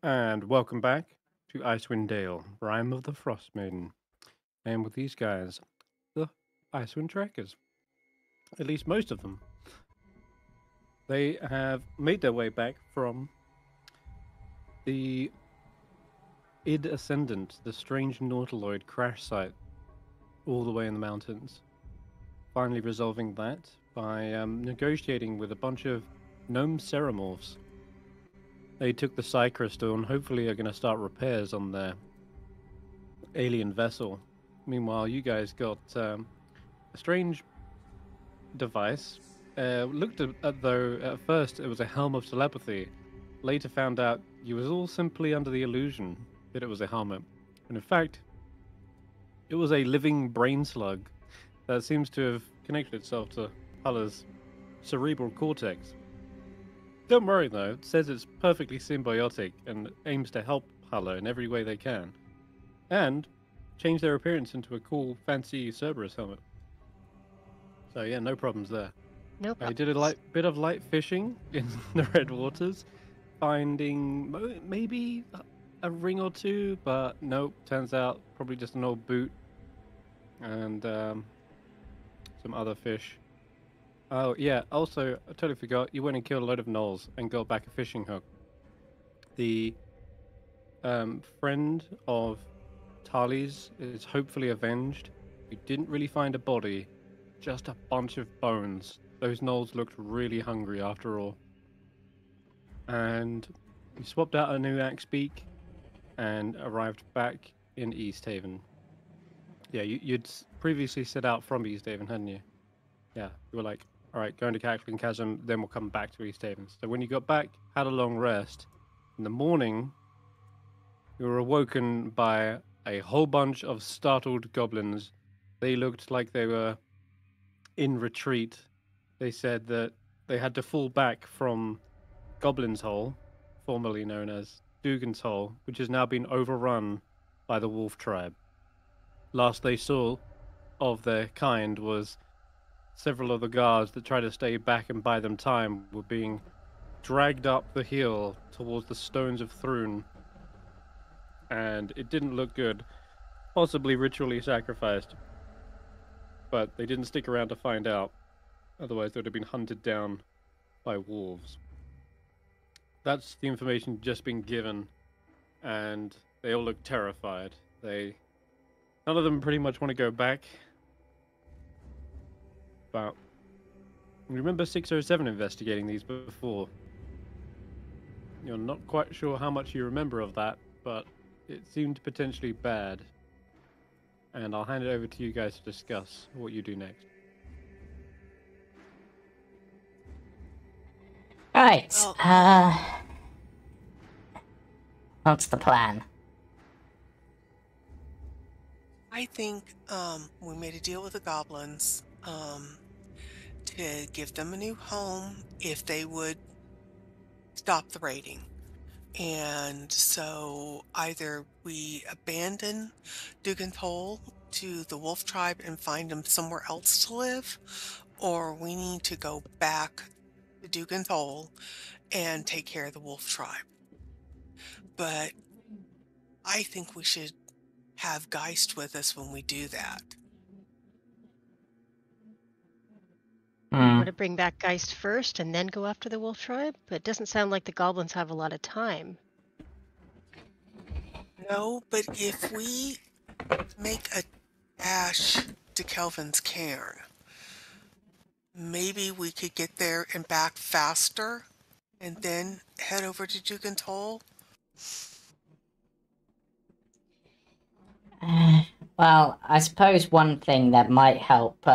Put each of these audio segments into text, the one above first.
And welcome back to Icewind Dale Rime of the Frostmaiden. And with these guys, the Icewind Trekkers. At least most of them. They have made their way back from the Id Ascendant, the strange nautiloid crash site, all the way in the mountains. Finally resolving that by negotiating with a bunch of gnome ceramorphs. They took the Psy Crystal and hopefully are going to start repairs on their alien vessel. Meanwhile, you guys got a strange device. Looked at though at first it was a helm of telepathy. Later found out you was all simply under the illusion that it was a helmet. And in fact, it was a living brain slug that seems to have connected itself to Hulla's cerebral cortex. Don't worry though, it says it's perfectly symbiotic and aims to help Hulla in every way they can. And change their appearance into a cool, fancy Cerberus helmet. So yeah, no problems there. No I problem. did a bit of light fishing in the Red Waters, finding maybe a ring or two, but nope, turns out probably just an old boot and some other fish. Oh yeah, also I totally forgot, you went and killed a load of gnolls and got back a fishing hook. The friend of Tali's is hopefully avenged. We didn't really find a body, just a bunch of bones. Those gnolls looked really hungry after all. And we swapped out a new axe beak and arrived back in East Haven. Yeah, you'd previously set out from East Haven, hadn't you? Yeah, you were like, all right, going to Cackling Chasm, then we'll come back to East Haven. So when you got back, had a long rest. In the morning, you were awoken by a whole bunch of startled goblins. They looked like they were in retreat. They said that they had to fall back from Goblin's Hole, formerly known as Dugan's Hole, which has now been overrun by the wolf tribe. Last they saw of their kind was several of the guards that tried to stay back and buy them time were being dragged up the hill towards the stones of Thrun. And it didn't look good. Possibly ritually sacrificed. But they didn't stick around to find out. Otherwise, they would have been hunted down by wolves. That's the information just been given. And they all look terrified. None of them pretty much want to go back. But remember 607 investigating these before. You're not quite sure how much you remember of that, but it seemed potentially bad. And I'll hand it over to you guys to discuss what you do next. Right. What's the plan? I think we made a deal with the goblins to give them a new home if they would stop the raiding. And so either we abandon Dugan's Hole to the wolf tribe and find them somewhere else to live, or we need to go back to Dugan's Hole and take care of the wolf tribe. But I think we should have Geist with us when we do that. Want to bring back Geist first and then go after the wolf tribe? But it doesn't sound like the goblins have a lot of time. No, but if we make a dash to Kelvin's cairn, maybe we could get there and back faster and then head over to Dugan's Hole. Well, I suppose one thing that might help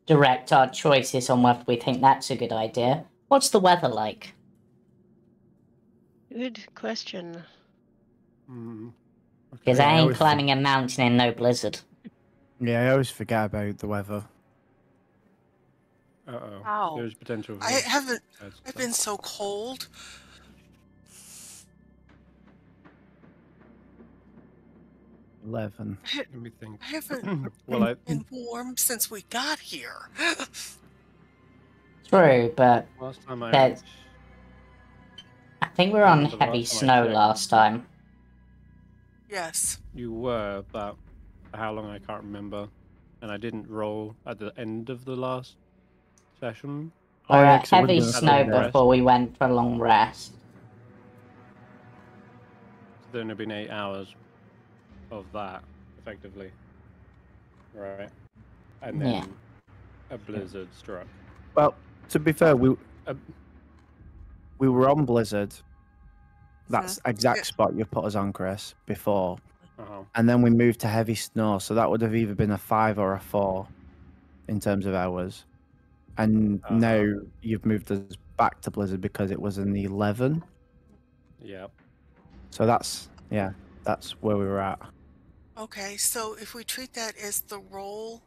direct our choices on whether we think that's a good idea. What's the weather like? Good question. Because I ain't climbing a mountain in no blizzard. Yeah, I always forget about the weather. Wow. There's potential. I've been so cold. 11. Let me think. I haven't been warm since we got here. True, but last time I think we were on The last heavy time I snow checked. last time. Yes. You were, but how long I can't remember. And I didn't roll at the end of the last session. We were yeah, at 'cause it would've heavy been a snow long rest. before we went for a long rest. So there would have been 8 hours of that, effectively. Right. And then Yeah. a blizzard struck. Well, to be fair, we Uh, were on Blizzard. That's Mhm. exact Yeah. spot you put us on, Chris, before. uh-huh. And then we moved to heavy snow, so that would have either been a 5 or a 4 in terms of hours. And now you've moved us back to Blizzard because it was an 11. Yeah. So that's where we were at. Okay, so if we treat that as the roll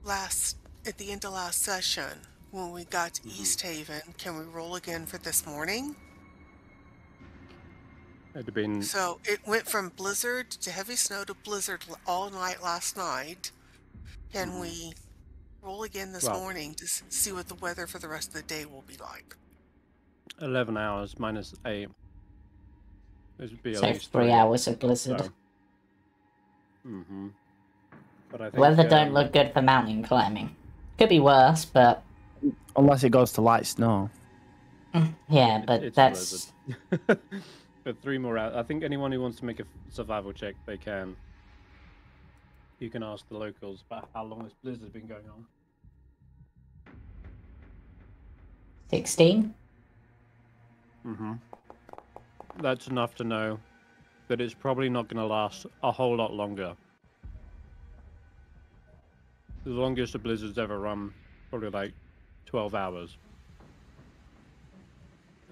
at the end of last session, when we got to East Haven, can we roll again for this morning? It'd have been So it went from blizzard to heavy snow to blizzard all night last night. Can we roll again this morning to see what the weather for the rest of the day will be like? 11 hours minus 8. It would be So at least 3 hours of blizzard. So. But I think Weather don't look good for mountain climbing. Could be worse, but Unless it goes to light snow. yeah, but it's that's blizzard. But 3 more hours. I think anyone who wants to make a survival check, they can. You can ask the locals about how long this blizzard's been going on. 16. That's enough to know that it's probably not going to last a whole lot longer. The longest a blizzard's ever run, probably like 12 hours.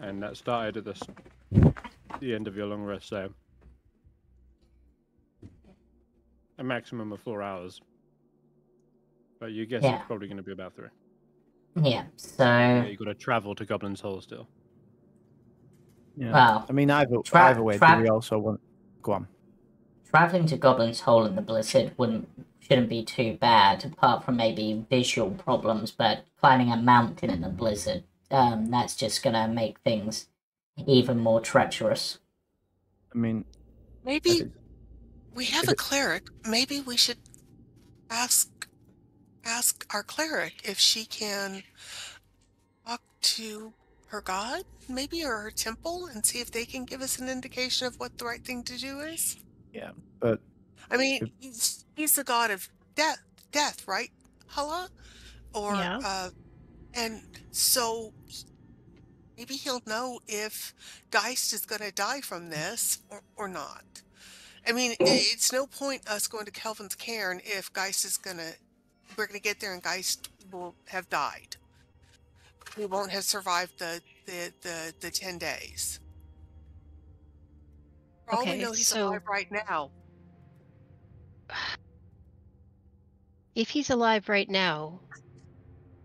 And that started at the end of your long rest, so a maximum of 4 hours. But you guess it's probably going to be about 3. Yeah, so Yeah, you got to travel to Goblin's Hole still. Yeah. well, I mean, either way, do we also want? Go on. traveling to Goblin's Hole in the blizzard shouldn't be too bad, apart from maybe visual problems. But climbing a mountain in the blizzard, that's just gonna make things even more treacherous. I mean, Maybe we have a cleric. Maybe we should ask our cleric if she can talk to her god, maybe, or her temple, and see if they can give us an indication of what the right thing to do is. yeah, but I mean, he's the god of death, right, Hulla? Or and so maybe he'll know if Geist is going to die from this or not. I mean, it's no point us going to Kelvin's Cairn if Geist is we're going to get there and Geist will have died. We won't have survived the 10 days. For all we know, he's alive right now. If he's alive right now,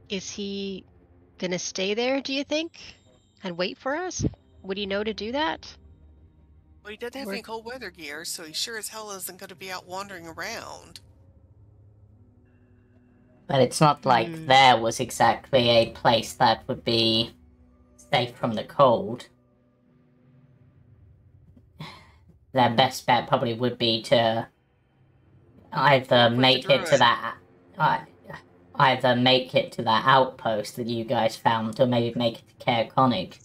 is he gonna stay there, do you think? And wait for us? Would he know to do that? Well, he doesn't have any cold weather gear, so he sure as hell isn't going to be out wandering around. But it's not like there was exactly a place that would be safe from the cold. Their best bet probably would be to either make it to that outpost that you guys found, or maybe make it to Caer Konig.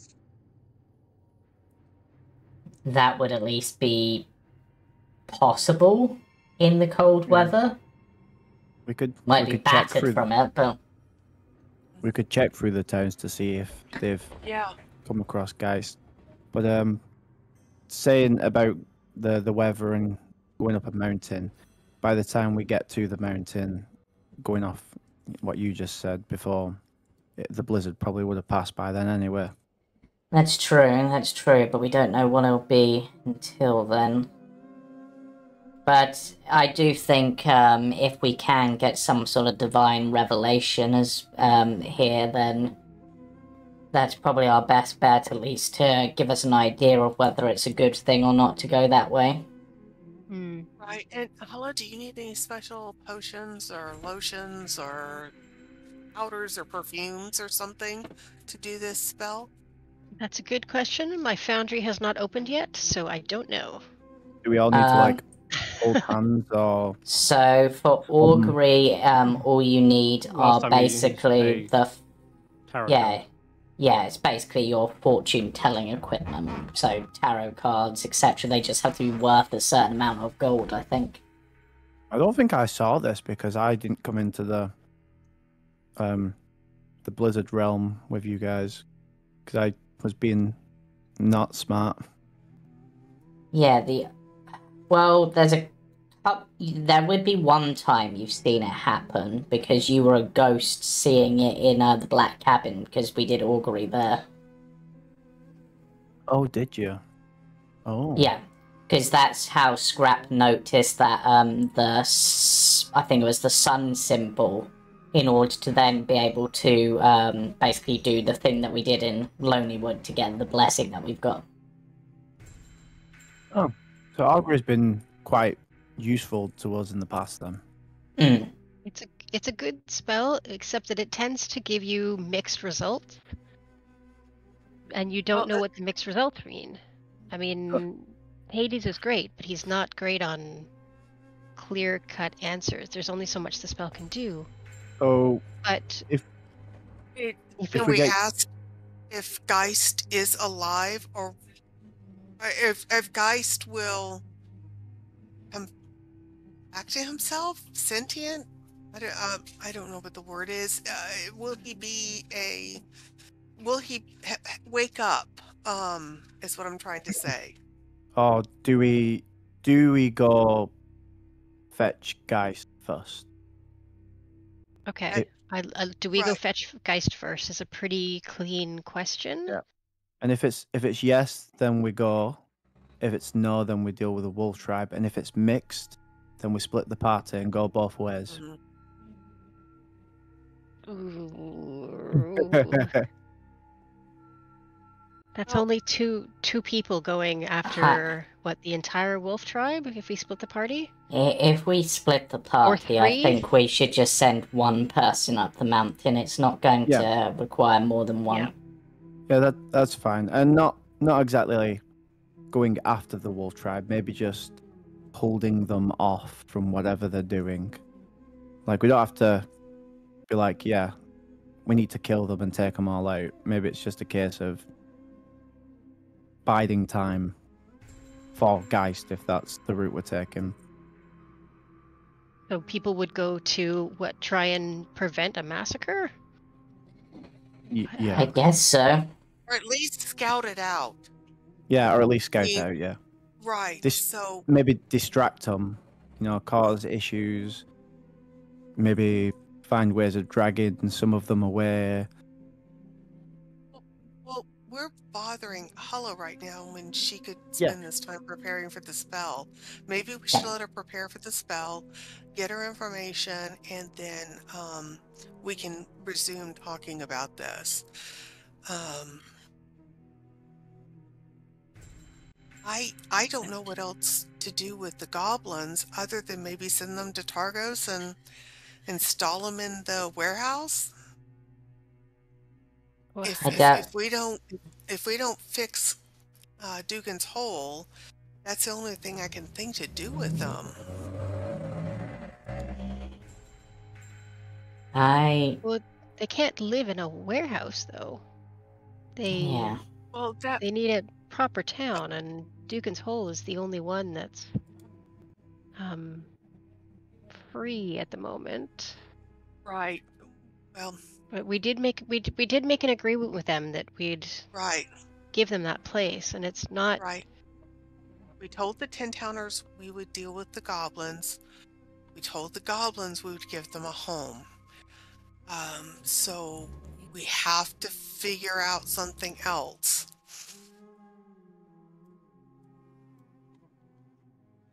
That would at least be possible in the cold weather. we could Battered check through from it, but we could check through the towns to see if they've come across guys. But saying about the weather and going up a mountain, by the time we get to the mountain, going off what you just said before, the blizzard probably would have passed by then anyway. That's true, but we don't know what it'll be until then. But I do think if we can get some sort of divine revelation here, then that's probably our best bet, at least to give us an idea of whether it's a good thing or not to go that way. Right, and Hulla, do you need any special potions or lotions or powders or perfumes or something to do this spell? That's a good question. My foundry has not opened yet, so I don't know. Do we all need to like hold hands or? So for augury, all you need Last are time you used basically a the tarot yeah, card. yeah. It's basically your fortune telling equipment. So tarot cards, etc. They just have to be worth a certain amount of gold, I think. I don't think I saw this because I didn't come into the Blizzard realm with you guys because I was being not smart. Yeah, there would be one time you've seen it happen because you were a ghost seeing it in the Black Cabin because we did augury there. Oh, did you? Oh. Yeah, because that's how Skrapp noticed that I think it was the sun symbol, in order to then be able to basically do the thing that we did in Lonelywood to get the blessing that we've got. Oh, so augury's been quite useful to us in the past then. Mm. It's a good spell, except that it tends to give you mixed results, and you don't know what the mixed results mean. I mean, Hades is great, but he's not great on clear-cut answers. There's only so much the spell can do. Oh, But Can we ask if Geist is alive, or if Geist will come back to himself, sentient? I don't know what the word is. Will he wake up? Is what I'm trying to say. Or do we go fetch Geist first? okay, do we go fetch Geist first? Is a pretty clean question. Yeah. And if it's yes, then we go. If it's no, then we deal with the wolf tribe. And if it's mixed, then we split the party and go both ways. That's only two people going after the entire wolf tribe if we split the party? If we split the party, I think we should just send one person up the mountain. It's not going to require more than one. Yeah, that's fine. And not exactly like going after the wolf tribe, maybe just holding them off from whatever they're doing. Like, we don't have to be like, yeah, we need to kill them and take them all out. Maybe it's just a case of biding time for Geist, if that's the route we're taking. So people would go to try and prevent a massacre? Yeah. I guess so. Or at least scout it out. Yeah, or at least scout out, yeah. Right, so... Maybe distract them, cause issues. Maybe find ways of dragging some of them away. Well, we're bothering Hulla right now when she could spend this time preparing for the spell. Maybe we should let her prepare for the spell, get her information, and then we can resume talking about this. I don't know what else to do with the goblins other than maybe send them to Targos and install them in the warehouse. If we don't fix Dugan's hole, that's the only thing I can think to do with them. Well, they can't live in a warehouse though. They need a proper town, and Dugan's Hole is the only one that's free at the moment. Right. Well, but we did make an agreement with them that we'd give them that place, and it's not right. We told the 10-towners we would deal with the goblins. We told the goblins we would give them a home. So we have to figure out something else.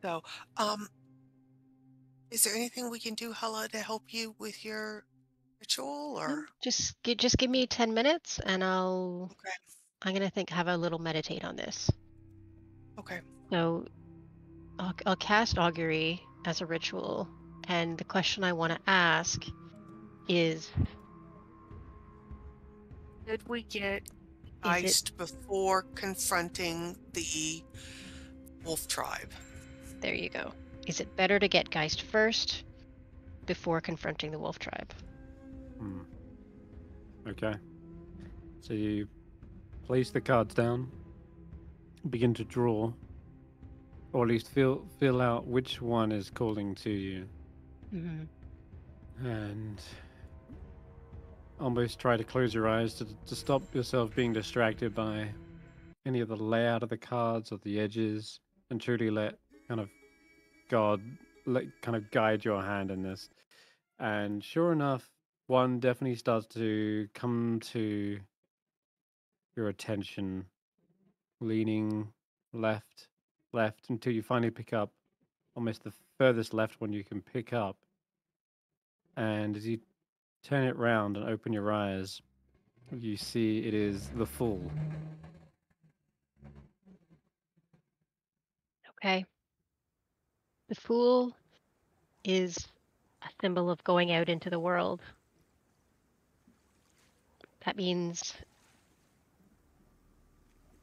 So, is there anything we can do, Hulla, to help you with your ritual, or just give me 10 minutes, and I'm gonna have a little meditate on this. Okay. So, I'll cast augury as a ritual, and the question I want to ask is: did we get Geist before confronting the wolf tribe. There you go. Is it better to get Geist first before confronting the wolf tribe? Okay. So you place the cards down, begin to draw, or at least feel out which one is calling to you, and almost try to close your eyes to stop yourself being distracted by any of the layout of the cards or the edges, and truly let kind of God kind of guide your hand in this. And sure enough, one definitely starts to come to your attention, leaning left, until you finally pick up almost the furthest left one you can pick up. And as you turn it round and open your eyes, you see it is the Fool. Okay. The Fool is a symbol of going out into the world. That means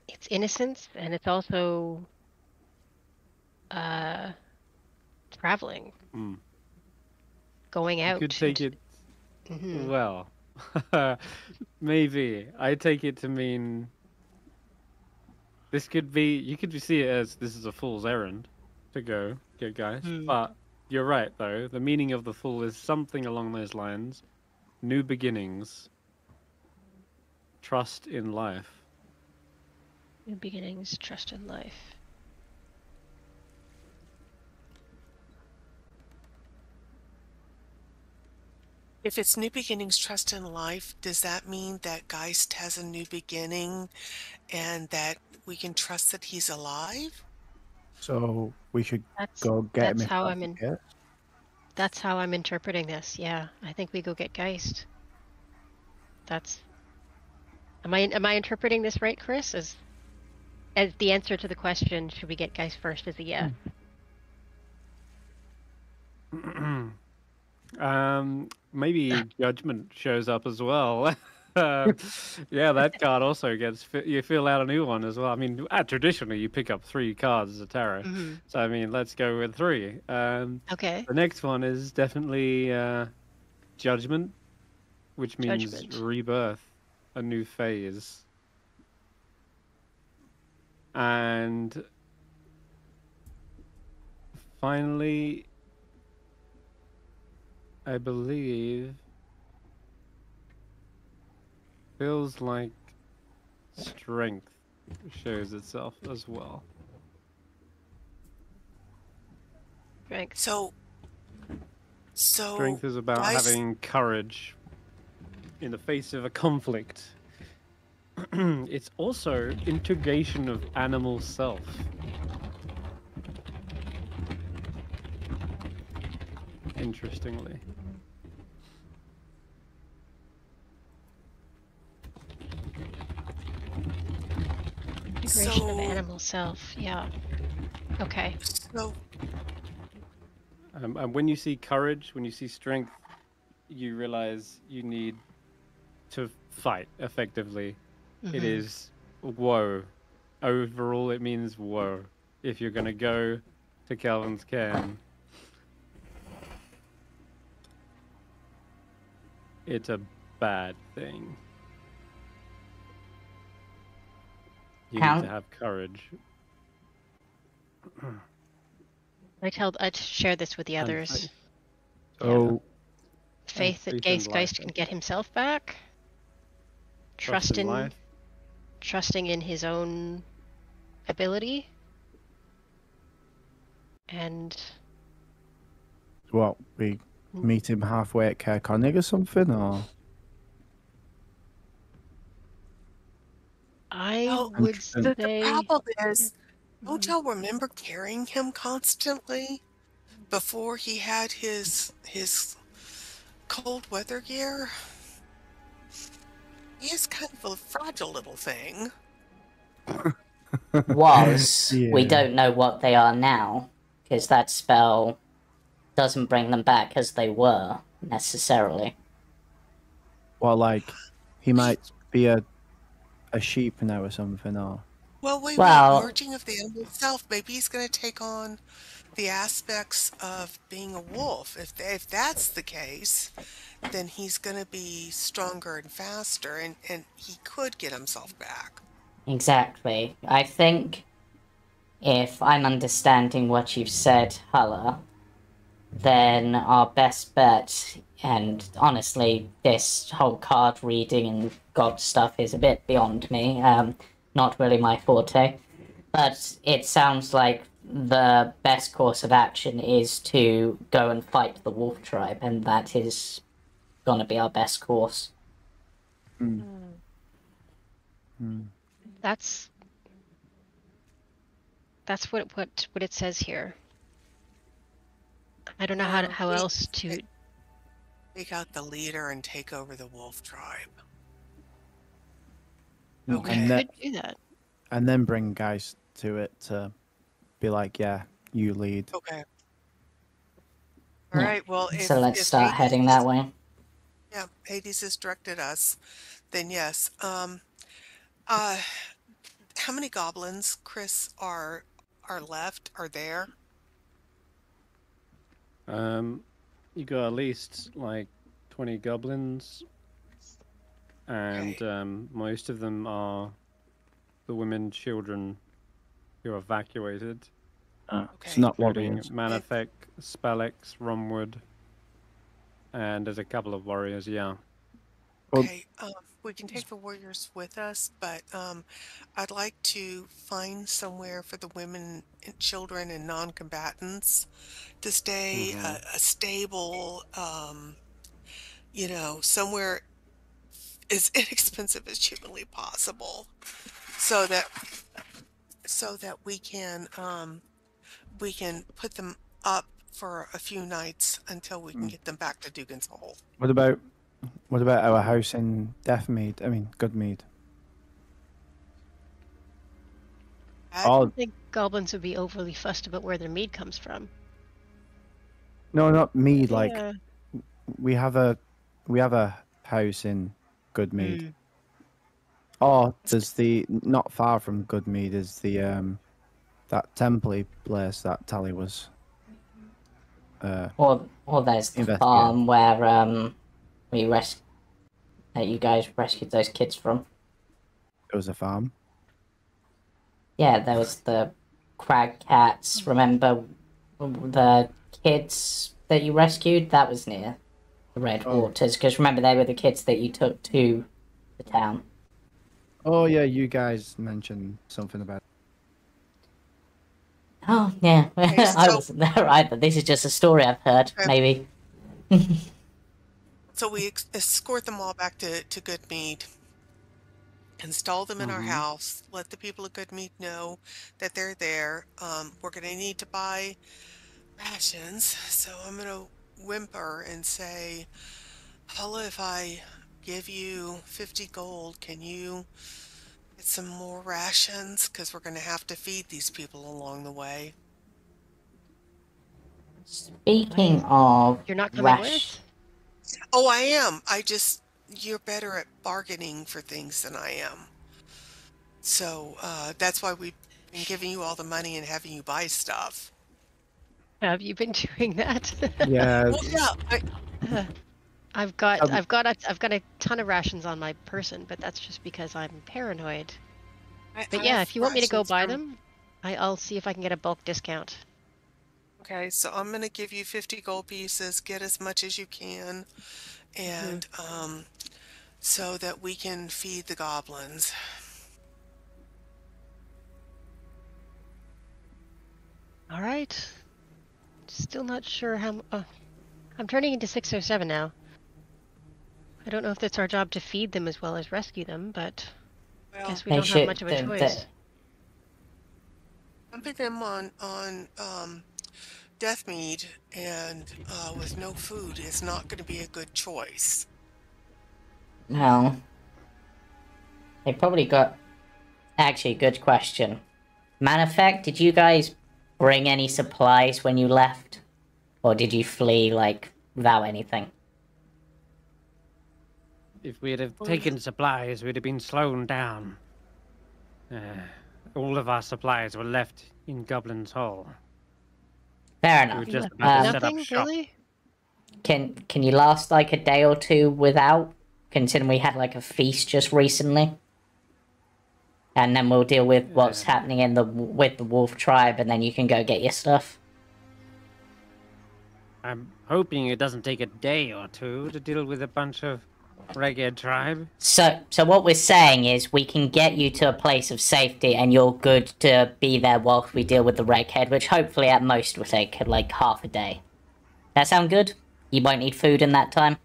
it's innocence, and it's also traveling, going out. You could take it. Well, maybe I take it to mean this could be. You could see it as this is a fool's errand to go get guys. But you're right, though. The meaning of the Fool is something along those lines: new beginnings, trust in life. New beginnings, trust in life. If it's new beginnings, trust in life, does that mean that Geist has a new beginning and that we can trust that he's alive? So we should go get him. That's how I'm interpreting this. Yeah, I think we go get Geist. Am I interpreting this right, Chris? As the answer to the question, should we get Geist first, is a yes. Maybe Judgment shows up as well. Yeah, that card also gets. You fill out a new one as well. I mean, traditionally you pick up 3 cards as a tarot, so I mean, let's go with 3. Okay. The next one is definitely Judgment, which means rebirth, a new phase, and finally, I believe, feels like strength shows itself as well. Strength. So Strength is about having courage in the face of a conflict. It's also integration of animal self. Interestingly. Integration of animal self, yeah. Okay. So, and when you see courage, when you see strength, you realize you need to fight effectively. It is woe. Overall, it means woe. If you're going to go to Calvin's Cairn, it's a bad thing. You need to have courage. I share this with the others. So, faith that Geist can get himself back. Trusting in his own ability. And what, we meet him halfway at Caer-Konig or something, or? I would say the problem is, don't y'all remember carrying him constantly before he had his cold weather gear? He is kind of a fragile little thing. We don't know what they are now, because that spell doesn't bring them back as they were, necessarily. Well, like, he might be a a sheep now or something, or? Well, wait. Well- Merging of the animal itself. Maybe he's going to take on the aspects of being a wolf. If that's the case, then he's going to be stronger and faster, and he could get himself back. Exactly. I think if I'm understanding what you've said, Hulla, then our best bet, and honestly, this whole card reading and god stuff is a bit beyond me, not really my forte, but it sounds like the best course of action is to go and fight the wolf tribe, and that is gonna be our best course. That's what it says here. I don't know how else to Take out the leader and take over the wolf tribe. Mm, Okay. And then, could do that. and then bring guys to it to be like, yeah, you lead. Okay. All Yeah. right. Well, So let's if start Hades heading that way. Yeah, Hades has directed us. Then yes. How many goblins, Chris, are left? Are there? You got at least like 20 goblins, and most of them are the women, children who are evacuated, It's not including warriors. Manafek, Spellex, Romwood, and there's a couple of warriors. Yeah. Well- Okay. We can take the warriors with us, but I'd like to find somewhere for the women and children and non-combatants to stay, a stable, somewhere as inexpensive as humanly possible, so that we can put them up for a few nights until we can get them back to Dugan's Hole. What about our house in Deathmead? I mean, Goodmead. I Oh I think goblins would be overly fussed about where their meat comes from. no, not Mead. Like Yeah. we have a house in Goodmead. Mm. Oh, there's not far from Goodmead is the that temple place that Tally was. Or there's the Investigate. farm where that you guys rescued those kids from. It was a farm. Yeah, there was the crag cats. Remember the kids that you rescued? That was near the Red Oh. Waters. Because remember, they were the kids that you took to the town. Oh yeah, you guys mentioned something about. Oh, yeah. Okay, I so- wasn't there either. This is just a story I've heard, Okay. maybe. So we escort them all back to Goodmead, install them in our house, let the people of Goodmead know that they're there. We're going to need to buy rations, so I'm going to whimper and say, Hulla, if I give you 50 gold, can you get some more rations? Because we're going to have to feed these people along the way. Speaking of You're not coming rash... with? Oh, I am. You're better at bargaining for things than I am. So that's why we've been giving you all the money and having you buy stuff. Have you been doing that? Yeah, Well, yeah. I've got a ton of rations on my person, but that's just because I'm paranoid. But yeah, if you want me to go buy them, I'll see if I can get a bulk discount. Okay, so I'm going to give you 50 gold pieces, get as much as you can, and so that we can feed the goblins. All right. Still not sure how. I'm turning into 607 now. I don't know if it's our job to feed them as well as rescue them, but I Well, guess we They don't should- have much of a the- choice. dumping them on Deathmead and with no food is not going to be a good choice. No. They probably got... Actually, good question. Manafect, did you guys bring any supplies when you left? Or did you flee, like, without anything? If we'd have taken supplies, we'd have been slowed down. All of our supplies were left in Goblin's Hall. Fair We were enough. just about to set up Nothing, shop. really? Can you last like a day or two without? Considering we had like a feast just recently, and then we'll deal with what's happening in with the wolf tribe, and then you can go get your stuff. I'm hoping it doesn't take a day or two to deal with a bunch of ragged tribe. So what we're saying is we can get you to a place of safety, and you're good to be there whilst we deal with the Reghead, which hopefully at most will take like half a day. That sound good? You won't need food in that time?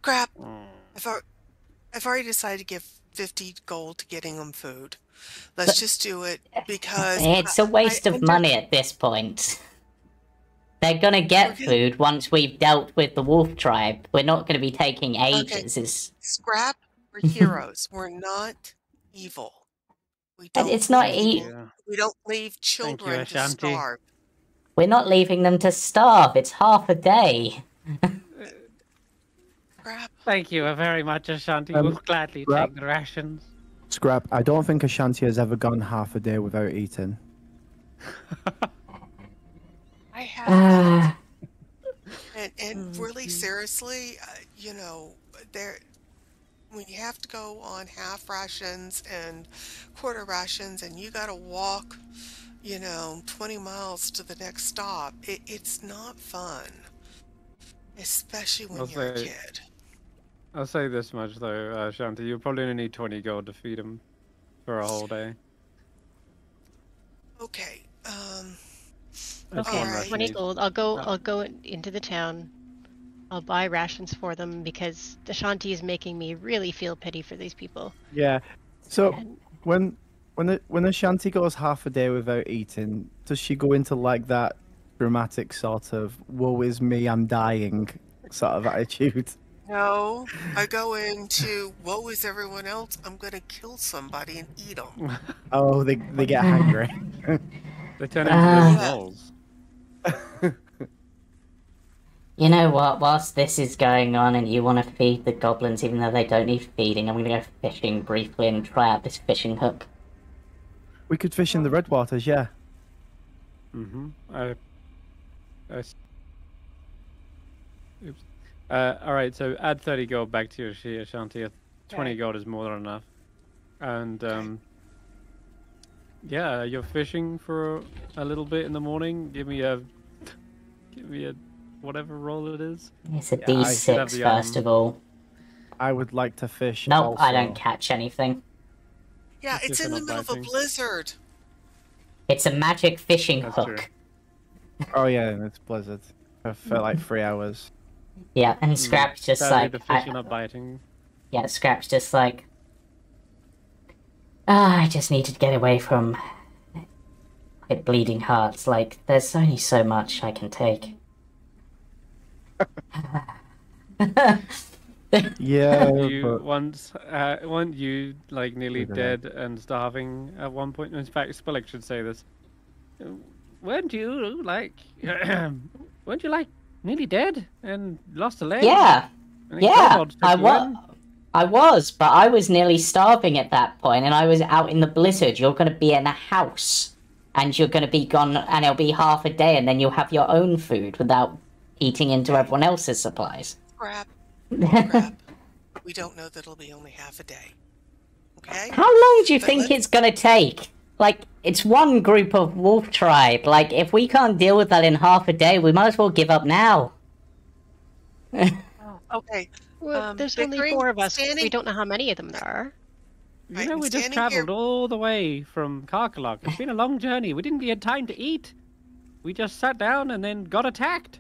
Crap. I've already decided to give 50 gold to getting them food. Let's just do it because... It's a waste of money at this point. They're gonna get food once we've dealt with the wolf tribe. We're not gonna be taking ages. Okay. Skrapp, we're heroes. We're not evil. We don't It's not we don't leave children to starve. We're not leaving them to starve. It's half a day. Skrapp. Thank you very much, Ashanti. We'll gladly take the rations. Skrapp, I don't think Ashanti has ever gone half a day without eating. I have. And really, seriously, you know, when you have to go on half rations and quarter rations, and you got to walk, you know, 20 miles to the next stop, it's not fun, especially when you're a kid. I'll say this much though, Ashanti, you're probably gonna need 20 gold to feed him for a whole day. Okay. Okay, 20 gold. I'll go into the town. I'll buy rations for them because Ashanti is making me really feel pity for these people. Yeah. So when Ashanti goes half a day without eating, does she go into like that dramatic sort of "woe is me, I'm dying" sort of attitude? No, I go into "woe is everyone else, I'm gonna kill somebody and eat them." Oh, they get hungry. They turn into gnolls. You know what? Whilst this is going on and you want to feed the goblins even though they don't need feeding, I'm going to go fishing briefly and try out this fishing hook. We could fish in the Redwaters, yeah. Oops. Alright, so add 30 gold back to your sheet, Ashanti. 20 gold is more than enough. And, yeah, you're fishing for a little bit in the morning. Give me a whatever roll it is. It's a D6 first of all. I would like to fish. Nope, also. I don't catch anything. Yeah, it's in the middle of a blizzard. It's a magic fishing hook. Oh yeah, it's blizzard. For like 3 hours. Yeah, and Skrapp's just like... the fish are not biting. Yeah, Skrapp's just like... I just needed to get away from... like, bleeding hearts. Like, there's only so much I can take. Yeah. Weren't you like nearly dead and starving at one point? In fact, Spellick should say this. Weren't you like nearly dead and lost a leg? Yeah, I was, but I was nearly starving at that point, and I was out in the blizzard. You're going to be in a house, and you're going to be gone, and it'll be half a day, and then you'll have your own food without eating into everyone else's supplies. Crap. We don't know that it'll be only half a day. Okay? How long do you think it's gonna take? Like, it's one group of wolf tribe. Like, if we can't deal with that in half a day, we might as well give up now. Okay. Well, there's only 4 of us. We don't know how many of them there are. You know, we just travelled all the way from Karkalok. It's been a long journey. We didn't get time to eat. We just sat down and then got attacked.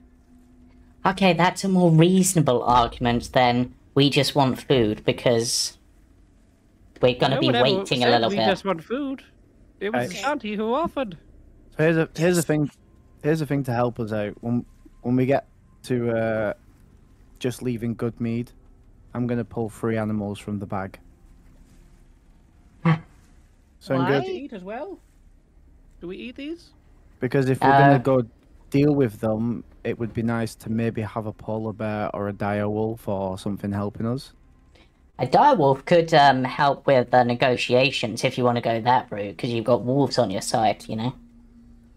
Okay, that's a more reasonable argument than we just want food, because we're going to be waiting a little bit. We just want food. It was Ashanti who offered. So here's the thing. Here's the thing to help us out. When we get to just leaving Goodmead, I'm going to pull 3 animals from the bag. Sound good? Do we eat as well? Do we eat these? Because if we're going to go deal with them, it would be nice to maybe have a polar bear or a dire wolf or something helping us. A direwolf could help with negotiations if you want to go that route, because you've got wolves on your side, you know?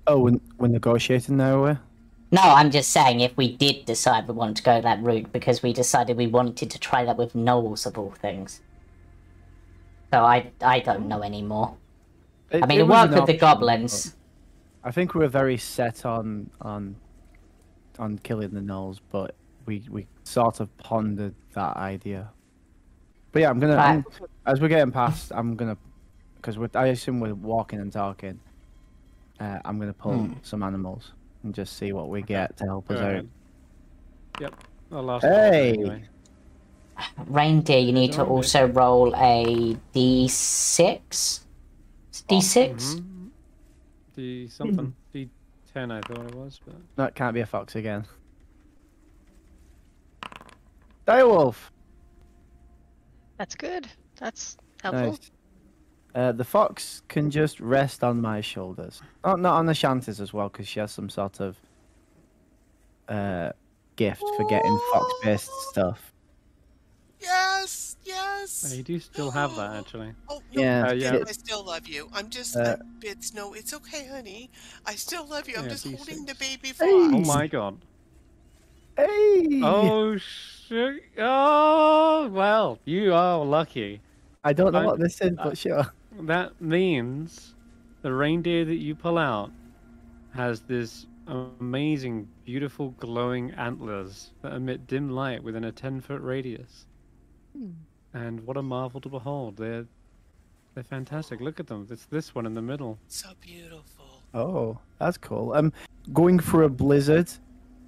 Oh, we're negotiating now, we're? No, I'm just saying if we did decide we wanted to go that route, because we decided we wanted to try that with gnolls of all things. So I don't know anymore. I mean, it was worked an with the option, goblins. I think we were very set on killing the gnolls, but we sort of pondered that idea. But yeah, as we're getting past, because I assume we're walking and talking. I'm gonna pull some animals and just see what we get to help us out. Yep. I'll last hey! Anyway. Reindeer, you need to also roll a d6. D6? D something. D10 I thought it was, but That can't be a fox again. Direwolf! That's good. That's helpful. Nice. The fox can just rest on my shoulders. Oh, not on Ashanti's as well, because she has some sort of gift for getting fox-based stuff. Yes, yes. you do still have that actually. Oh, no, Yeah. I still love you. I'm just, it's okay, honey. I still love you. I'm just holding the baby fox. Oh my god. Hey! Oh shit! Oh well, you are lucky. I don't know what this is, but sure. That means the reindeer that you pull out has this amazing, beautiful, glowing antlers that emit dim light within a 10-foot radius. And what a marvel to behold! They're fantastic. Look at them. It's this one in the middle. So beautiful. Oh, that's cool. Going through a blizzard,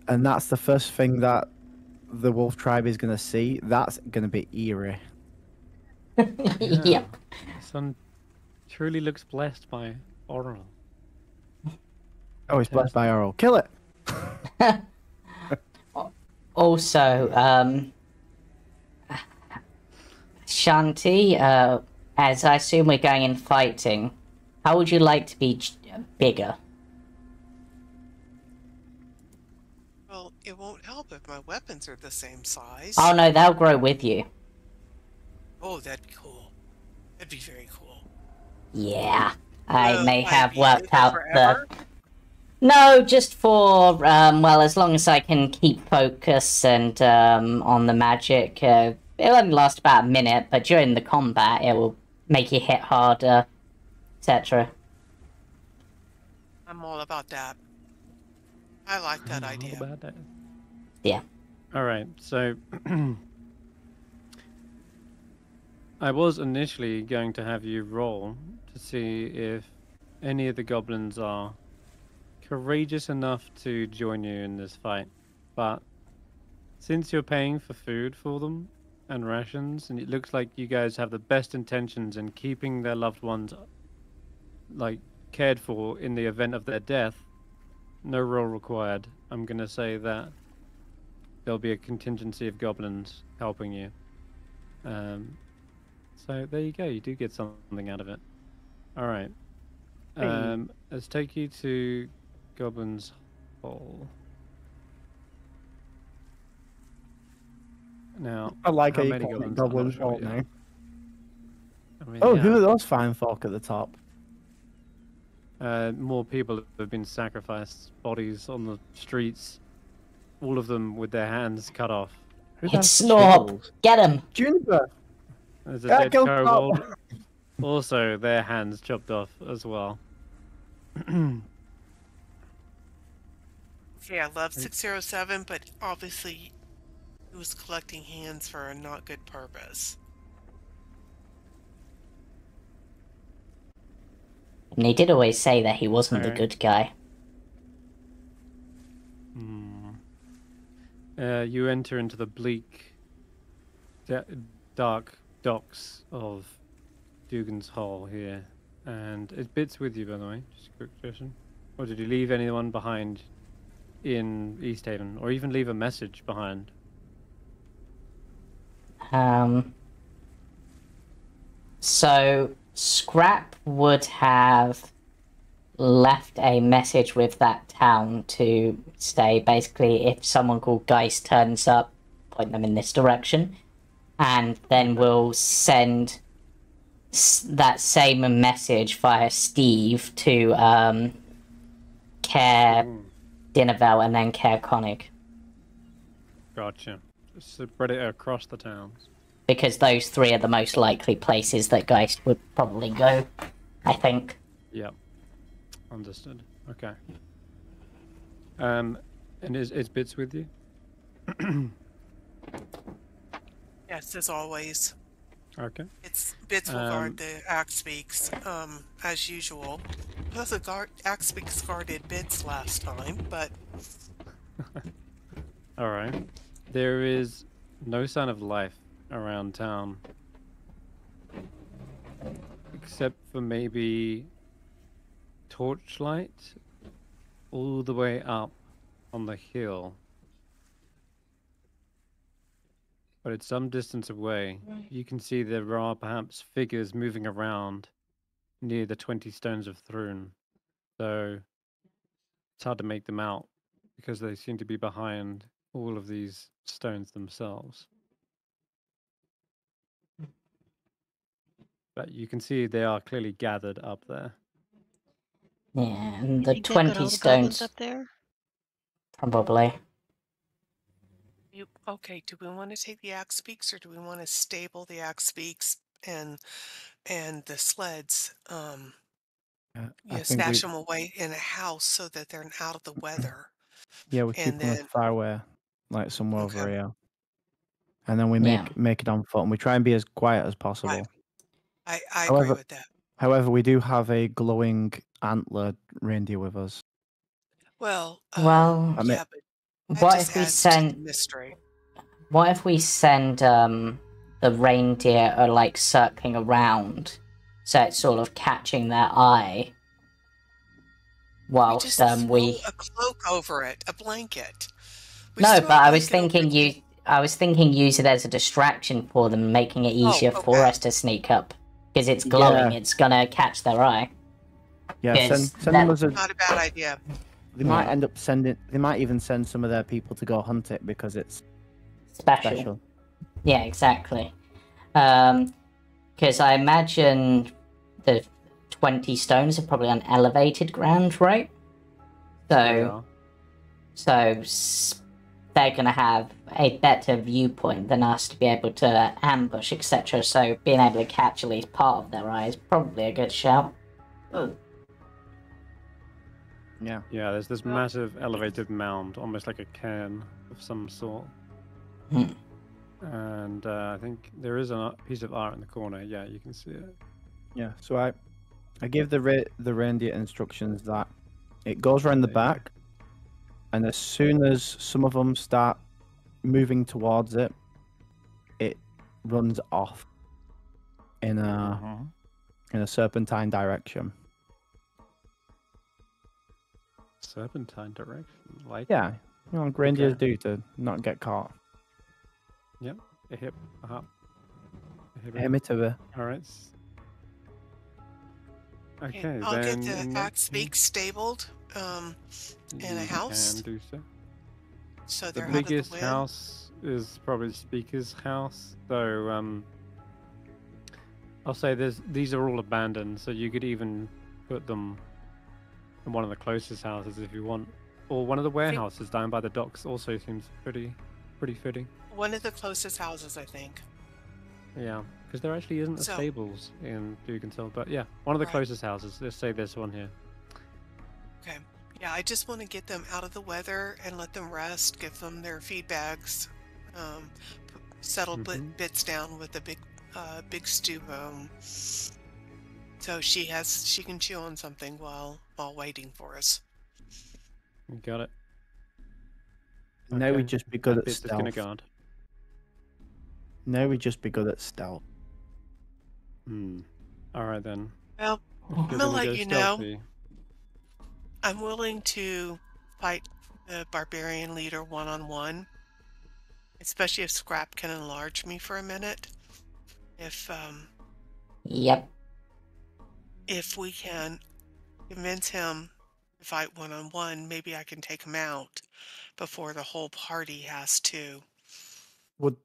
and that's the first thing that the wolf tribe is going to see. That's going to be eerie. Yep. Son truly looks blessed by Oral. Oh, he's blessed by Oral. Kill it! Also, Shanti, as I assume we're going in fighting, how would you like to be bigger? Well, it won't help if my weapons are the same size. Oh no, they'll grow with you. Oh, that'd be cool. That'd be very cool. Yeah, I may Like, have be worked bigger out forever? No, just for, well, as long as I can keep focus and, on the magic, it'll only last about a minute, but during the combat, it will make you hit harder, etc. I'm all about that. I like that idea. All about that. Yeah. Alright, so I was initially going to have you roll to see if any of the goblins are courageous enough to join you in this fight, but since you're paying for food for them and rations, and it looks like you guys have the best intentions in keeping their loved ones like cared for in the event of their death, no roll required. I'm gonna say that there'll be a contingency of goblins helping you. So there you go, you do get something out of it. Alright. Let's take you to Goblin's Hole. Now, I like how you many call it goblins? I'm not Goblin's sure Hole yet. now. I mean, Oh, yeah, who are those fine folk at the top? more people have been sacrificed, bodies on the streets, all of them with their hands cut off. Who's It's that? Snorp! Shiggles? Get him! Juniper! There's a Yeah, dead go kobold. Also, their hands chopped off as well. Yeah, I love 607, but obviously he was collecting hands for a not good purpose. And he did always say that he wasn't the Alright. good guy. You enter into the bleak, dark docks of Dugan's Hall here, and Bit's with you, by the way. Just a quick question. Or did you leave anyone behind in East Haven, or even leave a message behind? So Skrapp would have left a message with that town to say, basically, if someone called Geist turns up, point them in this direction. and then we'll send that same message via Steve to Care Dinnervale and then Care Konig. Gotcha. Just spread it across the towns. Because those three are the most likely places that Geist would probably go, I think. Yep. Understood. Okay. And is Bits with you? Yes, as always. Okay. Bits will guard the axe speaks, as usual. Plus, the axe speaks guarded Bits last time, but. All right. There is no sign of life around town, except for maybe torchlight all the way up on the hill. But it's some distance away. You can see there are perhaps figures moving around near the 20 stones of Thrun. So it's hard to make them out because they seem to be behind all of these stones themselves. But you can see they are clearly gathered up there. Yeah, and the think they've got 20 all the goblins stones. up there? Probably. Okay, do we want to take the axe speaks or do we want to stable the axe speaks and the sleds? Stash them away in a house so that they're out of the weather. Yeah, we keep them as fireware, like somewhere over here. And then we make it on foot, and we try and be as quiet as possible. I agree with that. However, we do have a glowing antler reindeer with us. Well, yeah, but what if we send mystery? What if we send the reindeer are like circling around, so it's sort of catching their eye, whilst we a cloak over it, a blanket. No, but I was thinking use it as a distraction for them, making it easier for us to sneak up because it's glowing. Yeah. It's gonna catch their eye. Yeah, send them as not a bad idea. They might end up sending. They might even send some of their people to go hunt it because it's special. Yeah, exactly. Because I imagine the 20 stones are probably on elevated ground, right? So they're going to have a better viewpoint than us to be able to ambush, etc. So being able to catch at least part of their eye is probably a good shout. Yeah. Yeah, there's this massive elevated mound, almost like a cairn of some sort. And I think there is a piece of art in the corner. Yeah, you can see it. Yeah, so I give the reindeer instructions that it goes around the back, and as soon as some of them start moving towards it, it runs off in a serpentine direction. Serpentine direction, like reindeers do to not get caught. Yep, a hip, a hop, a hip. All right. Okay, I'll then get the axe speak stabled in a house. Can do so. So they're the biggest house is probably the speaker's house. So I'll say these are all abandoned. So you could even put them in one of the closest houses if you want, or one of the warehouses down by the docks. Also seems pretty fitting. One of the closest houses, I think. Yeah, because there actually isn't a stables in Dugantel, but yeah, one of the closest houses. Let's say this one here. Okay. Yeah, I just want to get them out of the weather and let them rest, give them their feed bags, settle Bits down with a big stew bone, so she can chew on something while waiting for us. You got it. Now we just be good at Bits stealth. Guard. Now we just be good at stealth. All right then. Well, I'm gonna let you know. I'm willing to fight the barbarian leader one-on-one, especially if Skrapp can enlarge me for a minute. If we can convince him to fight one-on-one, maybe I can take him out before the whole party has to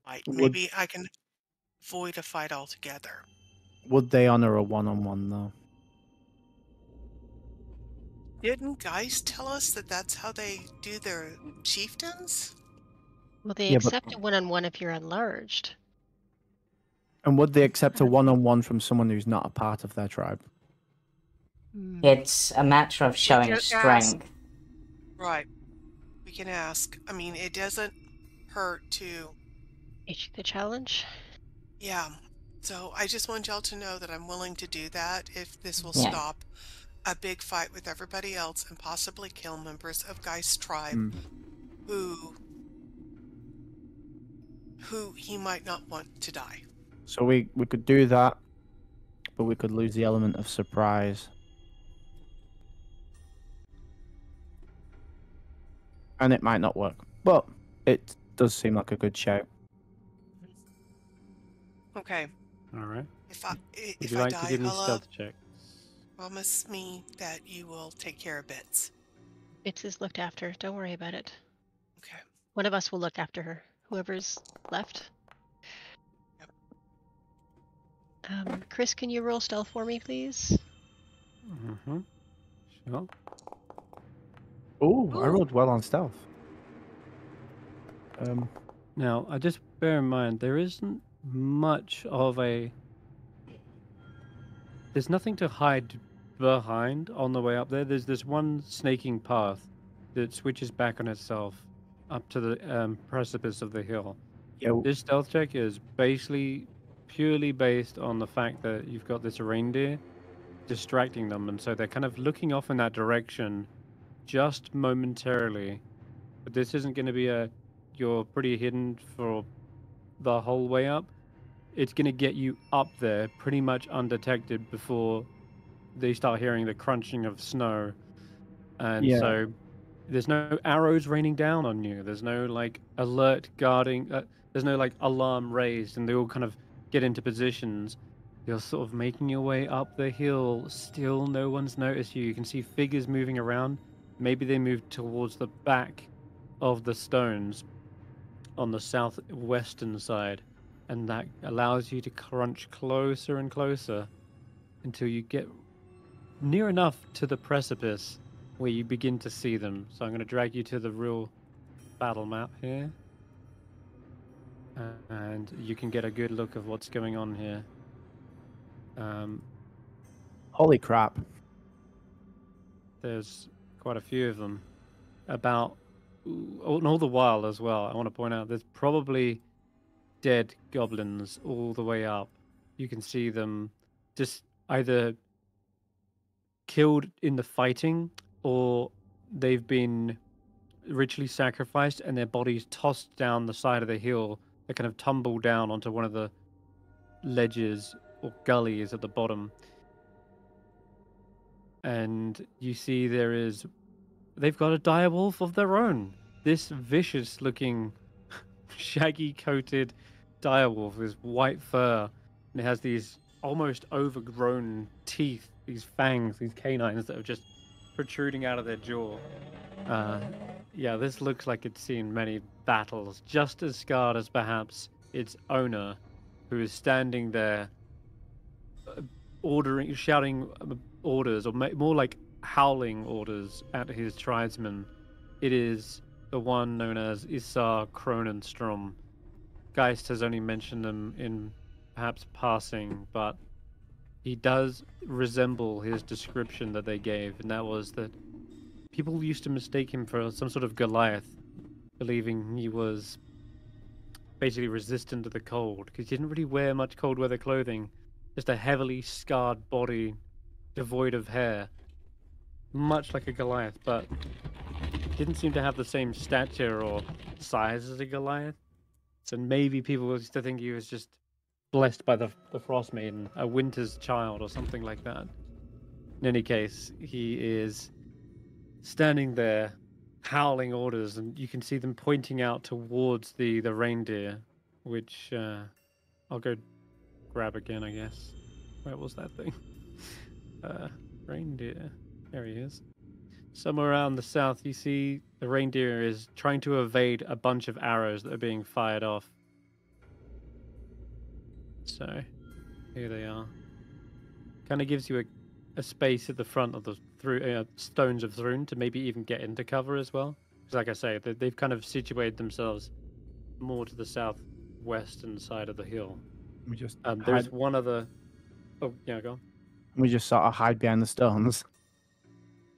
fight. Maybe I can avoid a fight altogether. Would they honor a one-on-one though? Didn't Geist tell us that that's how they do their chieftains? Well, they Yeah, but- accept a one-on-one if you're enlarged. And would they accept a one-on-one from someone who's not a part of their tribe? Hmm. It's a matter of showing just strength. Right. We can ask. I mean, it doesn't hurt to... Issue the challenge. Yeah. So I just want y'all to know that I'm willing to do that if this will Yeah. stop a big fight with everybody else and possibly kill members of Geist's tribe who he might not want to die. So we could do that, but we could lose the element of surprise. And it might not work. But it does seem like a good shout. Okay. All right. Would Would if you I like die, to give me Hulla, stealth check? promise me that you will take care of Bits. Bits is looked after. Don't worry about it. Okay. One of us will look after her. Whoever's left. Yep. Chris, can you roll stealth for me, please? Mm-hmm. Sure. Oh, I rolled well on stealth. Now, I just bear in mind there isn't much of a. There's nothing to hide behind on the way up there. There's this one snaking path that switches back on itself up to the precipice of the hill. Yeah. This stealth check is basically purely based on the fact that you've got this reindeer distracting them, and so they're kind of looking off in that direction just momentarily. But this isn't going to be you're pretty hidden for the whole way up. It's going to get you up there pretty much undetected before they start hearing the crunching of snow. And so there's no arrows raining down on you. There's no like alert guarding. There's no like alarm raised, and they all kind of get into positions. You're sort of making your way up the hill. Still, no one's noticed you. You can see figures moving around. Maybe they moved towards the back of the stones on the southwestern side, and that allows you to crunch closer and closer until you get near enough to the precipice where you begin to see them. So I'm going to drag you to the real battle map here, and you can get a good look of what's going on here. Holy crap. There's quite a few of them. And all the while as well, I want to point out there's probably dead goblins all the way up. You can see them just either killed in the fighting, or they've been ritually sacrificed and their bodies tossed down the side of the hill. They kind of tumble down onto one of the ledges or gullies at the bottom. And you see they've got a direwolf of their own. This vicious looking shaggy coated direwolf with white fur, and it has these almost overgrown teeth, these fangs, these canines that are just protruding out of their jaw. Yeah, this looks like it's seen many battles, just as scarred as perhaps its owner, who is standing there shouting orders, or more like howling orders at his tribesmen. It is the one known as Isar Kronenstrom. Geist has only mentioned them in perhaps passing, but he does resemble his description that they gave, and that was that people used to mistake him for some sort of Goliath, believing he was basically resistant to the cold, because he didn't really wear much cold weather clothing, just a heavily scarred body devoid of hair, much like a Goliath, but didn't seem to have the same stature or size as a Goliath. So maybe people used to think he was just blessed by the Frostmaiden, a winter's child or something like that. In any case, he is standing there howling orders, and you can see them pointing out towards the reindeer, which I'll go grab again, I guess. Where was that thing? Reindeer. There he is. Somewhere around the south, you see the reindeer is trying to evade a bunch of arrows that are being fired off. So, here they are. Kind of gives you a space at the front of the stones of Thrune to maybe even get into cover as well. Because, like I say, they've kind of situated themselves more to the southwestern side of the hill. We just there's one other. Oh, yeah, go on. We just sort of hide behind the stones.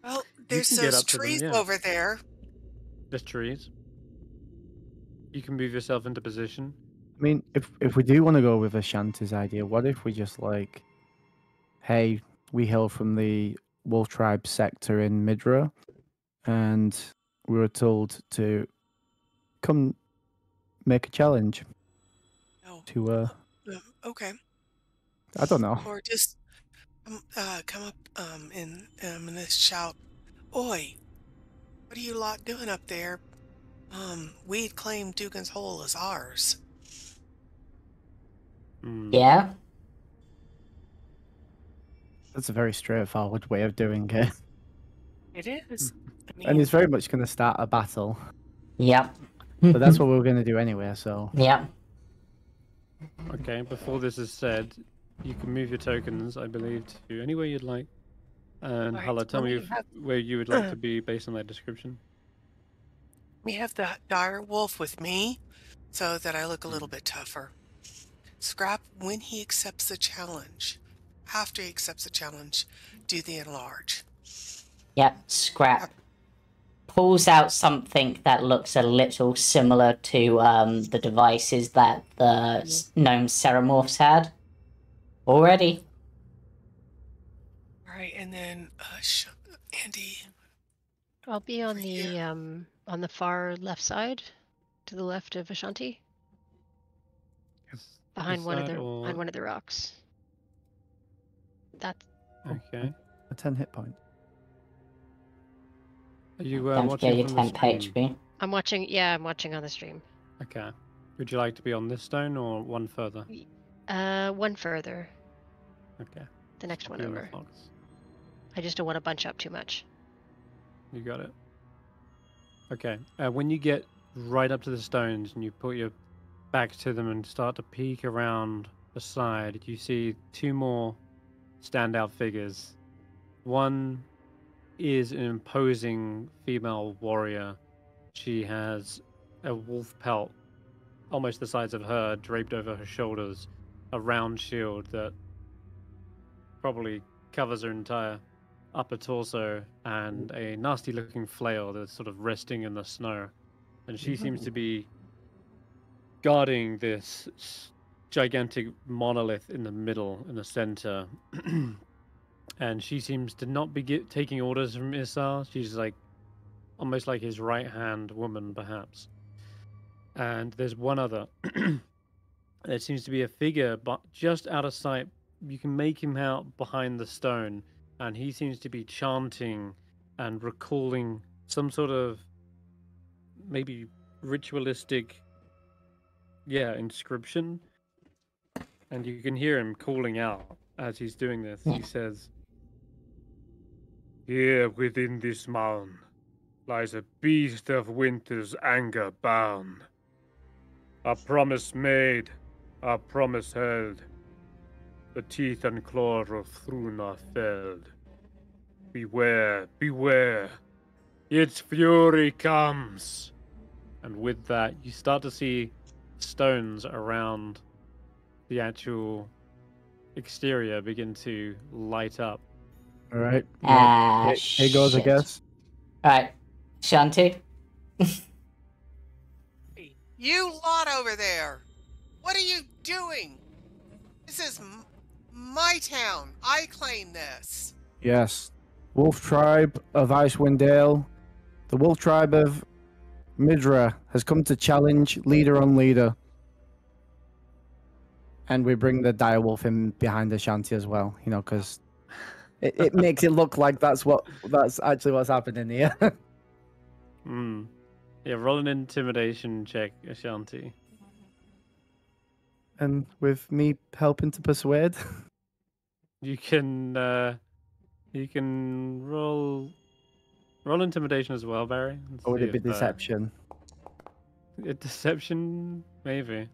Well, there's can get those up to them, trees yeah. over there. There's trees. You can move yourself into position. I mean, if we do want to go with Ashanti's idea, what if we just like, hey, we hail from the Wolf Tribe sector in Midra, and we were told to come make a challenge. Oh, To okay. I don't know. Or just come up and I'm gonna shout, "Oi! What are you lot doing up there? We'd claimed Dugan's Hole as ours." Yeah. That's a very straightforward way of doing it. It is. I mean, And it's very much going to start a battle. Yep. But that's what we were going to do anyway, so... Yep. Okay, before this is said, you can move your tokens, I believe, to anywhere you'd like. And Alright, Hulla, tell so me we have- where you would like to be based on that description. we have the dire wolf with me, so that I look a little bit tougher. Skrapp, when he accepts the challenge, after he accepts the challenge, do the enlarge. Yep. Skrapp pulls out something that looks a little similar to the devices that the gnome Ceramorphs had already. All right, and then Andy. I'll be on the far left side, to the left of Ashanti, behind one of the rocks. That's Okay. A 10 hit point. Are you Don't watching forget your from the 10 stream? HP. I'm watching. Yeah, I'm watching on the stream. Okay. Would you like to be on this stone or one further? One further. Okay. The next one You and the over. fox. I just don't want to bunch up too much. You got it. Okay. When you get right up to the stones and you put your back to them and start to peek around the side, you see two more standout figures. One is an imposing female warrior. She has a wolf pelt, almost the size of her, draped over her shoulders, a round shield that probably covers her entire upper torso, and a nasty looking flail that's sort of resting in the snow. And she seems to be guarding this gigantic monolith in the middle, in the center. And she seems to not be taking orders from Issar. She's like almost like his right hand woman, perhaps. And there's one other. There seems to be a figure, but just out of sight. You can make him out behind the stone, and he seems to be chanting and recalling some sort of maybe ritualistic, inscription. And you can hear him calling out as he's doing this. He says, "Here within this mound lies a beast of winter's anger bound. A promise made, a promise held. The teeth and claw of Thrune are felled. Beware, beware, its fury comes." And with that, you start to see stones around the actual exterior begin to light up. All right. Shit. Here goes, I guess. Alright. Shanti? You lot over there! What are you doing? This is my town. I claim this. Yes. Wolf Tribe of Icewind Dale. The Wolf Tribe of Midra has come to challenge leader on leader. And we bring the direwolf in behind Ashanti as well, because it makes it look like that's actually what's happening here. Yeah, roll an intimidation check, Ashanti. And with me helping to persuade. You can roll intimidation as well, Barry. Or would it be deception? Deception, maybe.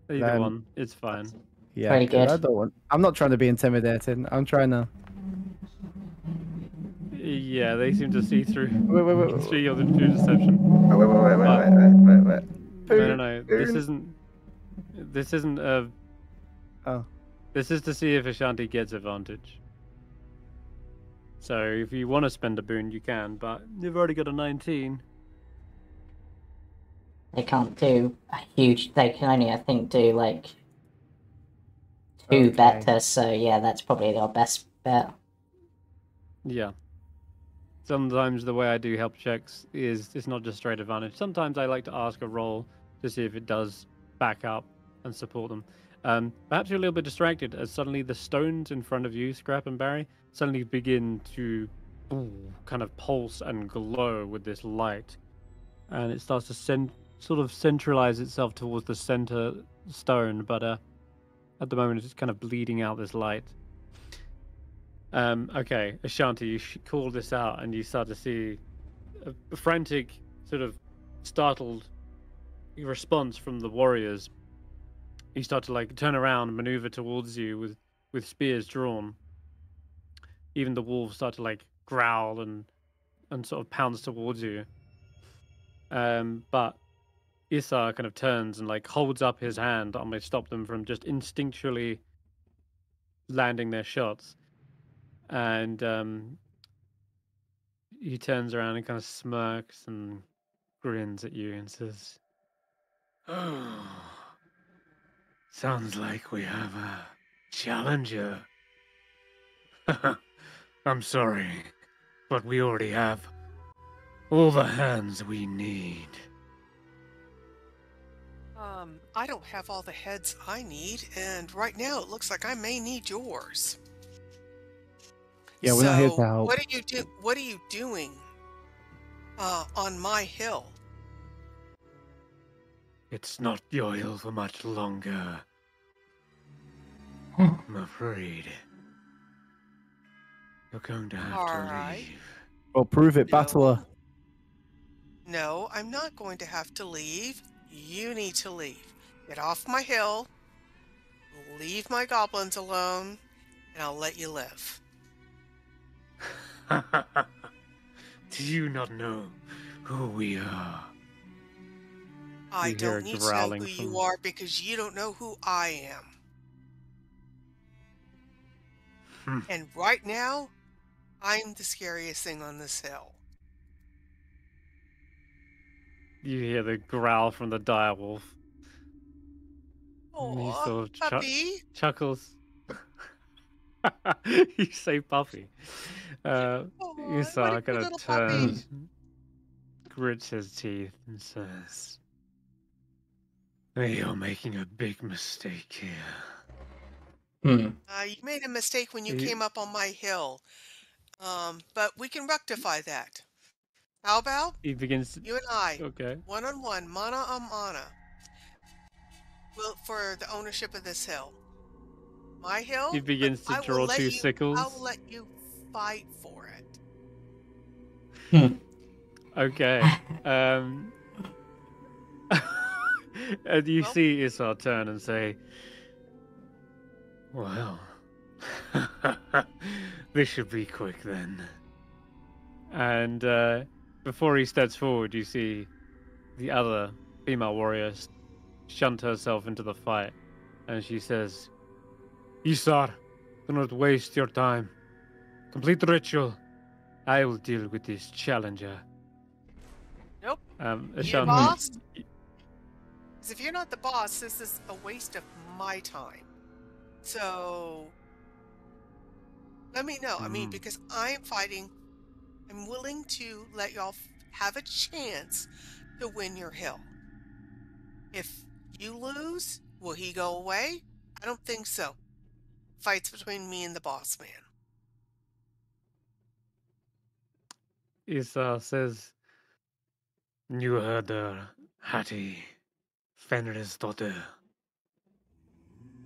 Either one, it's fine. Yeah, Very good. I don't want. I'm not trying to be intimidating. I'm trying to. Yeah, they seem to see through. Wait. See your true deception. Wait. No. This isn't a. Oh. This is to see if Ashanti gets advantage. So if you want to spend a boon, you can, but you've already got a 19. They can't do a huge. They can only, I think, do like 2 better. So yeah, that's probably our best bet. Yeah. Sometimes the way I do help checks is it's not just straight advantage. Sometimes I like to ask a roll to see if it does back up and support them. Perhaps you're a little bit distracted as suddenly the stones in front of you, Skrapp and Barry, suddenly begin to kind of pulse and glow with this light. And it starts to sort of centralize itself towards the center stone, but at the moment it's just kind of bleeding out this light. Okay, Ashanti, you call this out and you start to see a frantic, sort of startled response from the warriors. You start to like turn around and maneuver towards you with spears drawn. Even the wolves start to like growl and sort of pounce towards you. But Issa kind of turns and like holds up his hand and they stop them from just instinctually landing their shots. And he turns around and kind of smirks and grins at you and says, "Oh, sounds like we have a challenger. I'm sorry, but we already have all the hands we need." I don't have all the heads I need, and right now it looks like I may need yours. Yeah, we're not here to help. What are you doing on my hill? It's not your hill for much longer, I'm afraid. You're going to have to leave. Well, prove it, battler. No, I'm not going to have to leave. You need to leave. Get off my hill, leave my goblins alone, and I'll let you live. Do you not know who we are? I don't need to know who you are because you don't know who I am. And right now, I'm the scariest thing on this hill. You hear the growl from the direwolf. Oh, he sort of puppy. chuckles. You say puppy. Issa kind of turns, grits his teeth, and says, "You're making a big mistake here." You made a mistake when you came up on my hill. But we can rectify that. How about you and I, okay, one-on-one, mana a mana, for the ownership of this hill. My hill. He begins to draw 2 sickles. I will let you fight for it. Okay. And you see Issa turn and say, "Well, this should be quick then." And before he steps forward, you see the other female warrior shunt herself into the fight, and she says, "Issa, do not waste your time. Complete the ritual. I will deal with this challenger." Nope. Ashanti, you the boss? Because if you're not the boss, this is a waste of my time. So let me know. I mean, because I'm fighting, I'm willing to let y'all have a chance to win your hill. If you lose, will he go away? I don't think so. Fights between me and the boss man. Issa says, "You heard her, Hattie, Fenrir's daughter.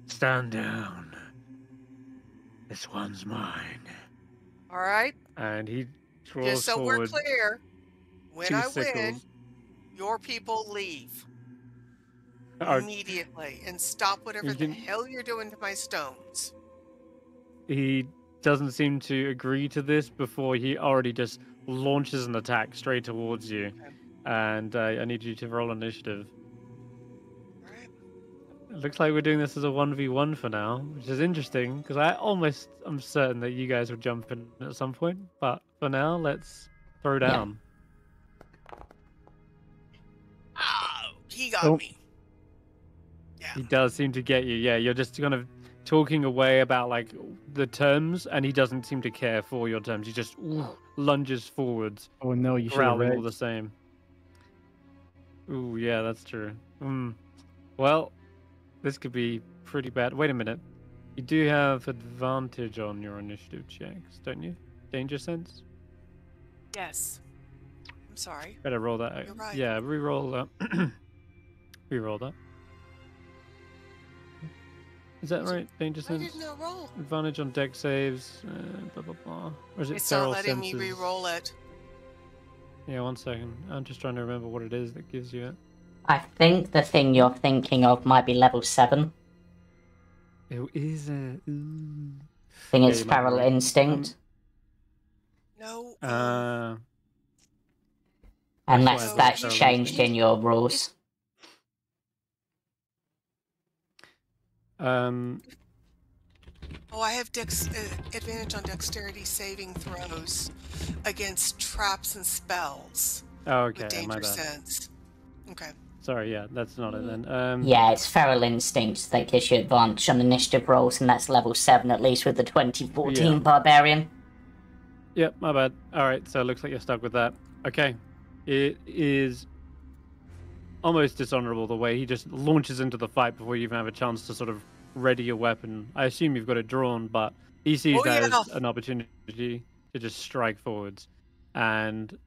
Stand down. This one's mine." All right. And he draws just so forward we're clear, when 2 I sickles. win, your people leave. immediately and stop whatever the hell you're doing to my stones. He doesn't seem to agree to this before he already just launches an attack straight towards you. Okay. And I need you to roll initiative. All right. It looks like we're doing this as a 1v1 for now, which is interesting because I'm certain that you guys would jump in at some point. But for now, let's throw down. Oh, he got me. Yeah. He does seem to get you. Yeah, you're just kind of talking away about like the terms, and he doesn't seem to care for your terms. He just lunges forwards. Oh no, you should growling all the same. Ooh, yeah, that's true. Well, this could be pretty bad. Wait a minute. You do have advantage on your initiative checks, don't you? Danger sense? Yes. I'm sorry. Better roll that. You're right. Yeah, re-roll that. Re-roll that. Is that right? Danger sense? I did not roll. Advantage on deck saves. Blah blah blah. Or is it It's not feral letting senses? me re-roll it. Yeah, 1 second. I'm just trying to remember what it is that gives you it. I think the thing you're thinking of might be level 7. It is a. I think it's feral instinct. No. Unless that's feral changed instinct. in your rules. Oh, I have advantage on dexterity saving throws against traps and spells. Oh, okay. With My danger bad. sense. Okay. Sorry, yeah, that's not it then. Yeah, it's feral instinct that gives you advantage on initiative rolls, and that's level 7 at least with the 2014 barbarian. Yep, my bad. Alright, so it looks like you're stuck with that. Okay. It is almost dishonorable the way he just launches into the fight before you even have a chance to sort of ready your weapon. I assume you've got it drawn, but he sees that as an opportunity to just strike forwards. And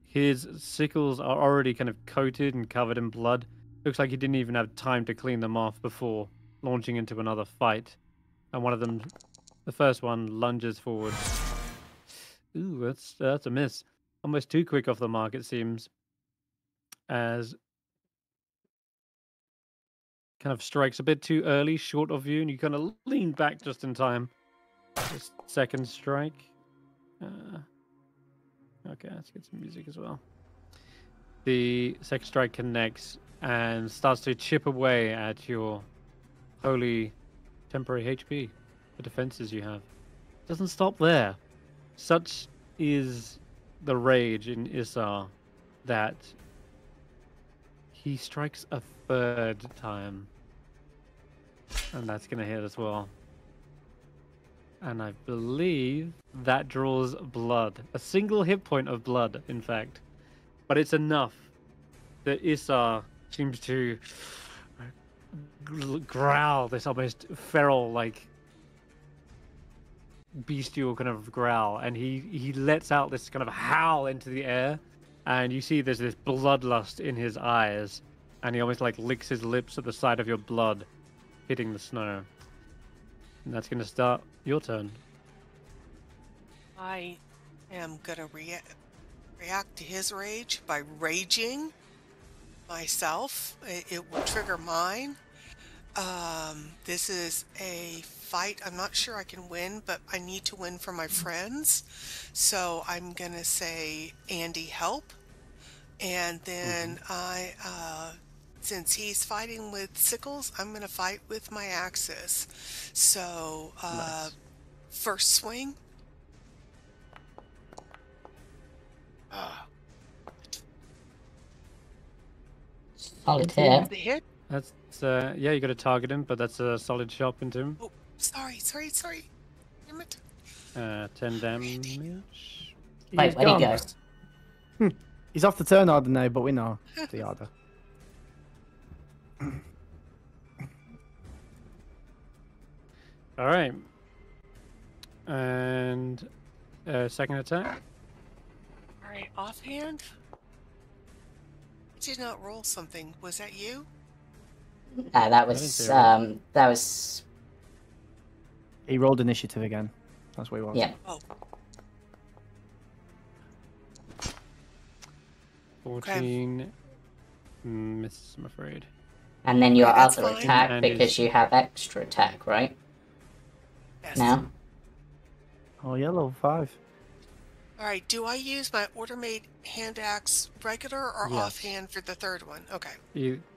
his sickles are already kind of coated and covered in blood. Looks like he didn't even have time to clean them off before launching into another fight. And one of them, the first one, lunges forward. Ooh, that's a miss. Almost too quick off the mark, it seems. As kind of strikes a bit too early, short of you, and you kind of lean back just in time. Just second strike. Okay, let's get some music as well. The second strike connects and starts to chip away at your holy temporary HP, the defenses you have. Doesn't stop there. Such is the rage in Issa that he strikes a third time. And that's going to hit as well. And I believe that draws blood. A single hit point of blood, in fact. But it's enough that Issa seems to growl this almost feral, like, bestial kind of growl. And he lets out this kind of howl into the air. And you see there's this bloodlust in his eyes. And he almost, like, licks his lips at the sight of your blood hitting the snow. And that's going to start your turn. I am going to react to his rage by raging myself. It will trigger mine. This is a fight. I'm not sure I can win, but I need to win for my friends. So I'm going to say, Andy, help. And then since he's fighting with sickles, I'm going to fight with my axes. So, nice. First swing. Solid hit. The hit. That's, yeah, you got to target him, but that's a solid shot into him. Oh, sorry. Damn it. 10 damage. Wait, where'd he go? He's off the turn order now, but we know the order. All right. And second attack. All right, offhand. I did not roll something. Was that you? No, that was He rolled initiative again. That's what he was. Yeah. Oh. 14 misses, I'm afraid. And then your that's other fine. attack, And because his- you have extra attack, right? Yes. Now? Oh, yeah, level 5. All right. Do I use my order-made hand axe regular or Yes. offhand for the third one? Okay.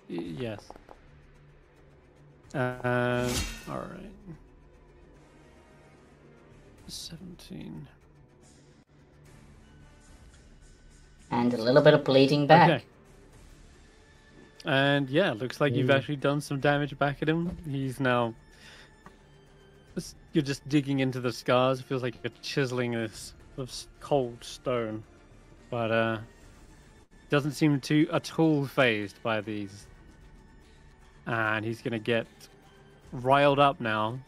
Yes. All right. 17. And a little bit of bleeding back. Okay. And yeah, looks like you've Ooh. actually done some damage back at him. He's now. You're just digging into the scars. It feels like you're chiseling this cold stone, but doesn't seem to at all phased by these. And he's gonna get riled up now.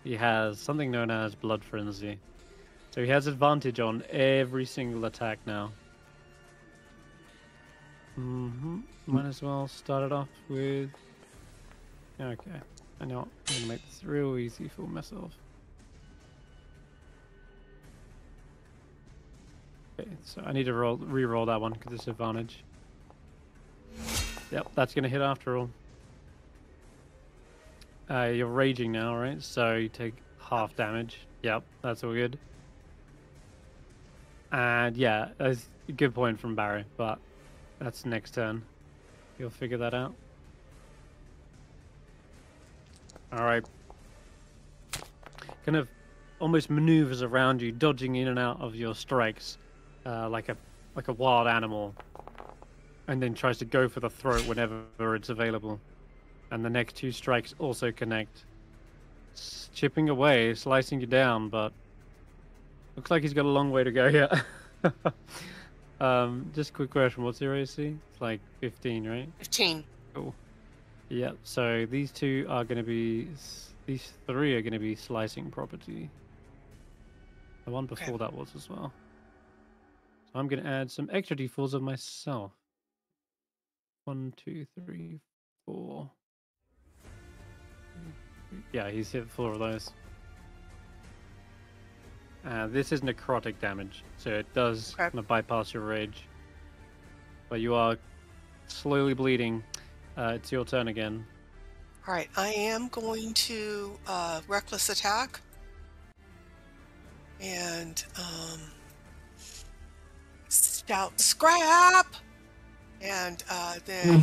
He has something known as blood frenzy, so he has advantage on every single attack now. Might as well start it off with. Okay, I know. I'm gonna make this real easy for myself. Okay, so I need to re-roll that one because it's advantage. Yep, that's gonna hit after all. You're raging now, right? So you take half damage. Yep, that's all good. And yeah, that's a good point from Barry, but that's next turn. You'll figure that out. All right. Kind of almost maneuvers around you, dodging in and out of your strikes, like a wild animal, and then tries to go for the throat whenever it's available. And the next two strikes also connect, chipping away, slicing you down, but looks like he's got a long way to go yet. Just a quick question, what's your AC? It's like 15, right? 15. Cool. Yeah, so these three are going to be slicing property. The one before that was as well. So I'm going to add some extra d4s of myself. 1, 2, 3, 4. Yeah, he's hit 4 of those. This is necrotic damage, so it does kind of bypass your rage. But you are slowly bleeding. It's your turn again. All right, I am going to reckless attack. And shout Skrapp! And then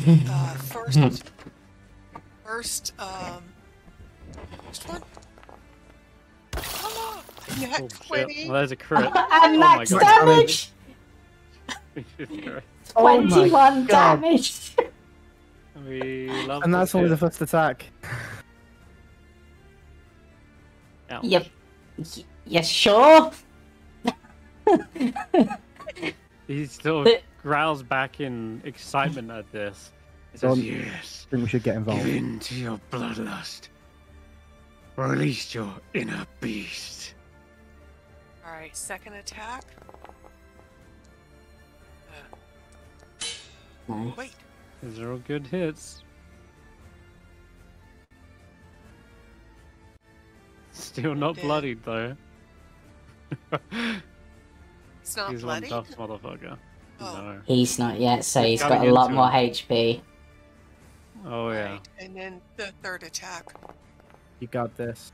first one. Oh, net 20. Well, there's a crit. And max damage! Oh my 21 God. damage! We love And that's to only see the first attack. it. Ouch. Yep. Yes, sure? He still growls back in excitement at this. He says, Don't yes, think we should get involved. give in to your bloodlust. Release your inner beast. All right, second attack. No. Wait. These are all good hits. Still not Dead. bloodied though. It's not He's bloody. one tough motherfucker. Oh. No. He's not yet, so It's he's got coming a lot into more him. HP. Oh yeah. Right, and then the third attack. You got this.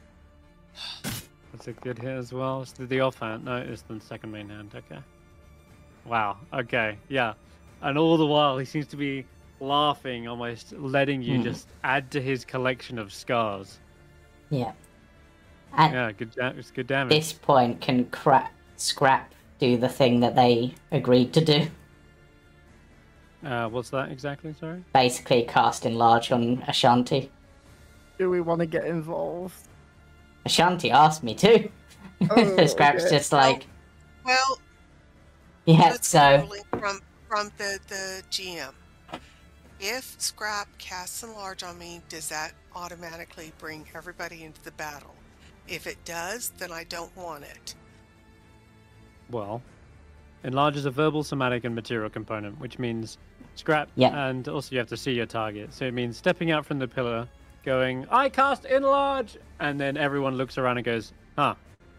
That's a good hit as well. It's the offhand. No, it's the second main hand. Okay. Wow. Okay. Yeah. And all the while, he seems to be laughing, almost letting you just add to his collection of scars. Yeah. At Yeah, it's good damage. this point, can Skrapp do the thing that they agreed to do? What's that exactly? Sorry. Basically, cast Enlarge on Ashanti. Do we want to get involved? Ashanti asked me to. Skrapp's okay. just like, Well, yeah, let's so. get rolling from the GM. If Skrapp casts Enlarge on me, does that automatically bring everybody into the battle? If it does, then I don't want it. Well, enlarge is a verbal, somatic, and material component, which means Skrapp, Yeah. and also you have to see your target. So it means stepping out from the pillar, going, I cast enlarge, and then everyone looks around and goes, huh,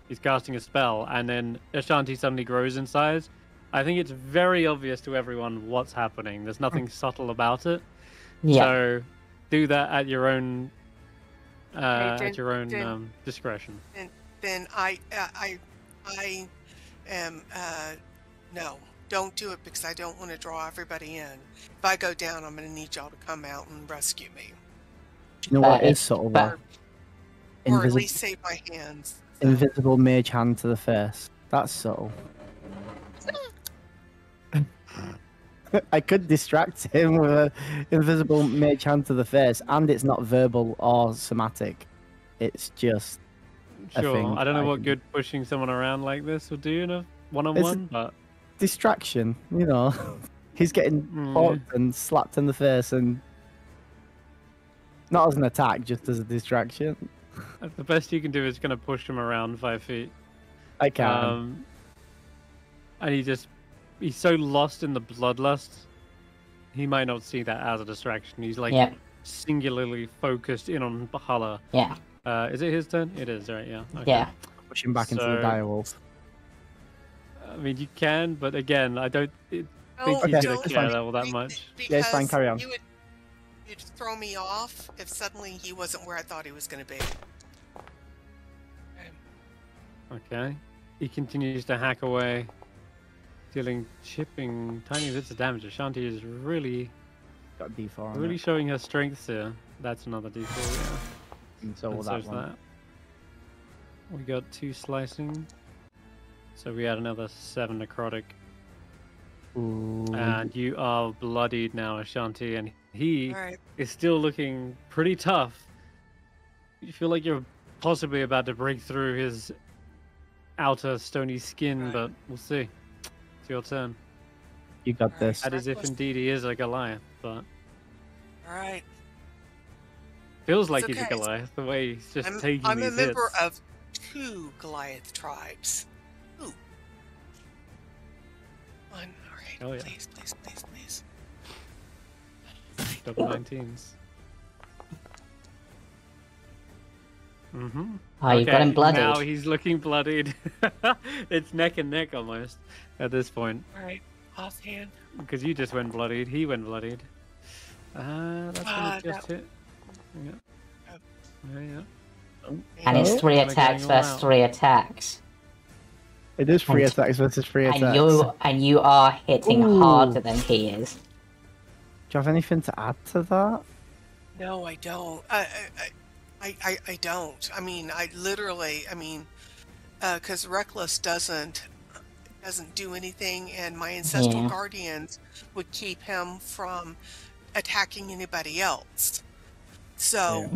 he's casting a spell, and then Ashanti suddenly grows in size. I think it's very obvious to everyone what's happening. There's nothing subtle about it. Yeah. So do that at your own then- discretion. Then I am no. Don't do it because I don't want to draw everybody in. If I go down, I'm going to need y'all to come out and rescue me, Do you know what is sort of but- or at least save my hands. So. invisible mage hand to the face? That's subtle. I could distract him with an invisible mage hand to the face, and it's not verbal or somatic. It's just a Sure. thing I don't know I what can- good pushing someone around like this will do in a one-on-one, but distraction. You know, he's getting poked and slapped in the face, and not as an attack, just as a distraction. the best you can do is kind of push him around 5 feet. I can. And he's so lost in the bloodlust, he might not see that as a distraction. He's like Yep. singularly focused in on Hulla. Yeah. Is it his turn? It is, right? Yeah. Okay. Yeah. Push him back into the So- direwolf. I mean, you can, but again, I don't think No, he's Okay, gonna don't it's care fine. that all that much. Yeah, it's fine, because carry on. You'd throw me off if suddenly he wasn't where I thought he was going to be. Okay. He continues to hack away, chipping tiny bits of damage. Ashanti is really Got a D4 on really it. showing her strengths here. That's another D4, yeah. And so will And that so's one. that. We got 2 slicing. So we had another 7 necrotic. Ooh. And you are bloodied now, Ashanti, and he All right. is still looking pretty tough. You feel like you're possibly about to break through his outer stony skin, Right. but we'll see. It's your turn. You got Alright. this. That is if indeed he is a Goliath, but All right. feels like It's he's a okay. Goliath the way he's just taking I'm these a member hits. of 2 Goliath tribes. Ooh. One. All right. Oh, yeah. Please, please, please, please. Double 19s. Mm-hmm. Oh, you've got him bloodied. Now he's looking bloodied. It's neck and neck almost at this point. All right. Offhand. Because you just went bloodied, he went bloodied. That's gonna just hit. Yeah. Yeah. And it's Oh. 3 Kinda attacks going all versus out. 3 attacks. It is free And- attacks versus free attacks. And you are hitting Ooh. harder than he is. Do you have anything to add to that? No, I don't. I don't. I mean, I literally. I mean, because Reckless doesn't do anything, and my ancestral Yeah. guardians would keep him from attacking anybody else. So,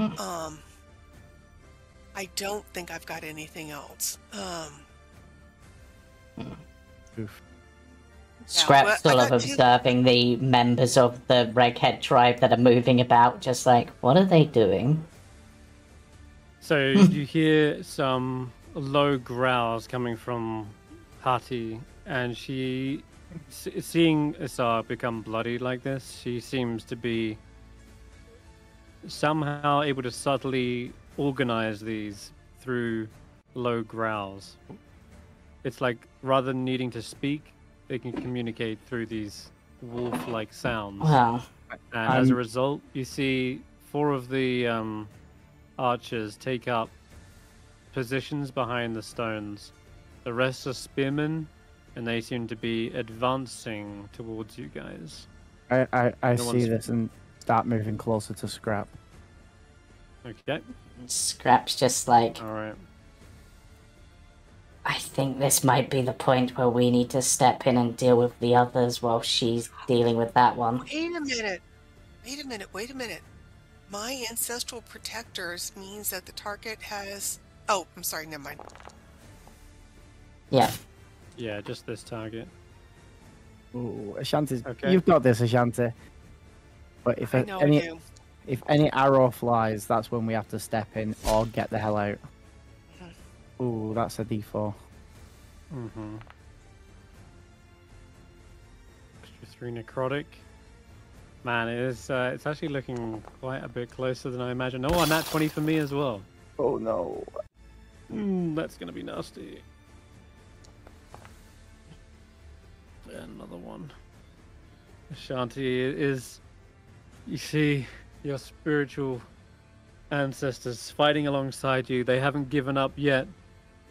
I don't think I've got anything else. Oof. Scrap's well, I sort of got two- observing the members of the Reghead tribe that are moving about, just like, what are they doing? So you hear some low growls coming from Hati, and she, seeing Isar become bloody like this, she seems to be somehow able to subtly organize these through low growls. It's like rather than needing to speak, they can communicate through these wolf-like sounds. Well, And as a result, you see 4 of the archers take up positions behind the stones. The rest are spearmen, and they seem to be advancing towards you guys. I No see one's- this and start moving closer to Scrap. Okay, Scrap's just like, all right. I think this might be the point where we need to step in and deal with the others while she's dealing with that one. Wait a minute. Wait a minute. Wait a minute. My ancestral protectors means that the target has. Oh, I'm sorry. Never mind. Yeah. Yeah, just this target. Ooh, Ashanti, Okay. you've got this, Ashanti. But if I know I any do. if any arrow flies, that's when we have to step in or get the hell out. Ooh, that's a D4. Mm-hmm. Extra 3 necrotic. Man, it's actually looking quite a bit closer than I imagined. Oh, and that 20 for me as well. Oh no. That's gonna be nasty. And another one. Ashanti is, you see, your spiritual ancestors fighting alongside you. They haven't given up yet,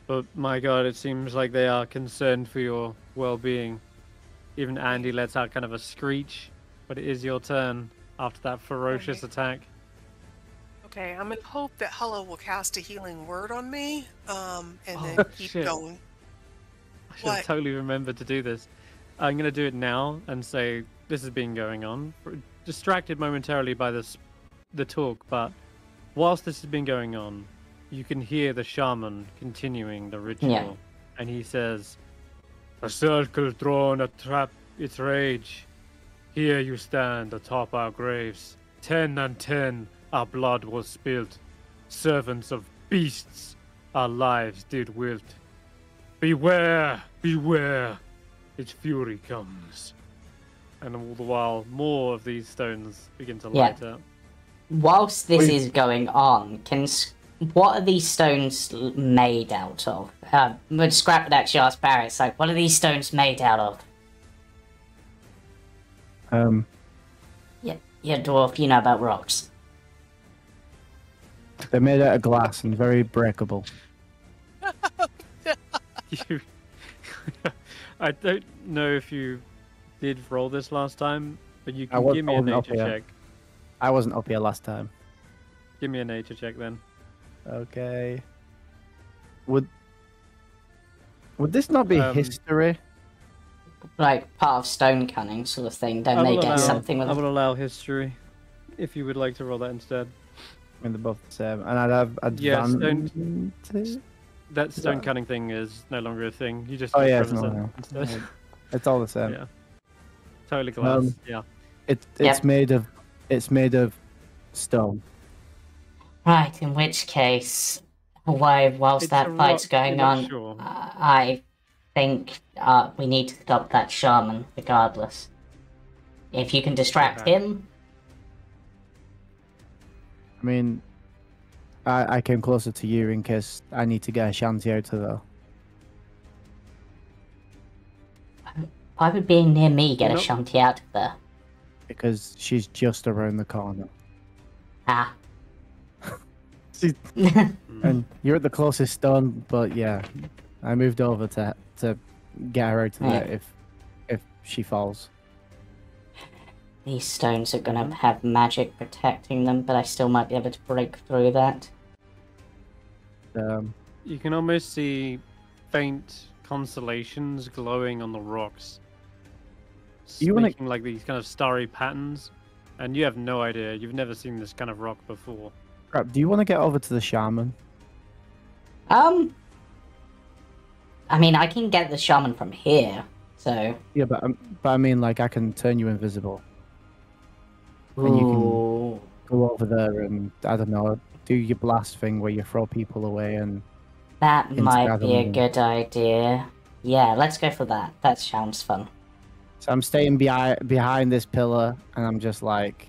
but my god, it seems like they are concerned for your well-being. Even Andy lets out kind of a screech, but it is your turn after that ferocious attack. Okay, I'm in hope that Hulla will cast a healing word on me, and then keep going. I should have totally remembered to do this. I'm going to do it now and say this has been going on. Distracted momentarily by the talk, but whilst this has been going on, you can hear the shaman continuing the ritual. Yeah. And he says, "A circle drawn attrap its rage. Here you stand atop our graves. 10 and 10 our blood was spilt. Servants of beasts our lives did wilt. Beware, beware, its fury comes." And all the while, more of these stones begin to light up. Whilst this is going on, what are these stones made out of? When Skrapp would actually ask Barrett, it's like, what are these stones made out of? Yeah, dwarf, you know about rocks. They're made out of glass and very breakable. I don't know if you did roll this last time, but you can give me a nature check. I wasn't up here last time. Give me a nature check then. Okay. Would this not be history? Like part of stone cunning sort of thing. Don't they get something with it? I will allow history if you would like to roll that instead. I mean, they're both the same. And I'd have advantage. That stone cunning thing is no longer a thing. You just instead. It's all the same. Yeah. Totally glass. It's made of stone. Right, in which case, whilst that fight's going on, sure. I think we need to stop that shaman, regardless. If you can distract him. I mean, I came closer to you in case I need to get Ashanti out of there. Why would being near me get Ashanti out of there? Because she's just around the corner. Ah. And you're at the closest stone, but yeah, I moved over to get her out of there if she falls. These stones are gonna have magic protecting them, but I still might be able to break through that. You can almost see faint constellations glowing on the rocks. Making like these kind of starry patterns, and you have no idea. You've never seen this kind of rock before. Crap, do you want to get over to the shaman? I mean, I can get the shaman from here, so... Yeah, but I mean, like, I can turn you invisible. Ooh. And you can go over there and, I don't know, do your blast thing where you throw people away and... That might be a good idea. Yeah, let's go for that. That sounds fun. So I'm staying behind this pillar, and I'm just, like,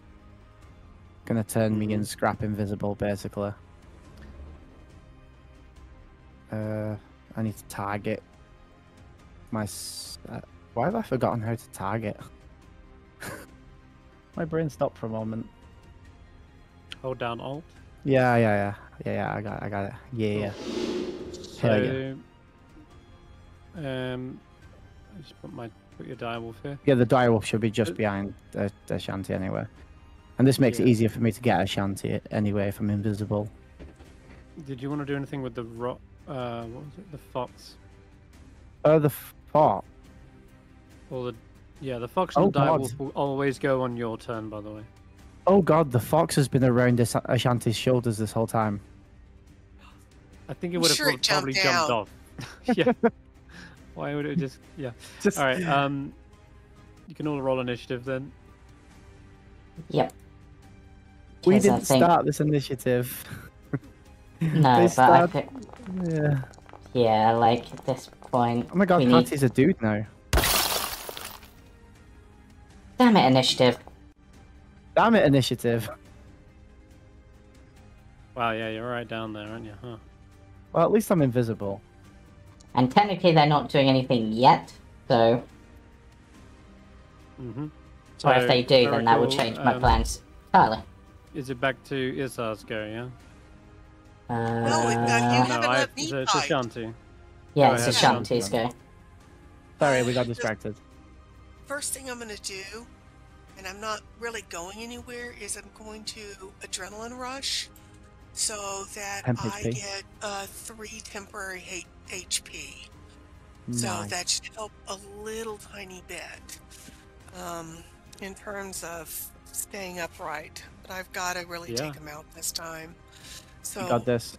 gonna turn me and Skrapp invisible, basically. I need to target my... why have I forgotten how to target? My brain stopped for a moment. Hold down Alt. Yeah, I got it. Yeah. So, I just put your direwolf here. Yeah, the direwolf should be just behind Ashanti anyway. And this makes it easier for me to get Ashanti anyway if I'm invisible. Did you want to do anything with the rock? What was it? The fox. Oh, the fox. Or the fox and the direwolf will always go on your turn, by the way. Oh god, the fox has been around Ashanti's shoulders this whole time. I think it would have probably jumped off. Yeah. Why would it just... Yeah. All right. You can all roll initiative then. Yep. We didn't start this initiative. No, but I think... Yeah. Yeah, like, at this point... Oh my god, Patty's a dude now. Damn it, initiative. Damn it, initiative. Wow, yeah, you're right down there, aren't you? Huh. Well, at least I'm invisible. And technically they're not doing anything yet, so... Mm-hmm. Or if they do, then that will change my plans entirely. Is it back to Isar's go, yeah? No, you no, haven't let me it's fight. Ashanti. Yeah, Go it's ahead, Ashanti's Ashanti. go. Sorry, we got The distracted. first thing I'm going to do, and I'm not really going anywhere, is I'm going to adrenaline rush so that 10 I HP. get 3 temporary HP. So Nice. that should help a little tiny bit in terms of staying upright. But I've got to really take him out this time. So You got this.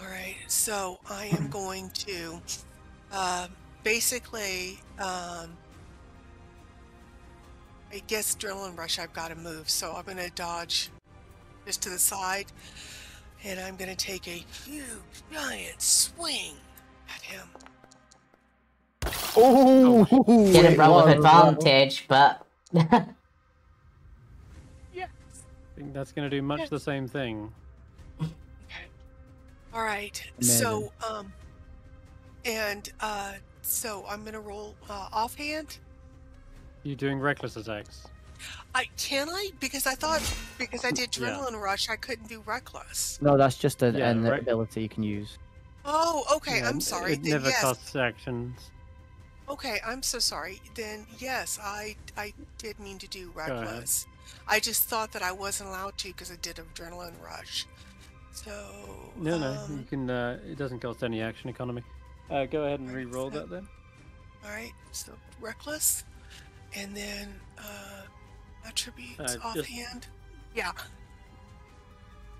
all right, so I am going to basically, I guess adrenaline rush, I've got to move. So I'm going to dodge just to the side, and I'm going to take a huge, giant swing at him. Oh! Didn't roll with advantage, but... Yes. I think that's going to do much the same thing. All right, Amazing. so so I'm going to roll offhand. You doing reckless attacks? Can I? Because I thought, because I did adrenaline rush, I couldn't do reckless. No, that's just an Yeah, ability you can use. Oh, okay. Yeah, I'm sorry. It Then never yes. costs actions. Okay, I'm so sorry. Then yes, I did mean to do ahead. reckless. I just thought that I wasn't allowed to because I did adrenaline rush. So No, you can. It doesn't cost any action economy. Go ahead and Alright, re-roll so- that then. all right. So reckless, and then attributes Just- offhand. Yeah.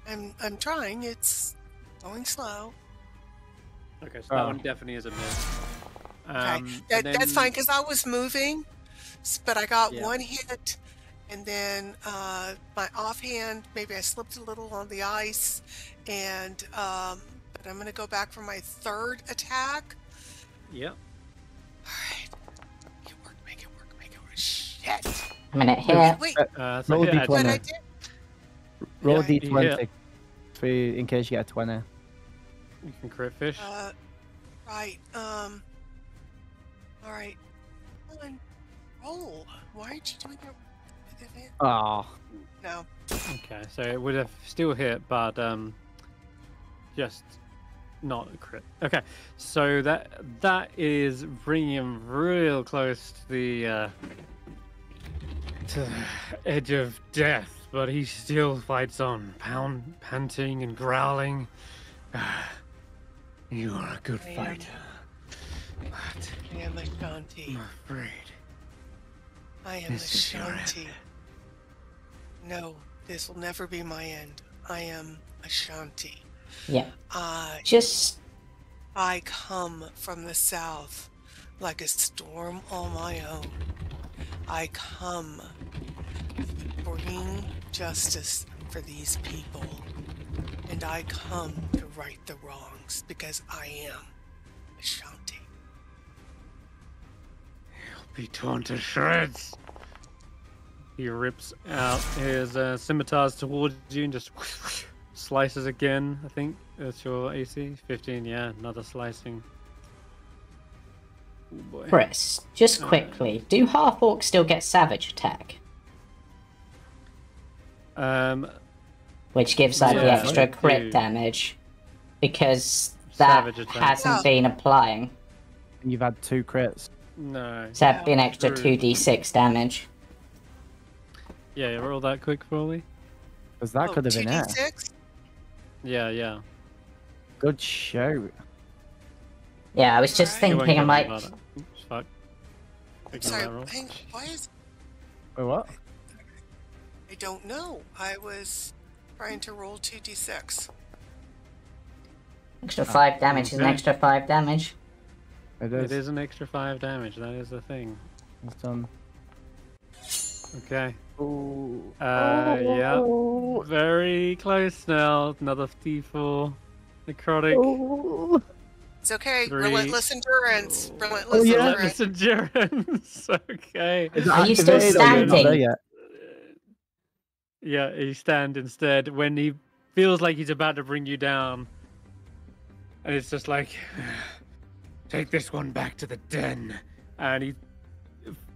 I'm trying. It's going slow. Okay, so that one definitely is a miss. Okay, that's fine because I was moving, but I got Yeah. one hit, and then my offhand, maybe I slipped a little on the ice, and but I'm gonna go back for my third attack. Yep. All right, make it work. Shit! A minute here. Wait, So Roll hit a actually. but I d20. did. Roll a Yeah, you d20 hit. in case you get a 20. You can crit fish. Right. All right. Come on, roll. Why aren't you doing it? Oh. No. Okay, so it would have still hit, but just not a crit. Okay, so that is bringing him real close to the edge of death, but he still fights on, panting and growling. You are a good I am. fighter, but I am Ashanti. I'm afraid I am this is your Ashanti. No, this will never be my end. I am Ashanti. Yeah. I Just... come from the south like a storm on my own. I come to bring justice for these people. And I come to right the wrongs because I am Ashanti. be torn to shreds. He rips out his scimitars towards you and just slices again. I think that's your AC 15. Yeah, another slicing. Oh boy. Chris, just quickly, do half-orcs still get savage attack? Which gives like the Yeah, extra they crit do. damage. Because that Savage attack. hasn't Yeah. been applying. And you've had 2 crits. No. So that'd be an extra True. 2d6 damage. Yeah, roll that quick for me. Because that could have been it. 2d6? Yeah. Good shout. Yeah, I was just Alright. You won't thinking, get I'm me like, about it. Oops, fuck. Ignore Sorry, that roll. why is... Wait, what? I don't know. I was trying to roll 2d6. extra 5 damage is an okay. extra 5 damage. It It is. is an extra 5 damage. That is the thing. It's done. Okay. Ooh. Yeah. Very close now. Another D4. Necrotic. It's okay. 3. Relentless endurance. Relentless Oh, yeah. endurance. Relentless endurance. Okay. Is it Are you still activated or you're not there standing? yet? Yeah, he stand instead when he feels like he's about to bring you down. And it's just like, take this one back to the den. And he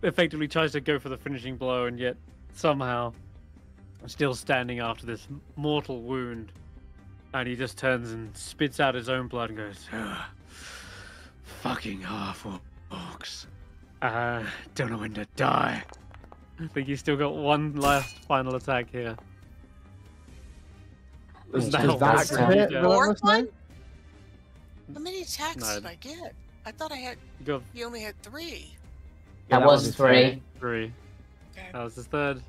effectively tries to go for the finishing blow, and yet somehow still standing after this mortal wound. And he just turns and spits out his own blood and goes, fucking half-orcs. Don't know when to die. I think he's still got one last final attack here. Does That'll that work hit? again. Fourth one? How many attacks No. did I get? I thought I had. You got You only had 3. That was his 3. 3. Okay. That was his third.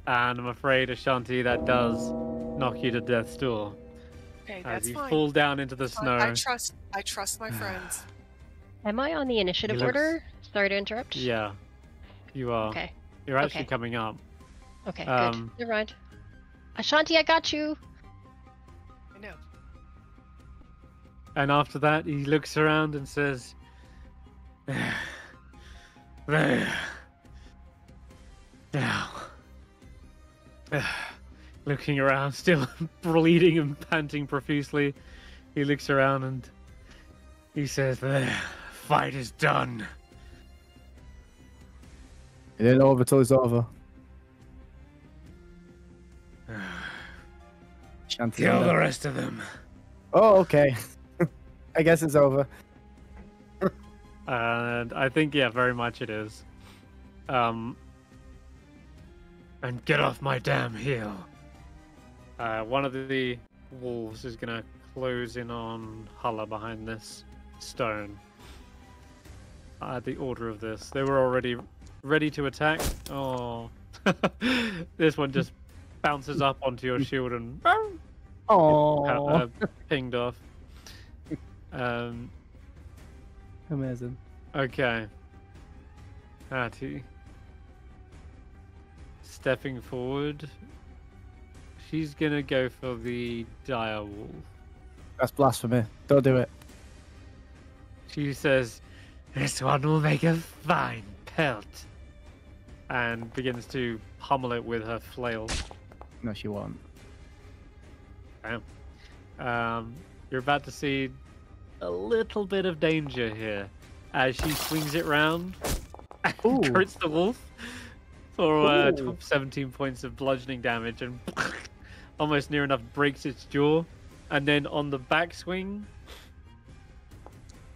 And I'm afraid, Ashanti, that does knock you to death's door. Okay, As that's you fine. fall down into the snow. I trust my friends. Am I on the initiative He looks- order? Sorry to interrupt. Yeah, you are. Okay. You're actually Okay. coming up. Okay, Um, good. Never mind. Ashanti, I got you. I know. And after that, he looks around and says, there. Now. Looking around, still bleeding and panting profusely, he looks around and he says, the fight is done. It ain't over till it's over. Shanty Kill on the deck. rest of them. Oh, okay. I guess it's over. And I think, yeah, very much it is. And get off my damn heel. One of the wolves is gonna close in on Hulla behind this stone. The order of this. They were already ready to attack. Oh. This one just bounces up onto your shield and Oh, pinged off. amazing. Okay. Hattie. Stepping forward. She's gonna go for the dire wolf. That's blasphemy. Don't do it. She says, this one will make a fine pelt. And begins to pummel it with her flail. No, she won't. You're about to see a little bit of danger here. As she swings it round and Ooh. crits the wolf for Ooh. 17 points of bludgeoning damage and almost near enough breaks its jaw. And then on the backswing,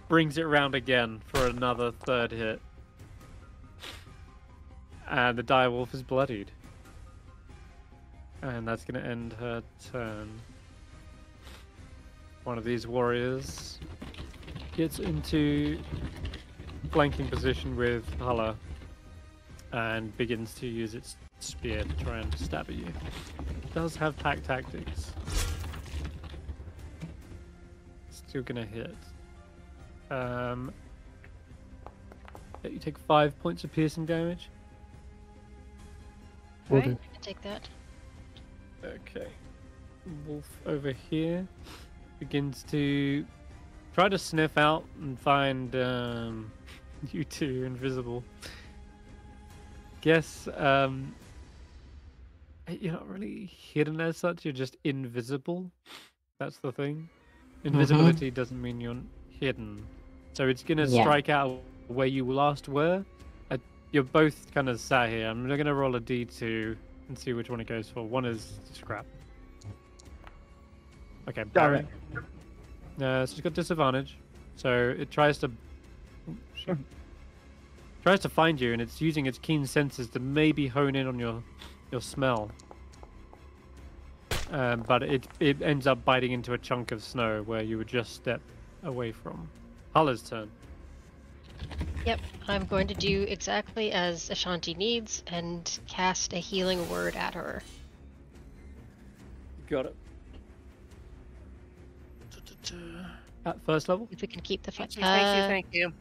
brings it round again for another third hit. And the dire wolf is bloodied. And that's going to end her turn. One of these warriors gets into flanking position with Hulla and begins to use its spear to try and stab at you. It does have pack tactics. Still gonna hit. You take 5 points of piercing damage. Will Alright, do. I can take that. Okay. Wolf over here begins to try to sniff out and find you two invisible. Guess you're not really hidden as such, you're just invisible. That's the thing. Invisibility doesn't mean you're hidden. So it's gonna Yeah. strike out where you last were. You're both kind of sat here. I'm gonna roll a d2 and see which one it goes for. One is Skrapp. Okay, Damn it. so it's got disadvantage. So it tries to find you, and it's using its keen senses to maybe hone in on your smell. But it ends up biting into a chunk of snow where you would just step away from. Hulla's turn. Yep, I'm going to do exactly as Ashanti needs and cast a healing word at her. Got it. At first level? If we can keep the fight. Thank you.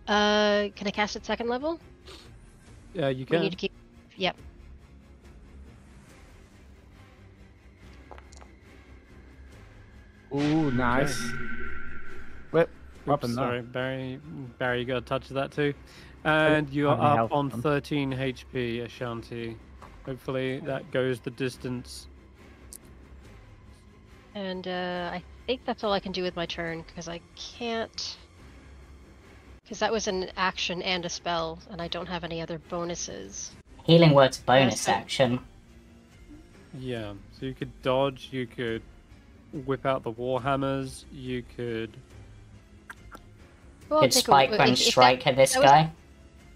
Can I cast it second level? Yeah, you We can. need to keep. Yep. Ooh, nice. Whip. Up Oops, and sorry, down. Barry, you got a touch of that too. And you are Have any up health on on? 13 HP, Ashanti. Hopefully that goes the distance. And I think that's all I can do with my turn because I can't. Because that was an action and a spell, and I don't have any other bonuses. Healing word's a bonus so- action. Yeah, so you could dodge, you could whip out the warhammers, you could... Well, Could spike range strike at this guy.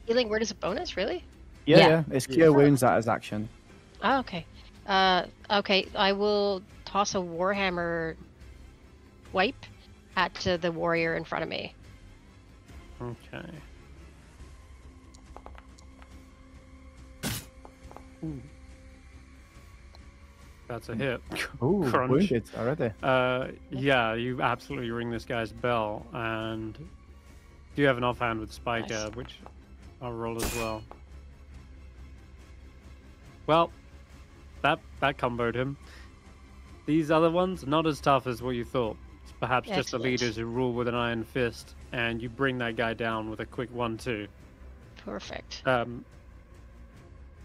Healing word is a bonus, really? Yeah. It's cure wounds that as action. Oh, okay. Okay, I will toss a warhammer wipe at the warrior in front of me. Okay. Ooh. That's a hit. Ooh, Crunch. wounded already. Yeah, you absolutely ring this guy's bell, and you have an offhand with Spiker, Nice. which I'll roll as well. Well, that comboed him. These other ones, not as tough as what you thought. It's perhaps just the Excellent. leaders who rule with an iron fist, and you bring that guy down with a quick 1-2. Perfect.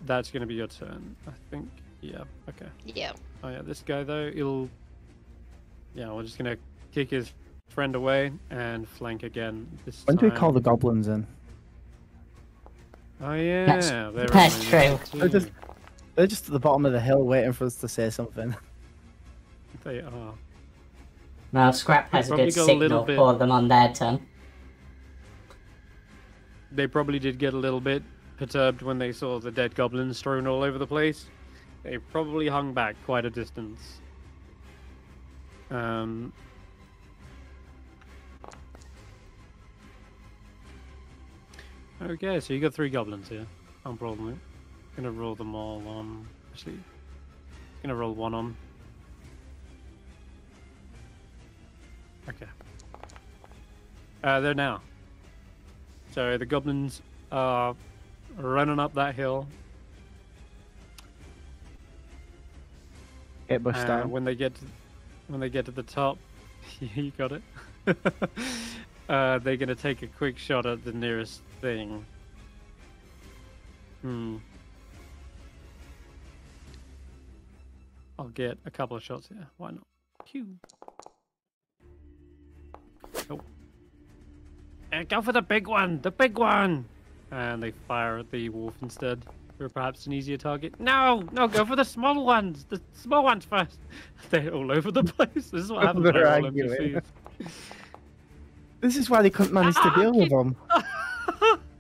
That's going to be your turn, I think. Yeah, okay. Yeah. Oh yeah, this guy though, yeah, we're just gonna kick his friend away and flank again this When do we call time. the goblins in? Oh yeah, they're that's running true. too. They're just at the bottom of the hill waiting for us to say something. They are. Well, Skrapp has a Probably good go a little signal bit- for them on their turn. They probably did get a little bit perturbed when they saw the dead goblins strewn all over the place. They probably hung back quite a distance. Okay, so you got 3 goblins here. I'm probably gonna roll them all on. Actually, gonna roll 1 on. Okay. There now. So the goblins are running up that hill. Hit bush down. When they get to the top, you got it. They're gonna take a quick shot at the nearest thing. I'll get a couple of shots here. Why not? Pew. Oh. And go for the big one! The big one! And they fire at the wolf instead. Or perhaps an easier target. No! No, go for the small ones! The small ones first! They're all over the place. This is what happens when They're I roll arguing. NPCs. This is why they couldn't manage to deal with them.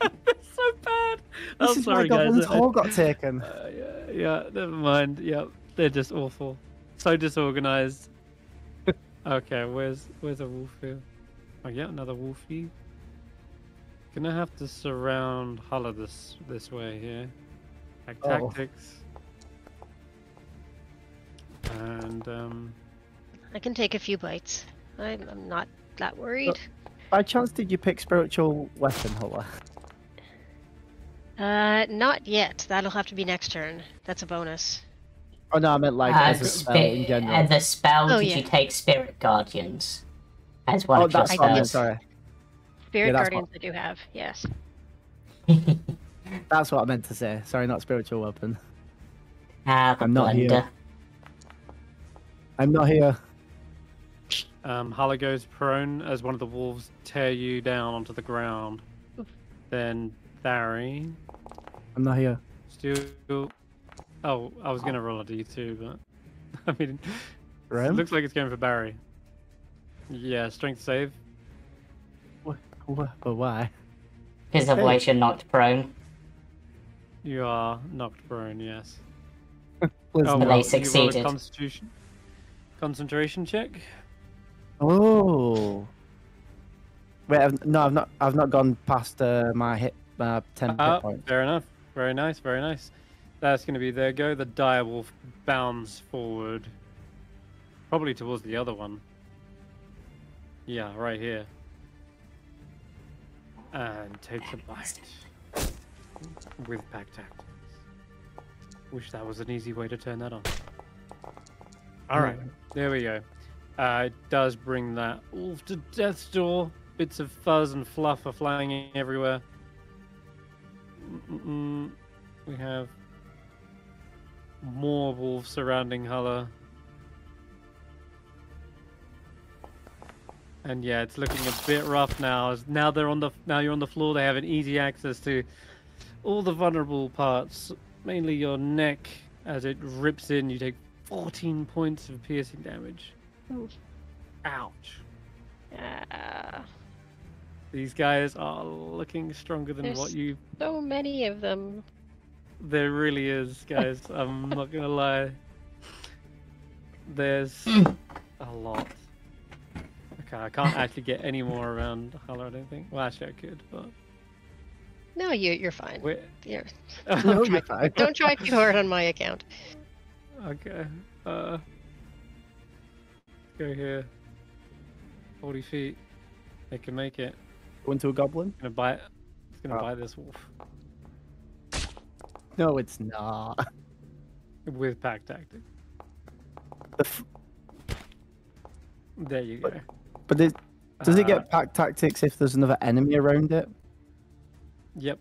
That's so bad! This is why Goblin's Hall got taken. Yeah, never mind. Yeah, they're just awful. So disorganized. Okay, where's a wolf here? Oh yeah, another wolfie. Gonna have to surround Hulla this way here. Like Oh. tactics. And I can take a few bites. I'm not that worried. By chance, did you pick spiritual weapon, Hulla? Not yet. That'll have to be next turn. That's a bonus. Oh no, I meant like as a spell in general. As a spell, Oh, did yeah. you take Spirit Guardians? As one Oh, of your that's what I meant, spells. sorry. Spirit that's Guardians I do have, yes. That's what I meant to say. Sorry, not spiritual weapon. The I'm not here. blunder. I'm not here. Hulla goes prone as one of the wolves tear you down onto the ground. Then Barry. I'm not here. Still. Oh, I was gonna roll a D2, but I mean, it Rem? looks like it's going for Barry. Yeah, strength save. But why? Because otherwise you're knocked prone. You are knocked prone. Yes. Please But no. they you roll a succeeded. concentration check. Oh. Wait, I've not gone past my 10 hit points. Fair enough. Very nice. Very nice. That's going to be their go. The direwolf bounds forward, probably towards the other one. Yeah, right here. And takes a bite with pack tactics. Wish that was an easy way to turn that on. All right, there we go. It does bring that wolf to death's door. Bits of fuzz and fluff are flying everywhere. We have more wolves surrounding Hulla. And yeah, it's looking a bit rough now. Now you're on the floor. They have an easy access to all the vulnerable parts, mainly your neck. As it rips in, you take 14 points of piercing damage. Oof. Ouch. Yeah. These guys are looking stronger than There's what you... so many of them. There really is, guys. I'm not gonna lie. There's a lot. Okay, I can't actually get any more around Hulla, I don't think. Well, actually I could, but... No, you're fine. Wait. You're... No, you're fine. Don't try too hard on my account. Okay. Go here. 40 feet. They can make it. Go into a goblin? It's gonna buy this wolf. No, it's not. With pack tactic. The There you go. But does it get pack tactics if there's another enemy around it? Yep.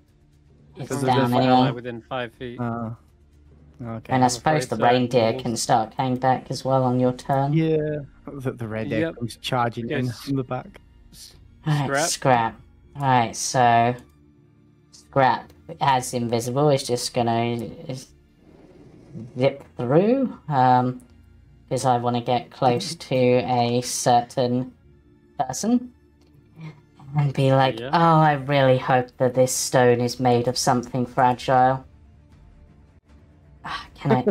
It's As down long as anyway. they're within 5 feet. Okay. And I suppose the afraid so. reindeer can start coming back as well on your turn. Yeah, the red egg Yep. comes charging in Yes. from the back. Alright, Scrap. Alright, so Scrap, as invisible, is just gonna zip through. Because I want to get close to a certain person. And be like, Yeah. oh, I really hope that this stone is made of something fragile. Can I?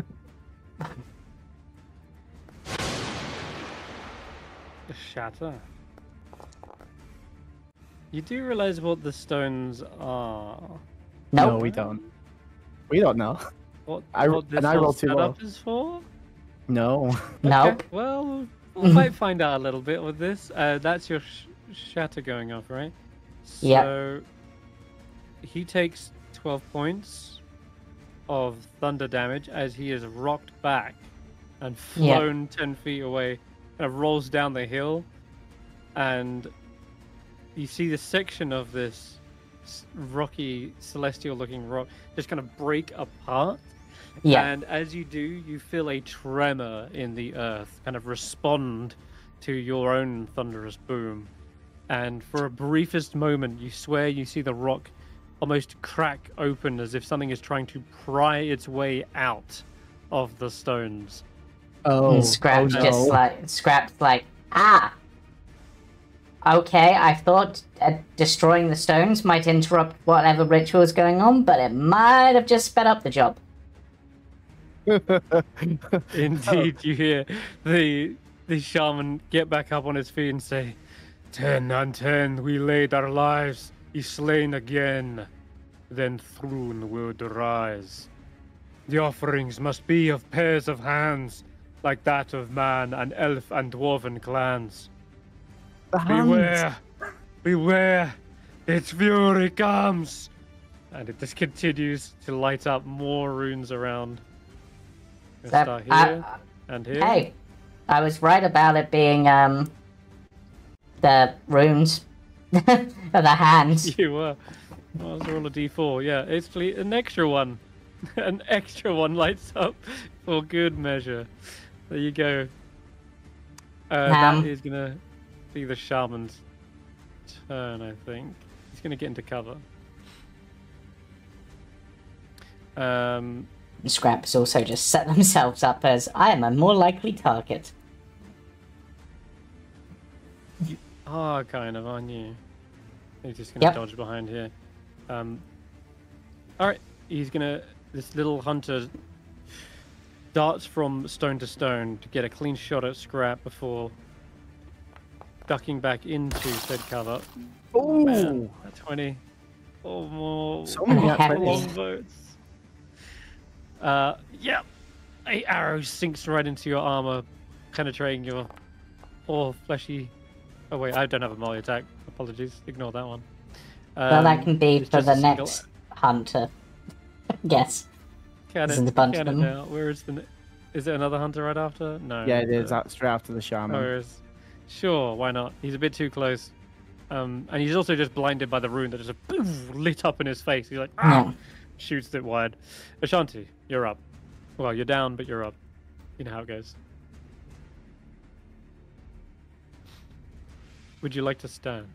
Shatter. You do realize what the stones are? No, Nope. we don't. We don't know. What, I- what this and I whole rolled too low. setup is for? No. Nope. Okay, well, we might find out a little bit with this. That's your shatter going off, right? Yep. So he takes 12 points of thunder damage as he is rocked back and Yep. flown 10 feet away and rolls down the hill. And you see the section of this rocky, celestial-looking rock just kind of break apart. Yeah. And as you do, you feel a tremor in the earth kind of respond to your own thunderous boom. And for a briefest moment, you swear you see the rock almost crack open as if something is trying to pry its way out of the stones. Oh, And Scrap's no. just like, Scrap's like, ah! Okay, I thought destroying the stones might interrupt whatever ritual is going on, but it might have just sped up the job. Indeed, you hear the shaman get back up on his feet and say, 10 and 10 we laid our lives, he slain again. Then Thrun will arise. The offerings must be of pairs of hands, like that of man and elf and dwarven clans. The hands. Beware! Beware! Its fury comes! And it just continues to light up more runes around. We'll So, start here and here. Hey, I was right about it being, the runes. of the hands. You were. Well, let's roll a d4. Yeah, it's an extra one. An extra one lights up for good measure. There you go. That is going to be the shaman's turn, I think. He's going to get into cover. Scraps also just set themselves up as, I am a more likely target. You are kind of, aren't you? He's just going to Yep. dodge behind here. Alright, he's going to... This little hunter darts from stone to stone to get a clean shot at Skrapp before ducking back into said cover. Oh, Man, a 20. Oh, more. So many Oh, heavy. longboats. Yeah. A arrow sinks right into your armor, penetrating your poor fleshy... Oh wait, I don't have a melee attack. Apologies. Ignore that one. Well, that can be it's for just the a single- next hunter. Yes. Can There's a it, bunch can of it them. now? Where is the... Is it another hunter right after? No. yeah, it is. That's straight after the shaman. Oh, it is. Sure, why not? He's a bit too close. And he's also just blinded by the rune that just poof, lit up in his face. He's like, ah! Yeah. Shoots it wide. Ashanti, you're up. Well, you're down, but you're up. You know how it goes. Would you like to stand?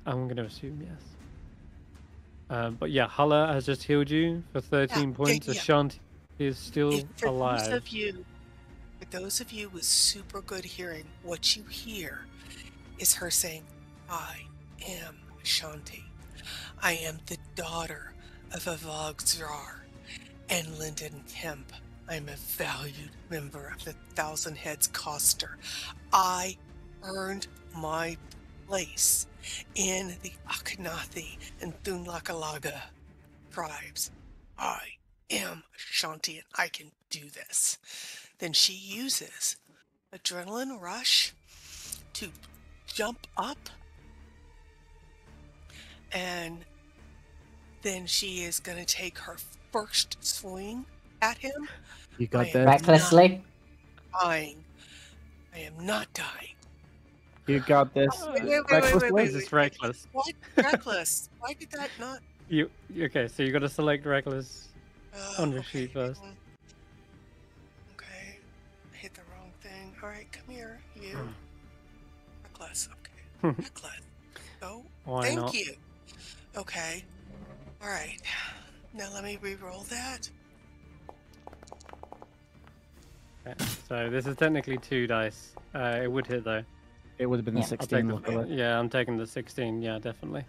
I'm going to assume yes. But yeah, Hulla has just healed you for 13 points. yeah. Ashanti, He is still For alive. those of you with super good hearing, what you hear is her saying, I am Ashanti. I am the daughter of Avogzrar and Lyndon Kemp. I'm a valued member of the Thousand Heads Coster. I earned my place in the Akhenathi and Thunlakalaga tribes. I am Ashanti and I can do this. Then she uses adrenaline rush to jump up, and then she is going to take her first swing at him. You got I this. am Recklessly. not dying. I am not dying. You got this. Wait. This is reckless. What? Reckless? Why did that not? Okay, so you got to select reckless on your Okay. sheet first. Okay. I hit the wrong thing. All right, come here, you. Reckless. Okay. Reckless. Oh, Why thank not? you. Okay. All right. Now let me re-roll that. Okay, so this is technically 2 dice. It would hit though. It would have been Yeah. the I'll take 16. the, luckily. yeah, I'm taking the 16. Yeah, definitely.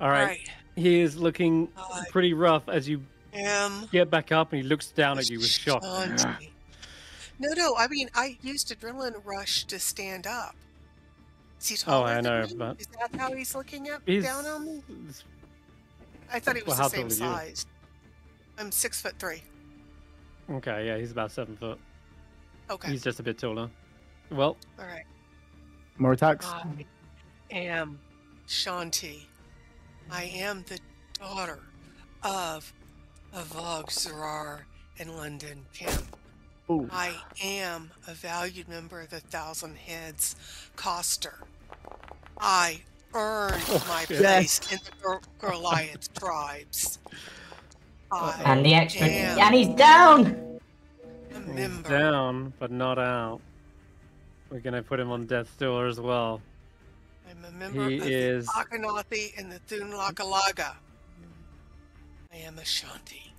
All All right. right. He is looking pretty rough as you Am get back up, and he looks down at you with shock. Ashanti. No. I mean, I used adrenaline rush to stand up. Is he taller I than know, me? but Is that how he's looking he's down on me? I thought he was Well, the how same tall are you? size. I'm 6'3". Okay. Yeah, he's about 7 foot. Okay. He's just a bit taller. Well, All right. More attacks. I am Shanti. I am the daughter of Avogzrar and London Kemp. Ooh. I am a valued member of the Thousand Heads Coster. I earned my shit. place in the Goliath tribes. I And the extra. am And he's down! a he's member. down, but not out. We're gonna put him on death's door as well. I'm a member He of is- the Akhenathi and the Thunlakalaga. I am Ashanti.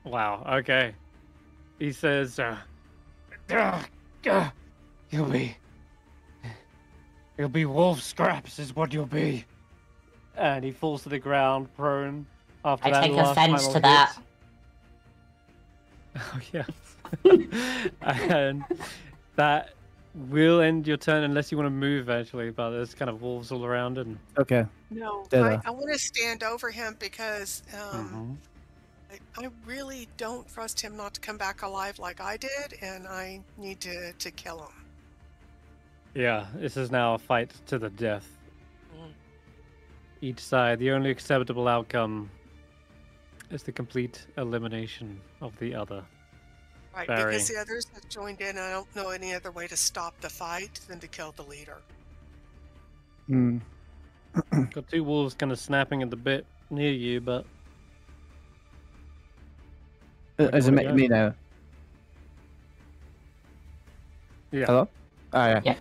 Wow. Okay. He says, "You'll be wolf scraps, is what you'll be." And he falls to the ground, prone. After I that take last offense final to that. hit. Oh yeah. And that will end your turn unless you want to move, actually. But there's kind of wolves all around, and Okay. No, Ditto. I want to stand over him because Mhm. I really don't trust him not to come back alive like I did, and I need to kill him. yeah, this is now a fight to the death. Mm. Each side, the only acceptable outcome is the complete elimination of the other. Right, Barry. because the others have joined in. I don't know any other way to stop the fight than to kill the leader. Hmm. Got 2 wolves kind of snapping at the bit near you, but Is it wanna go? me now? yeah. Hello? Oh, yeah. Yeah.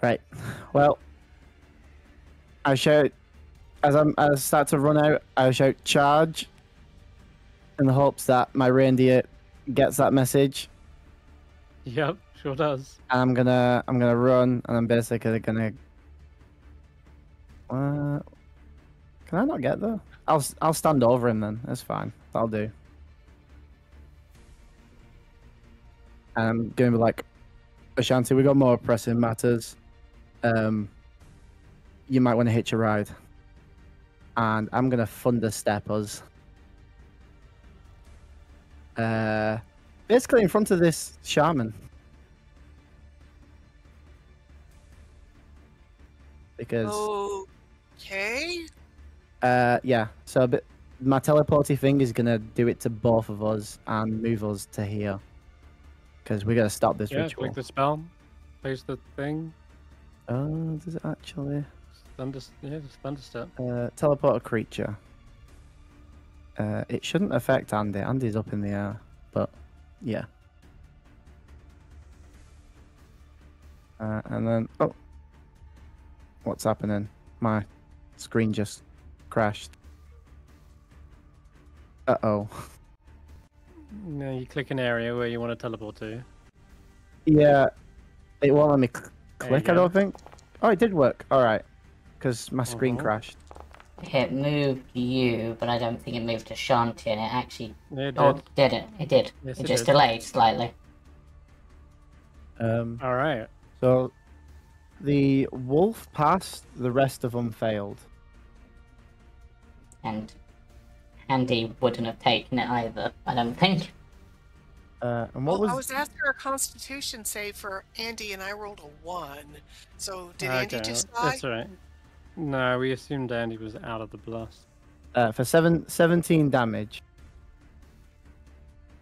Right. Well, I shout, as I start to run out, I shout charge in the hopes that my reindeer gets that message. Yep, sure does. And I'm gonna run, and I'm basically gonna. Can I not get there? I'll stand over him then. That's fine. That'll do. And I'm gonna be like, Ashanti, we got more pressing matters. You might want to hitch a ride. And I'm gonna thunder step us. Basically in front of this shaman. Because Okay. yeah, so my teleporty thing is gonna do it to both of us and move us to here. Because we gotta stop this Yeah, ritual. click the spell, place the thing, Oh, does it actually? just thunderstep. Teleport a creature. It shouldn't affect Andy. Andy's up in the air, but yeah. And then, oh, what's happening? My screen just crashed. Uh-oh. No, you click an area where you want to teleport to. Yeah, it won't let me There you click, I go. don't think. Oh, it did work. Alright. Because my screen crashed. It moved you, but I don't think it moved Ashanti, and it actually... Yeah, it Oh, did. did it? It did. Yes, It it just did. delayed slightly. Alright. So, the wolf passed, the rest of them failed. And Andy wouldn't have taken it either, I don't think. And what I was... was asking our Constitution save for Andy, and I rolled a 1. So did Andy just die? That's alright. No, we assumed Andy was out of the blast. For 17 damage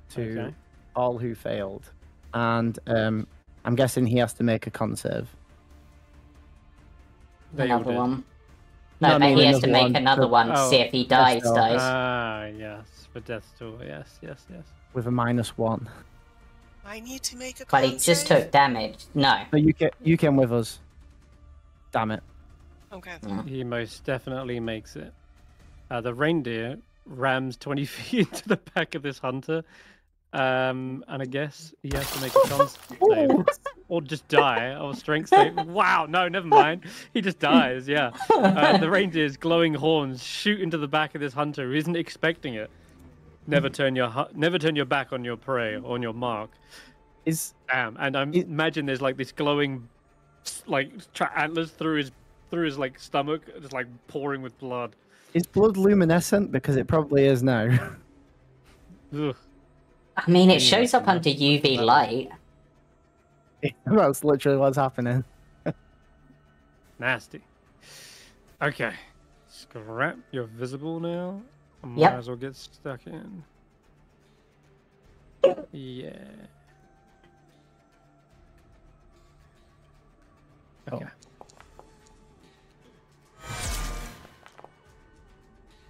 to Okay. all who failed. And I'm guessing he has to make a con save. They all Another did. one. No, No, I but mean he has to another make one. another one to see Oh, if he dies. so. Ah, yes. For death tool. Yes. With a -1. I need to make a But he con just save? took damage. No. So you came with us. Damn it. Okay. He most definitely makes it. The reindeer rams 20 feet into the back of this hunter. And I guess he has to make a con save. Or just die. Or strength save. Wow, no, never mind. He just dies, yeah. The reindeer's glowing horns shoot into the back of this hunter who isn't expecting it. Never turn your back on your prey, on your mark. Damn. And I imagine there's like this glowing antlers through his like stomach, just like pouring with blood. Is blood luminescent? Because it probably is now. Ugh. I mean, it shows up under UV light. That's literally what's happening. Nasty. Okay. Skrapp, you're visible now. I might Yep. as well get stuck in. Yeah. Okay.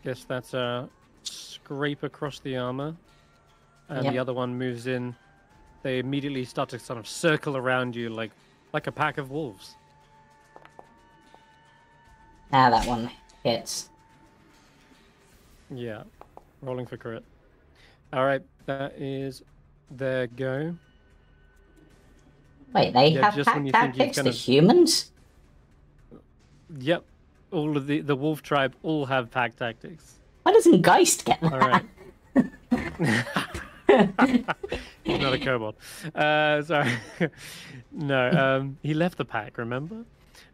Guess that's a scrape across the armor. And Yep. the other one moves in. They immediately start to sort of circle around you like a pack of wolves. Ah, that one hits. Yeah. Rolling for crit. Alright, that is their go. Wait, they Yeah, have just when pack you think you've tactics, kind the of- humans? Yep. All of the wolf tribe all have pack tactics. Why doesn't Geist get that? Alright. He's not a kobold. Sorry. No, he left the pack, remember?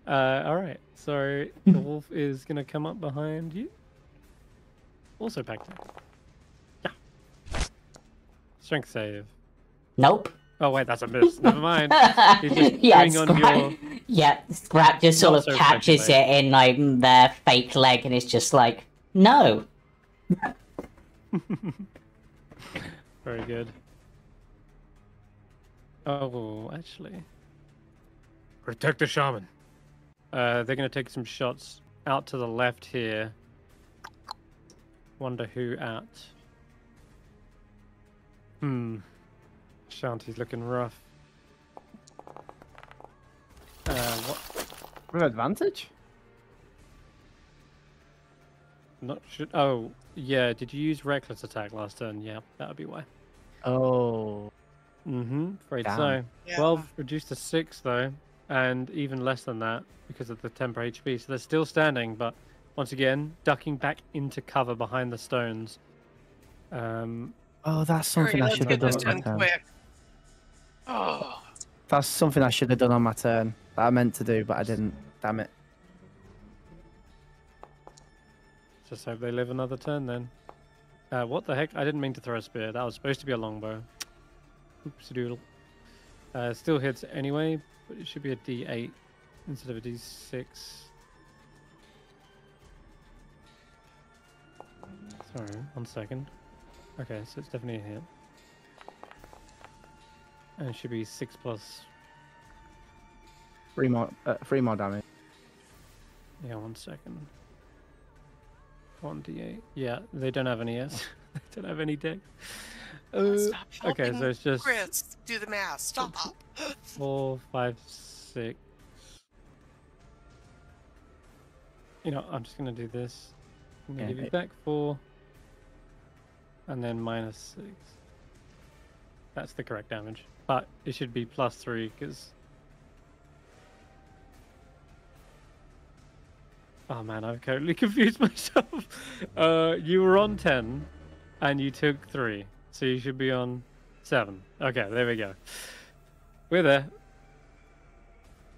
Alright, so the wolf is going to come up behind you. Also pack tactic. Yeah. Strength save. Nope. Oh, wait, that's a miss. Never mind. He's just Yeah, chewing on your... Yeah, Skrapp just sort Not of so catches effective, it in like their fake leg and is just like, no. Very good. Oh, actually. Protect the shaman. They're going to take some shots out to the left here. Wonder who at. Ashanti's looking rough. What? With advantage? Not sure. Oh, yeah. Did you use reckless attack last turn? Yeah, that would be why. Oh. Afraid Damn. so. Yeah. 12 reduced to 6 though, and even less than that because of the temper HP. So they're still standing, but once again ducking back into cover behind the stones. Oh, that's something Hurry, I let's should have get done this on my done turn. quick. Oh. That's something I should have done on my turn. That I meant to do, but I didn't. Damn it. Just hope they live another turn then. What the heck? I didn't mean to throw a spear. That was supposed to be a longbow. Oops, doodle. Still hits anyway, but it should be a D8 instead of a D6. Sorry, 1 second. Okay, so it's definitely a hit. And it should be 6 plus. 3 more damage. Yeah, 1 second. 1d8. Yeah, they don't have any yet. They don't have any deck. Stop Okay, helping so it's just Chris, do the math. Stop. 4, 5, 6. You know, I'm just gonna do this. I'm gonna give you back 4, and then -6. That's the correct damage. But it should be +3 because... Oh man, I've totally confused myself. You were on 10 and you took 3. So you should be on 7. Okay, there we go. We're there.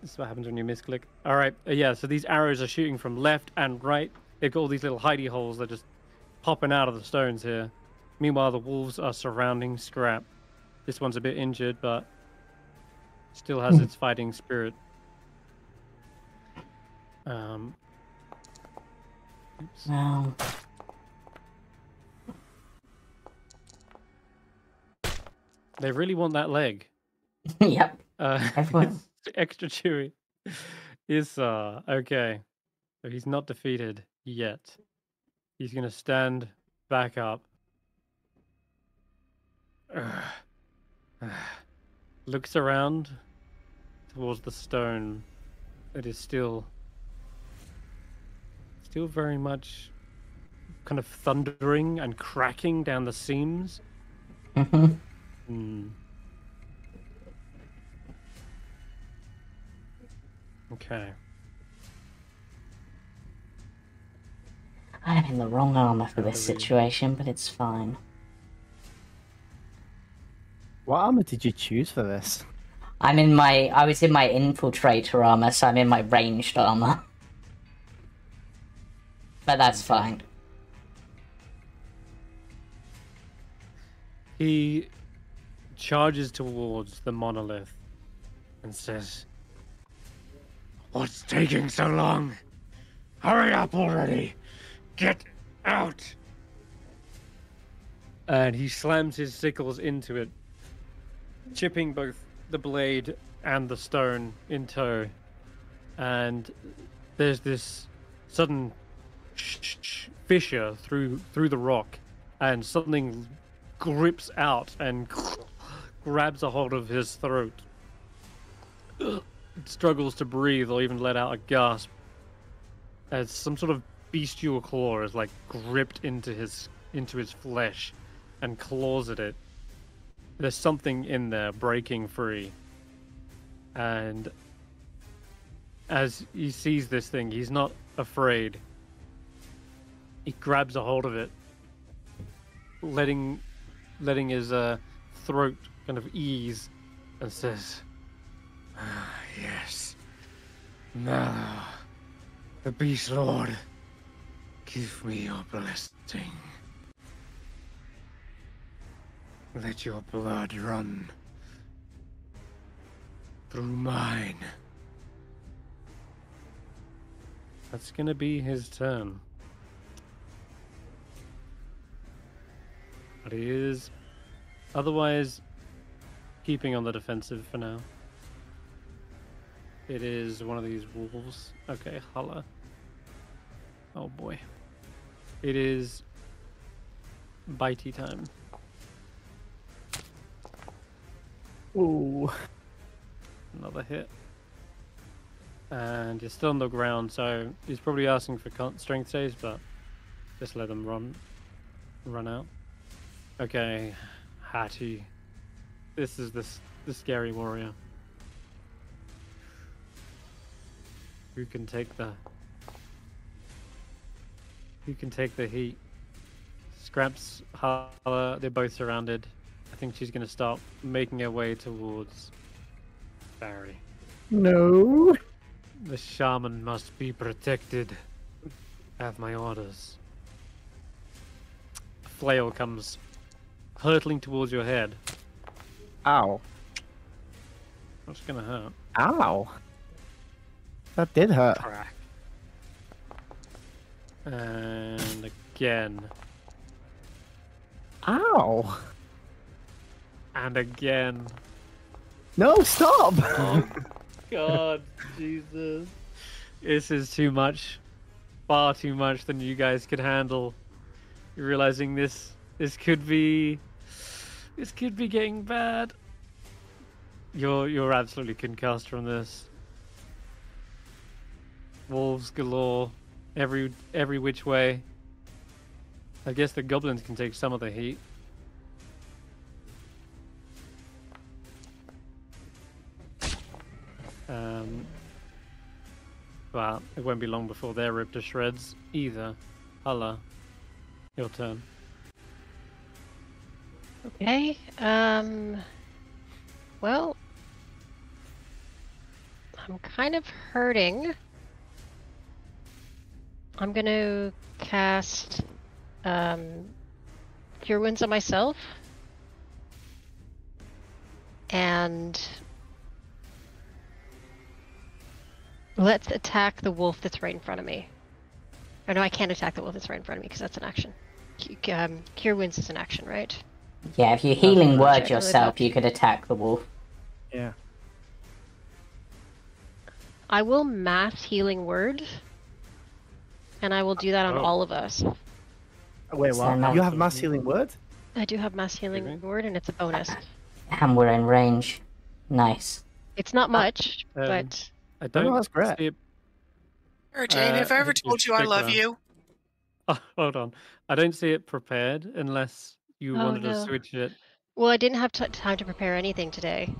This is what happens when you misclick. Alright, yeah, so these arrows are shooting from left and right. They've got all these little hidey holes that are just popping out of the stones here. Meanwhile, the wolves are surrounding Skrapp. This one's a bit injured, but still has its fighting spirit. Oops. Well, They really want that leg. yep. Everyone. It's extra chewy. Okay. So he's not defeated yet. He's gonna stand back up. Looks around towards the stone. It is still very much kind of thundering and cracking down the seams. Okay. I'm in the wrong armor for this situation, but it's fine. What armor did you choose for this? I was in my infiltrator armor, so I'm in my ranged armor. But that's fine. He charges towards the monolith and says, "What's taking so long? Hurry up already! Get out!" And he slams his sickles into it, chipping both the blade and the stone in tow. And there's this sudden fissure through the rock, and something grips out and grabs a hold of his throat. It struggles to breathe or even let out a gasp as some sort of bestial claw is like gripped into his flesh and claws at it. There's something in there breaking free, and as he sees this thing, he's not afraid. He grabs a hold of it, letting his throat kind of ease, and says, "Yes, now, the Beast Lord, give me your blessing. Let your blood run through mine." That's gonna be his turn. But he is otherwise keeping on the defensive for now. It is one of these wolves. Okay, Hulla. Oh boy. It is bitey time. Ooh. Another hit. And you're still on the ground, so he's probably asking for strength saves, but just let him run out. Okay, Hattie. This is the scary warrior. Who can take the heat? Skrapp's Hulla, they're both surrounded. I think she's gonna start making her way towards Barry. No. The shaman must be protected. Have my orders. A flail comes hurtling towards your head. Ow. That's gonna hurt. Ow. That did hurt. Crack. And again. Ow. And again. No, stop. Oh, God, Jesus. This is too much. Far too much than you guys could handle. You're realizing this could be getting bad. You're absolutely concussed from this. Wolves galore, every which way. I guess the goblins can take some of the heat. But it won't be long before they're ripped to shreds either. Hulla, your turn. Okay. Well, I'm kind of hurting. I'm gonna cast Cure Wounds on myself. And let's attack the wolf that's right in front of me. Oh no, I can't attack the wolf that's right in front of me because that's an action. Cure Wounds is an action, right? Yeah, if you healing word check yourself, really you could attack the wolf. Yeah. I will mass healing word, and I will do that on all of us. Wait, So what? now- You have mass healing word? I do have mass healing Really? word, and it's a bonus. And we're in range. Nice. It's not much, but I Oh, don't no, that's great. see it. Or Jane, have I ever think you told you I love stick you? Oh, hold on. I don't see it prepared unless you Oh, wanted to no. switch it. well, I didn't have time to prepare anything today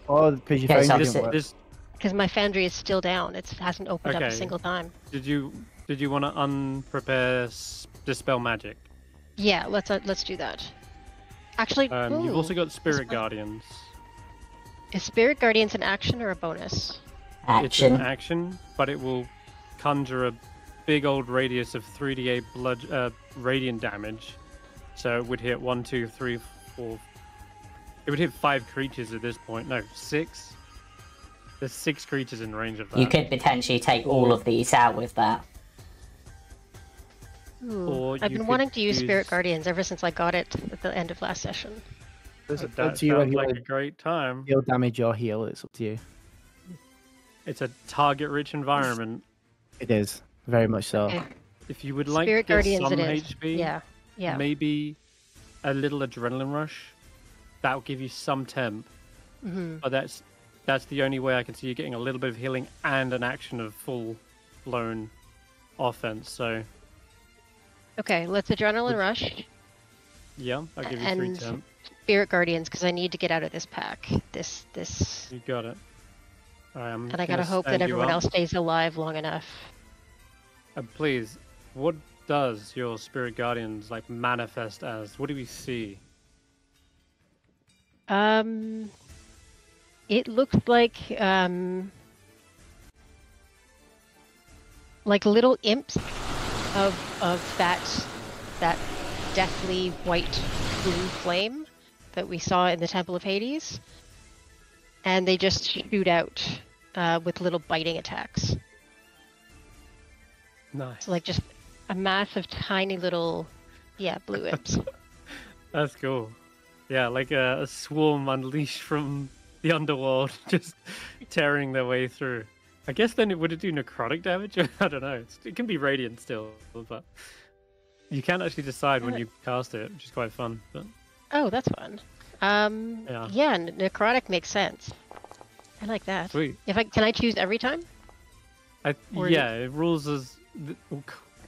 Oh, because you Okay, found so it This, didn't work. this, because my foundry is still down. It hasn't opened up a Okay. single time. did you want to unprepare dispel magic? Yeah, let's do that. Actually, You've also got Spirit fine. Guardians. Is Spirit Guardians an action or a bonus? It's an Action. action, but it will conjure a big old radius of 3d8 blood radiant damage. So it would hit 1, 2, 3, 4. It would hit 5 creatures at this point. No, 6. There's 6 creatures in range of that. You could potentially take all of these out with that. Ooh, Or I've you been could wanting to use Spirit use- Guardians ever since I got it at the end of last session. It's That up to you if sounds you like want a to great time. heal damage or heal. It's up to you. It's a target-rich environment. It is. Very much so. Okay. If you would like Spirit to get Guardians some it is. HP, Yeah. maybe a little adrenaline rush. That will give you some temp. Hmm. But that's the only way I can see you getting a little bit of healing and an action of full-blown offense. So Okay, let's Adrenaline Rush yeah, I'll give you 3 and temp. Spirit Guardians because I need to get out of this pack. This, You got it. and I gotta hope that stand you everyone up. else stays alive long enough. Please, what does your Spirit Guardians like manifest as? What do we see? It looks like little imps of that deathly white blue flame that we saw in the Temple of Hades, and they just shoot out with little biting attacks. Nice. So like just a mass of tiny little, blue imps. That's cool. Yeah, like a swarm unleashed from the underworld, just tearing their way through. I guess then would it do necrotic damage? I don't know. It can be radiant still, but you can actually decide when you cast it, which is quite fun. But Oh, that's fun. Yeah, necrotic makes sense. I like that. sweet. Can I choose every time? Or- Yeah, it rules as. Oh,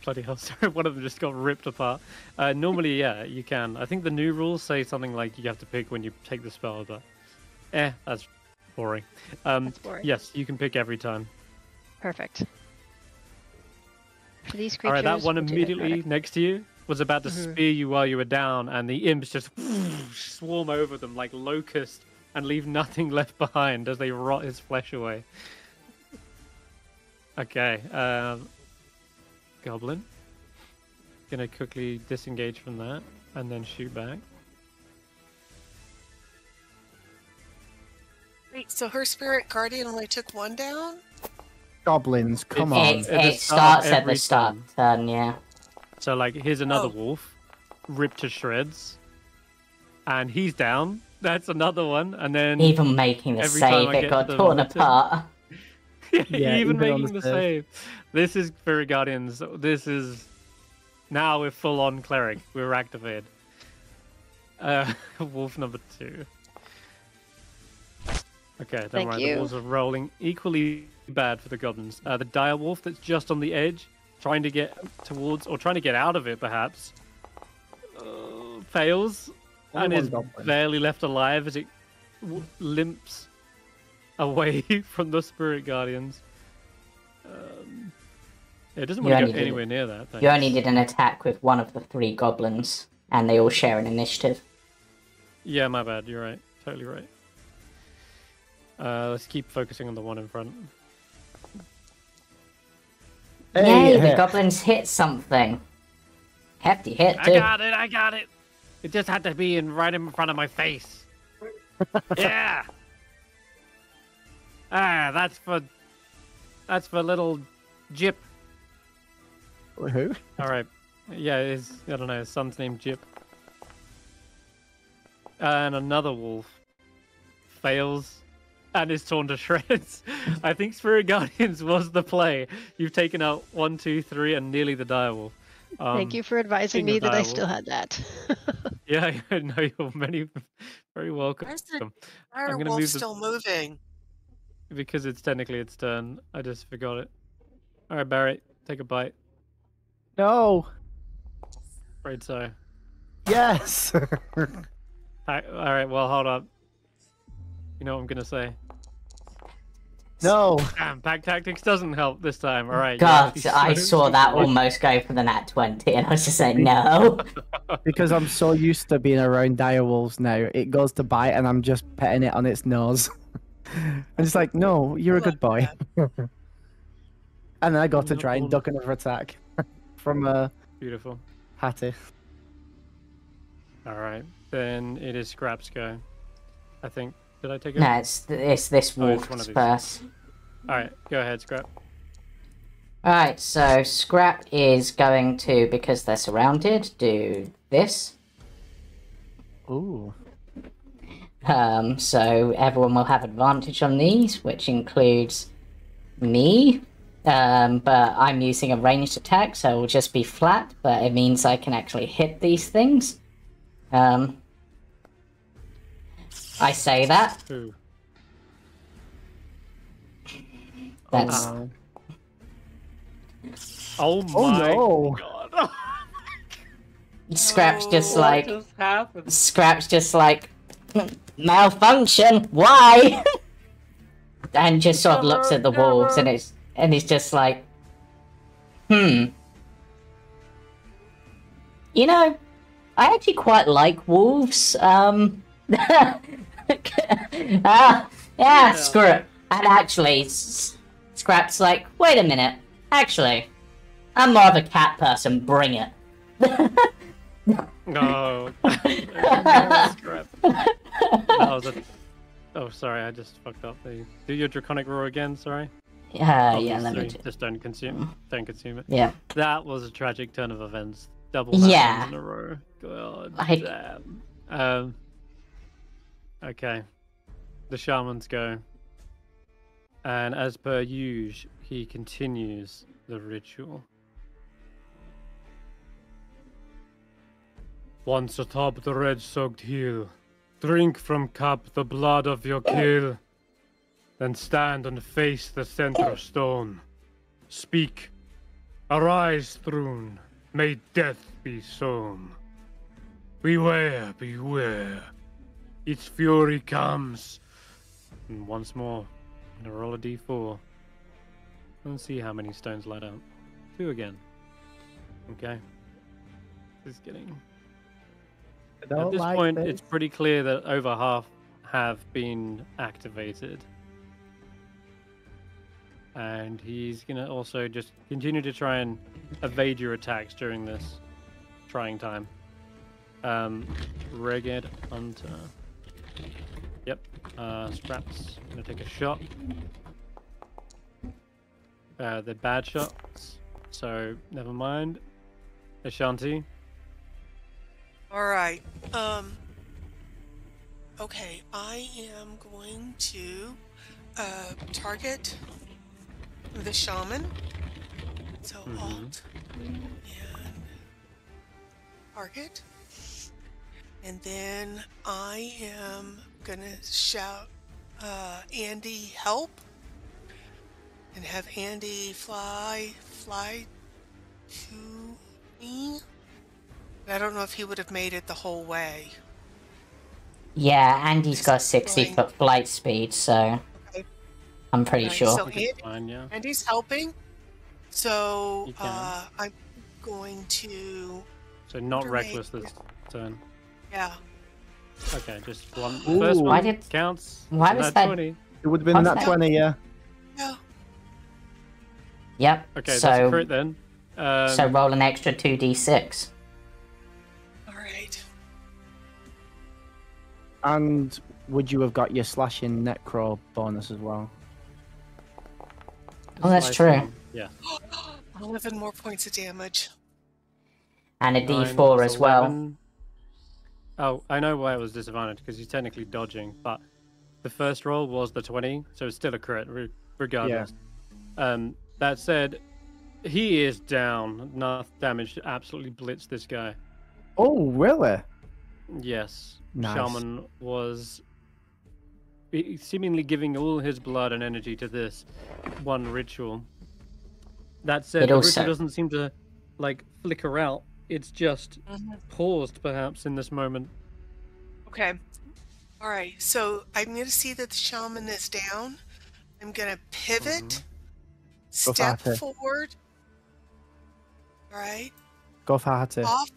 bloody hell! Sorry, one of them just got ripped apart. Normally, yeah, you can. I think the new rules say something like you have to pick when you take the spell, but that's boring. That's boring. Yes, you can pick every time. Perfect. For these All creatures, right, that one we'll do immediately necrotic. next to you was about to Mhm. spear you while you were down, and the imps just swarm over them like locusts and leave nothing left behind as they rot his flesh away. Okay, Goblin. Gonna quickly disengage from that and then shoot back. Wait, so her spirit guardian only took one down? Goblins, come It's- on. At the It start starts of at every the start turn, yeah. So, like, here's another Oh. wolf, ripped to shreds, and he's down. That's another one, and then Even making the every time save, I it get got to the torn bottom- apart. Yeah, even even on making the the save. This is Spirit Guardians. This is now we're full on cleric. We're activated. Wolf number 2. Okay, don't Thank worry. you. The wolves are rolling equally bad for the goblins. The dire wolf that's just on the edge, trying to get towards or trying to get out of it, perhaps, fails Only and one is goblin. barely left alive as it limps away from the Spirit Guardians. It doesn't want to go anywhere near that. Thanks. You only did an attack with one of the 3 goblins, and they all share an initiative. Yeah, my bad. You're right. Totally right. Let's keep focusing on the one in front. Yay, the goblins hit something. Hefty hit, too. I got it! It just had to be right in front of my face. Yeah! That's for little Jip. Who? Alright. Yeah, I don't know, his son's named Jip. And another wolf fails and is torn to shreds. I think Spirit Guardians was the play. You've taken out 1, 2, 3, and nearly the direwolf. Thank you for advising me that I still had that. Yeah, no, you're very welcome. Where's the direwolf still moving? Because it's technically its turn. I just forgot it. Alright, Barry, take a bite. No. Afraid so. Yes. Alright, well, hold up. You know what I'm gonna say? No. Damn, pack tactics doesn't help this time. Alright. God, I saw that almost go for the nat 20, and I was just like, no. Because I'm so used to being around direwolves now, it goes to bite, and I'm just petting it on its nose. I'm just like, no, you're a good boy. And then I got to try and duck another attack from Beautiful. Hattie. Alright, then it is Skrapp's go. I think. Did I take it? No, it's this wolf's first. Alright, go ahead, Skrapp. Alright, so Skrapp is going to, because they're surrounded, do this. Ooh. So everyone will have advantage on these, which includes me. But I'm using a ranged attack, so it will just be flat, but it means I can actually hit these things. I say that. Ooh. That's... Oh my god. Skrapp's just like... Skrapp's just like... Malfunction? Why? And just sort of looks at the wolves, and it's just like... You know, I actually quite like wolves. Yeah, screw it. And actually, Skrapp's like, wait a minute. Actually, I'm more of a cat person. Bring it. No. Skrapp. Oh, sorry, I just fucked up. Do your draconic roar again. Sorry. Yeah, let me just don't consume it. Yeah. That was a tragic turn of events. Double in a row. God damn. Okay. The shamans go. And as per usual, he continues the ritual. Once atop the red-soaked hill, drink from cup the blood of your kill. Then stand and face the center stone. Speak. Arise, Thrune. May death be sown. Beware, beware. Its fury comes. And once more, I'm gonna roll a d4. Let's see how many stones light up. 2 again. Okay. This is getting... At this point, it's pretty clear that over half have been activated. And he's gonna also just continue to try and evade your attacks during this trying time. Reged Hunter. Yep. Skrapp's gonna take a shot. They're bad shots, so never mind. Ashanti. Alright. Okay, I am going to target the shaman. So Alt and target. And then I am gonna shout Andy help. And have Andy fly to me. I don't know if he would have made it the whole way. Yeah, Andy's got 60-foot flight speed, so... Okay. I'm pretty Right, sure. so Fine, yeah. Andy's helping. So You can. I'm going to. So not Order reckless mate. this turn. Yeah. Okay, just one. Ooh. First Why one did- counts. why So was nat that- 20. It would have been What's that that? 20, yeah. Yeah. Yep. Okay, so, that's a crit then. so roll an extra 2d6. All right. And would you have got your slashing necro bonus as well? Oh, that's slicing, true. Yeah. 11 more points of damage. And a 9 d4 plus as well. 11. Oh, I know why it was disadvantaged, because he's technically dodging, but the first roll was the 20, so it's still a crit, regardless. That said, he is down. Enough damage to absolutely blitz this guy. Oh, really? Yes. Nice. Shaman was seemingly giving all his blood and energy to this one ritual. That said, It the also- ritual doesn't seem to, like, flicker out. It's just paused, perhaps, in this moment. Okay. All right. So I'm going to see that the shaman is down. I'm going to pivot, step for it. forward. All right. Go for Hattie. Off.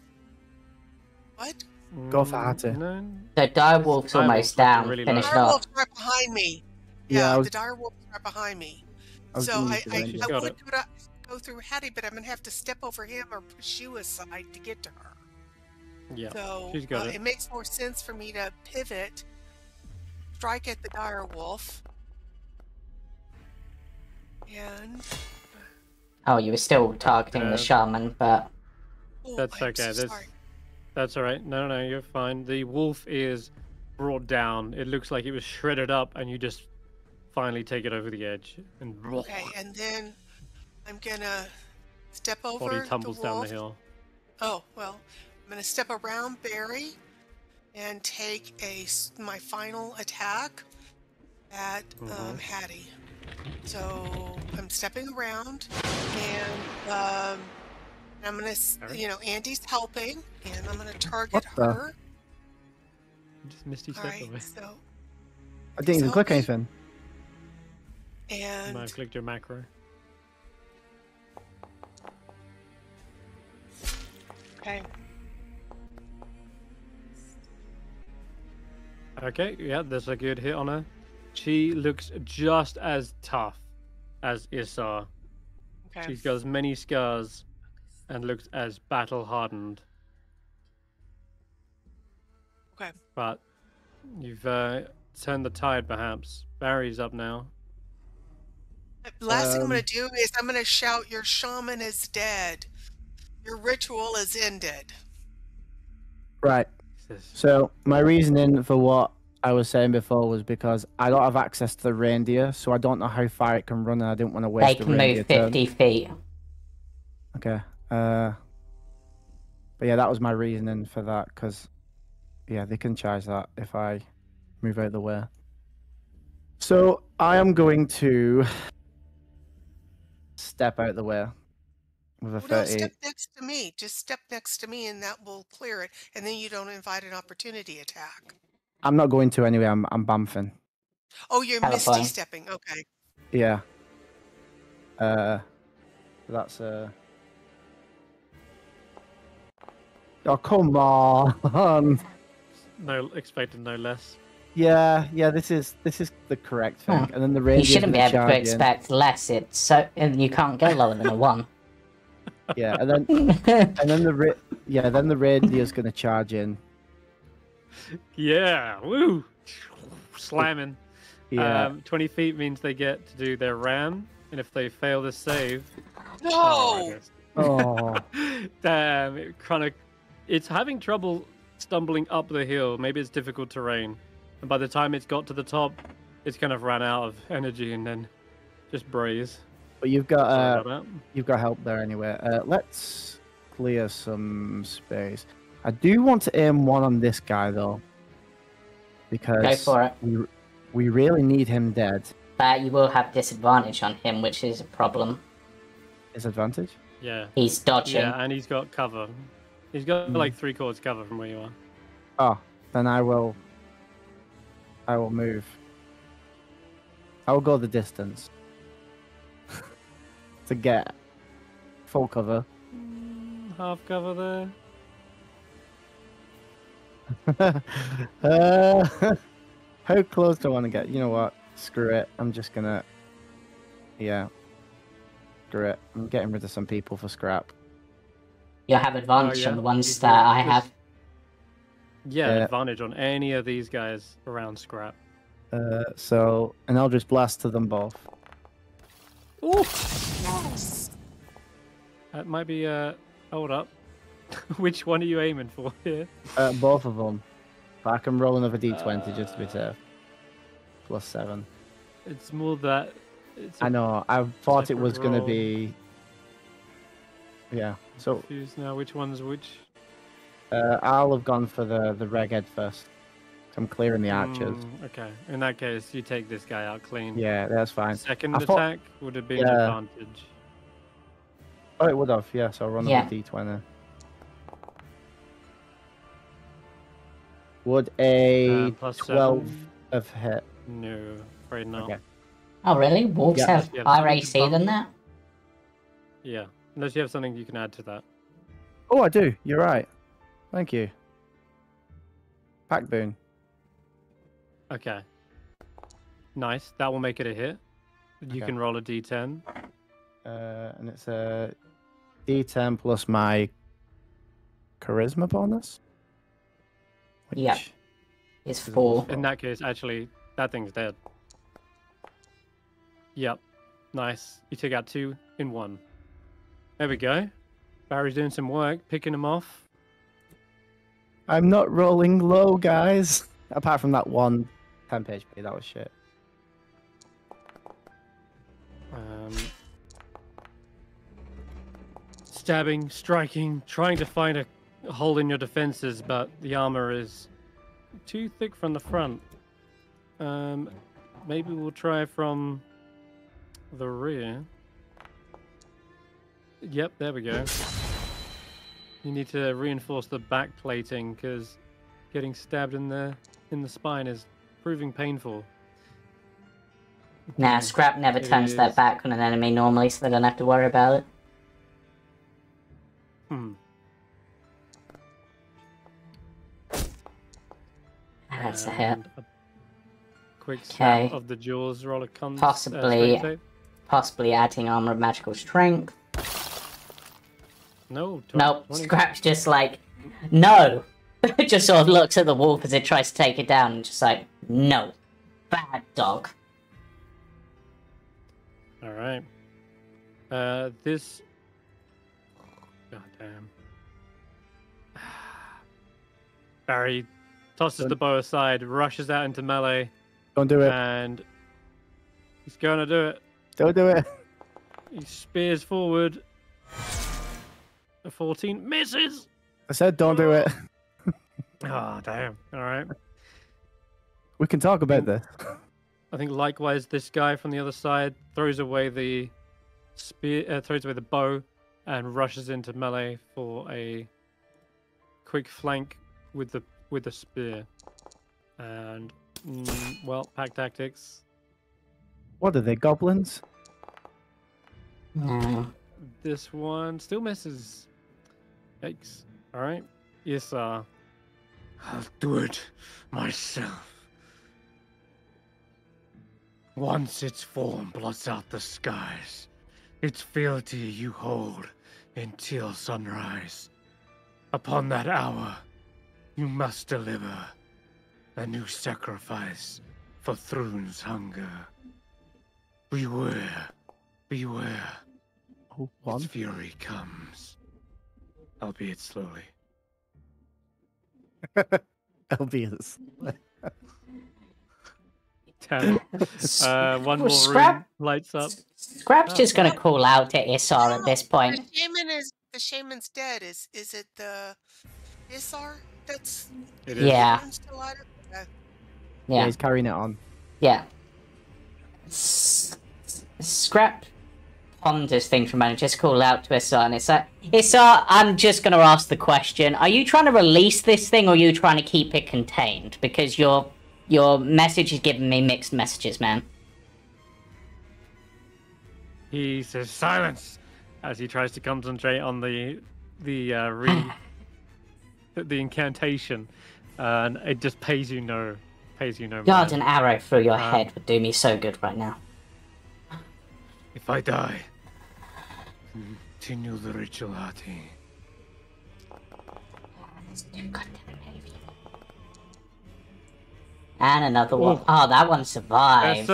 What? Go for Hattie. No. The direwolf's Direwolf's almost looking down. really Finish low. it up. Direwolf's right behind me. Yeah, Yeah, I was- the direwolf's right behind me. I was So gonna I use the ranger. Got would it. go through Hattie, but I'm going to have to step over him or push you aside to get to her. Yeah. So she's got it. it makes more sense for me to pivot, strike at the direwolf, and Oh, you were still targeting the shaman, but oh, That's I'm okay. so sorry. That's all right. No, you're fine. The wolf is brought down. It looks like it was shredded up, and you just finally take it over the edge, and Okay, and then I'm gonna step over body tumbles the down wolf. the hill. Oh well, I'm gonna step around Barry and take my final attack at Hattie. So I'm stepping around, and I'm gonna, Andy's helping, and I'm gonna target What the- her. Just misty All step right, away. so I didn't even click Help me. anything. I might have and clicked your macro. okay, Okay, yeah, that's a good hit on her. She looks just as tough as Issa. okay. She's got as many scars and looks as battle hardened. Okay. But you've turned the tide, perhaps. Barry's up now. Last thing I'm gonna do is I'm gonna shout, "Your shaman is dead. Your ritual is ended." Right. So my reasoning for what I was saying before was because I don't have access to the reindeer, so I don't know how far it can run, and I didn't want to they waste the can reindeer move turn. 50 feet. Okay. But yeah, that was my reasoning for that, because yeah, they can charge that if I move out of the way. So I am going to step out of the way with a Well, no, 30. step next to me. Just step next to me, and that will clear it. And then you don't invite an opportunity attack. I'm not going to anyway. I'm bamfing. Oh, you're Telephone. misty stepping. Okay. Yeah. That's Oh, come on. No, expected no less. Yeah, this is the correct thing. Huh. And then the You reindeer's shouldn't be gonna able to charge in. expect less. It's so and you can't go lower than a 1. Yeah, and then the reindeer's gonna charge in. Yeah, woo! Slamming. Yeah. 20 feet means they get to do their ram, and if they fail the save, No. Oh. damn! It's having trouble stumbling up the hill. Maybe it's difficult terrain, and by the time it's got to the top, it's kind of ran out of energy and then just braze. But you've Sorry got about that. you've got help there anyway. Let's clear some space. I do want to aim one on this guy though, because Go for it. we really need him dead. But you will have disadvantage on him, which is a problem. Disadvantage? Yeah. He's dodging. Yeah, and he's got cover. He's got like 3/4 cover from where you are. Oh, then I will move. I'll go the distance to get full cover. Half cover How close do I want to get? You know what? Screw it. I'm just gonna. Yeah. Screw it. I'm getting rid of some people for Skrapp. You'll have advantage yeah. on the ones that I have. there. Yeah, advantage on any of these guys around Skrapp. So an Eldritch Blast to them both. Ooh! That might be, hold up. Which one are you aiming for here? Both of them. But I can roll another d20 just to be safe. +7. It's more that... I know. I thought it was different going to roll. be... Yeah. So Confused now, which one's which? I'll have gone for the Reghead first. I'm clearing the archers. Okay, in that case, you take this guy out clean. Yeah, that's fine. Second I thought- attack would have been Yeah. advantage. Oh, it would have. Yeah, so I'll run Yeah. up a d20. Would a Plus 12 7? have hit? No, afraid not. Okay. Oh, really? Wolves Yeah. have Yeah, higher something AC than bump. that? Yeah, unless you have something you can add to that. Oh, I do. You're right. Thank you. Pack boon. Okay. Nice, that will make it a hit. You Okay. can roll a d10. And it's a d10 plus my charisma bonus. Yeah. Which It's is 4. In that case, actually, that thing's dead. Yep. Nice. You took out 2 in 1. There we go. Barry's doing some work, picking them off. I'm not rolling low, guys. Apart from that one 10 HP, that was shit. Stabbing, striking, trying to find a hole in your defenses, but the armor is too thick from the front. Maybe we'll try from the rear. Yep, there we go. You need to reinforce the back plating because getting stabbed in the spine is proving painful. Nah, Skrapp never It turns their is. back on an enemy normally, so they don't have to worry about it. That's a hit. And a quick snap Okay. of the jaws. Roll a Possibly- strength save. Possibly adding armor of magical strength. No. Nope, 20. Scrap's just like, no! Just sort of looks at the wolf as it tries to take it down and just like, no. Bad dog. All right. This. God damn. Barry tosses the bow aside, rushes out into melee, Don't do it. and he's gonna do it. Don't do it. He spears forward. A 14 misses. I said don't do it. Oh damn! All right. We can talk about this. I think likewise, this guy from the other side throws away the spear, throws away the bow, and rushes into melee for a quick flank with the spear. And well, pack tactics. What are they, goblins? No. This one still misses. Yikes! All right. Yes, I'll do it myself. Once its form blots out the skies, its fealty you hold until sunrise. Upon that hour, you must deliver a new sacrifice for Thrune's hunger. Beware, beware, Oh, its one. fury comes, albeit slowly. Albeit. Damn. One more Scrap- room lights up. Scrap's just gonna call out to Issar at this point. The shaman's dead. Is it the Isar that's It is. Yeah. still at it? Okay. Yeah, Yeah, he's carrying it on. yeah. Scrap ponders things for a moment, just call out to Issar, and it's like, Issar, I'm just gonna ask the question, are you trying to release this thing, or are you trying to keep it contained? Because your message is giving me mixed messages, man. He says silence as he tries to concentrate on the incantation, and it just pays you no God, mind. an arrow through your head would do me so good right now. If I die, continue the ritual, Hati. And another one. Oh, that one survived.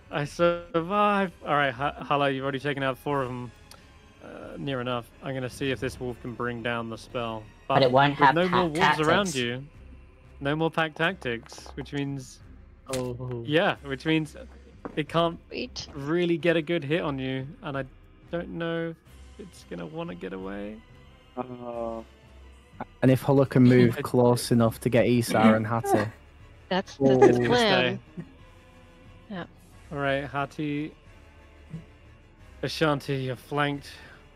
I survived. All right, Hulla, you've already taken out 4 of them. Near enough. I'm gonna see if this wolf can bring down the spell. But it won't have no more wolves tactics. around you. No more pack tactics, which means, which means it can't really get a good hit on you, and I don't know if it's gonna want to get away. And if Hulla can move close enough to get Sara and Hattie. That's the It's gonna plan. stay. Yeah. All right, Hati, Ashanti, you're flanked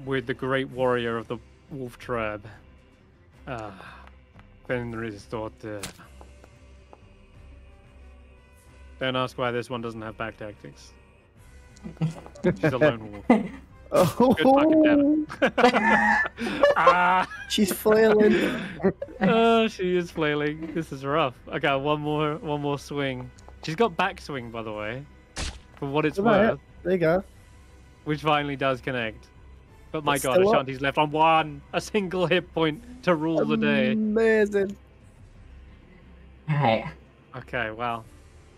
with the great warrior of the wolf tribe. Fenrir's daughter. Don't ask why this one doesn't have back tactics. She's a lone wolf. Oh, Good fucking damn it. she's flailing. Oh, she is flailing. This is rough. Okay, one more swing. She's got backswing, by the way, for what it's worth, There you go. which finally does connect. But my It's god, still up. Ashanti's left on a single hit point to rule the day. Amazing. Alright. Okay, wow.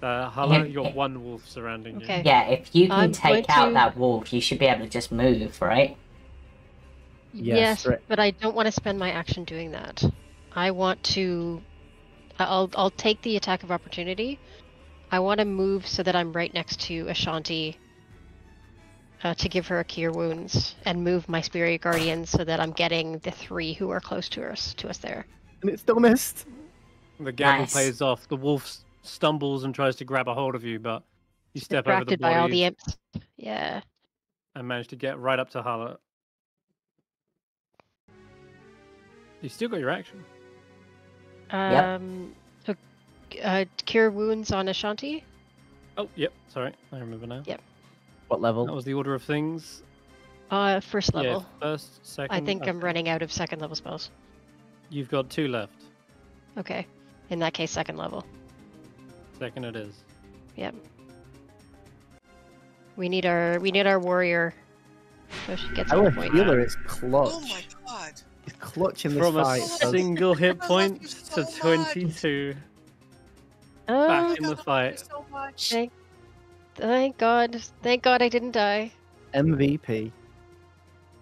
Hulla, Yeah, you got 1 wolf surrounding you. Okay. Yeah, if you can I'm take going out to- that wolf, you should be able to just move, right? Yes, right. but I don't want to spend my action doing that. I want to. I'll take the attack of opportunity. I want to move so that I'm right next to Ashanti to give her a cure wounds, and move my spirit guardian so that I'm getting the 3 who are close to us there. And it still missed. The gamble Nice. pays off. The wolf stumbles and tries to grab a hold of you, but you step over the Distracted by all the bodies imps. Yeah. and manage to get right up to Hulla. You still got your action. So, cure wounds on Ashanti. Oh, yep. Sorry, I remember now. Yep. What level? That was the order of things. First level. Yeah, first, second. I think I'm okay. running out of second level spells. You've got 2 left. Okay. In that case, second level. Second it is. Yep. We need our warrior. So she gets Our one point. healer is clutch. Oh my god. He's clutching this From a fight. so- single hit I love point you so to much. 22. Oh, Back in I the love fight. you so much. thank God. Thank God I didn't die. MVP.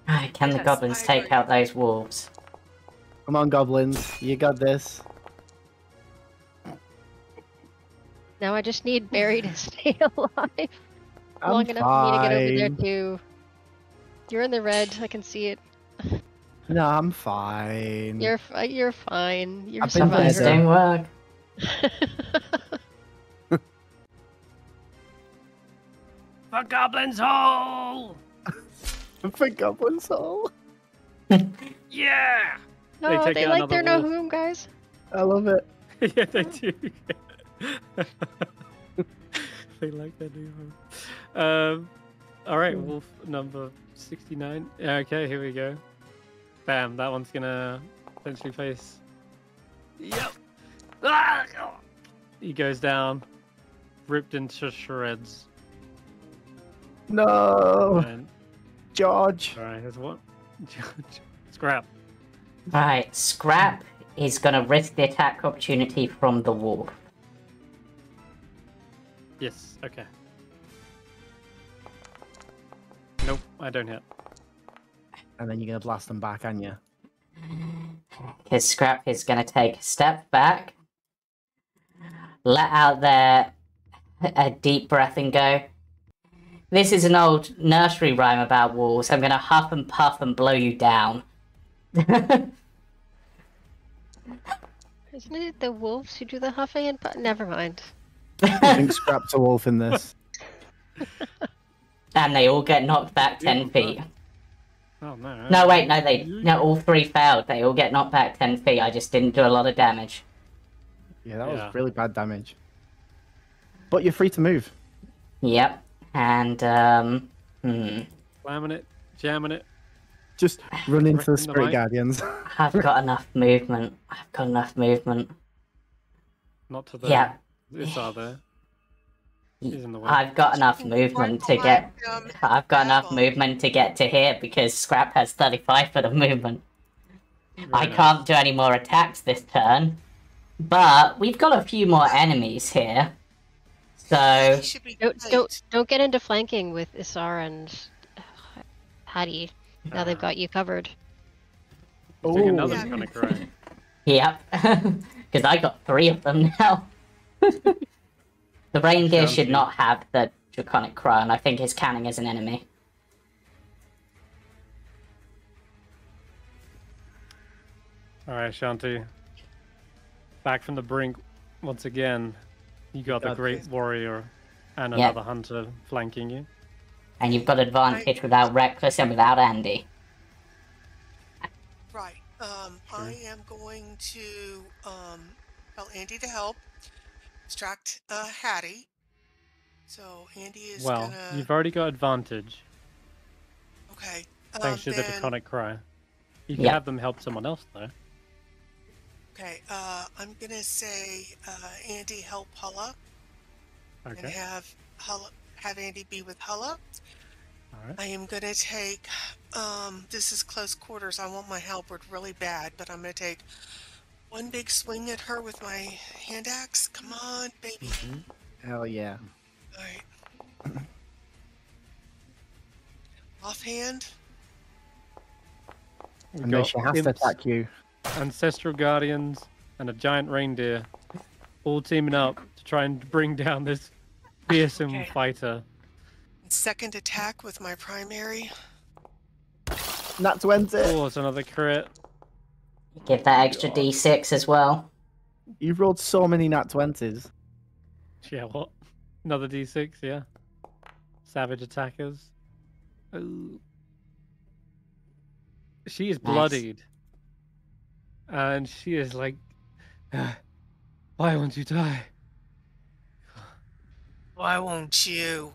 Alright, can the Yes, goblins I take agree. out those wolves? Come on, goblins. You got this. Now I just need Barry to stay alive I'm long enough for me to get over there fine. too. You're in the red. I can see it. No, I'm fine. You're fine. You're a I've been Goblins better. don't work. For Goblin's Hole! For goblin soul. Yeah! No, take they out like another their no wolf. whom, guys. I love it. Yeah, they do. They like that new. All right, wolf number 69. Okay, here we go. Bam, that one's gonna potentially face. Yep. Ah! He goes down, ripped into shreds. No, And George. all right, here's one. Skrapp. Alright, Skrapp is gonna risk the attack opportunity from the wolf. Yes. Okay. Nope, I don't hit. And then you're gonna blast them back, aren't you? Because Skrapp is gonna take a step back, let out a deep breath and go, "This is an old nursery rhyme about wolves. I'm gonna huff and puff and blow you down." Isn't it the wolves who do the huffing and never mind. I think Scrap's a wolf in this. And they all get knocked back 10 feet. Oh no. No, wait, no, all 3 failed. They all get knocked back 10 feet. I just didn't do a lot of damage. Yeah, that Yeah. was really bad damage. But you're free to move. Yep. And Slamming it, jamming it. Just run into the Wrecking the Spirit mic. Guardians. I've got enough movement. I've got enough movement. Not to the. Yeah. It's out there. He's in the way. I've got enough movement to get. I've got enough Apple. movement to get to here because Skrapp has 35 foot of movement. I Very can't do any more attacks this turn, but we've got a few more enemies here. So He should be Don't get into flanking with Sara and Hattie. Now they've got you covered. He's doing another Yeah. Draconic Cry. yep, because I got 3 of them now. The reindeer should Ashanti. not have the Draconic Cry, and I think is counting as an enemy. Alright, Ashanti. Back from the brink once again. You got the God, Great please. Warrior and Yeah. another hunter flanking you. And you've got advantage without Reckless and without Andy. Right. I am going to tell Andy to help distract Hattie. So Andy is Well, gonna. you've already got advantage Okay. thanks to the then- Draconic Cry. You can Yeah. have them help someone else though. Okay. I'm gonna say Andy help Hulla and Okay. have Andy be with Hulla. Alright. I am gonna take. This is close quarters. I want my halberd really bad, but I'm gonna take one big swing at her with my hand axe. Come on, baby. Hell yeah. All right. Offhand. We've And then got she has to imps, attack you. Ancestral Guardians, and a giant reindeer all teaming up to try and bring down this fearsome Okay. fighter. Second attack with my primary. Nat 20. Oh, it's another crit. Give that extra D6 as well. You've rolled so many Nat 20s. Yeah, what? Another D6, yeah. Savage attackers. Oh. She is Nice. bloodied. And she is like, why won't you die? Why won't you?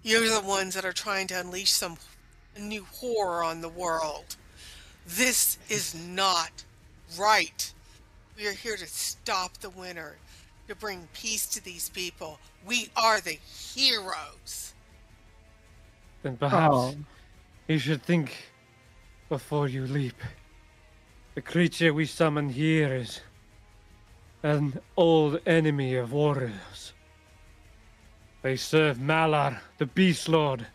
You're the ones that are trying to unleash some new horror on the world. This is not right. We are here to stop the winter, to bring peace to these people. We are the heroes. Then perhaps Oh. you should think before you leap. The creature we summon here is an old enemy of warriors. They serve Malar, the Beast Lord.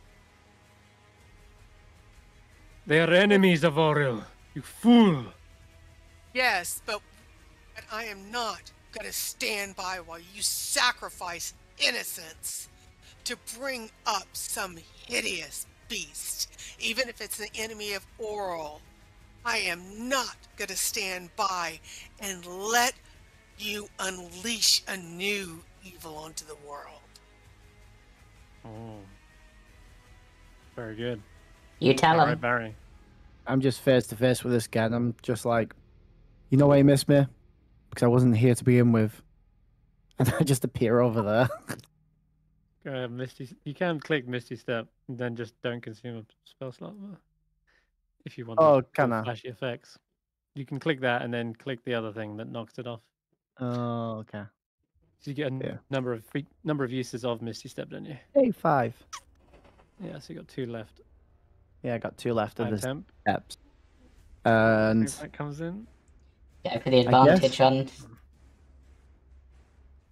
They are enemies of Oril, you fool! Yes, but I am not going to stand by while you sacrifice innocents to bring up some hideous beast, even if it's the enemy of Oral. I am not going to stand by and let you unleash a new evil onto the world. Oh. Very good. You tell him. Alright, Barry. I'm just face to face with this guy, and I'm just like, you know why you missed me? Because I wasn't here to begin with. And I just appear over there. Misty, you can click Misty Step and then just don't consume a spell slot if you want. Oh, the can I? flashy effects? You can click that and then click the other thing that knocks it off. Oh, okay. So you get a Yeah. number of uses of Misty Step, don't you? Hey, 5. Yeah, so you got 2 left. Yeah, I got 2 left of And the temp. steps. And If that comes in. Go for the advantage on.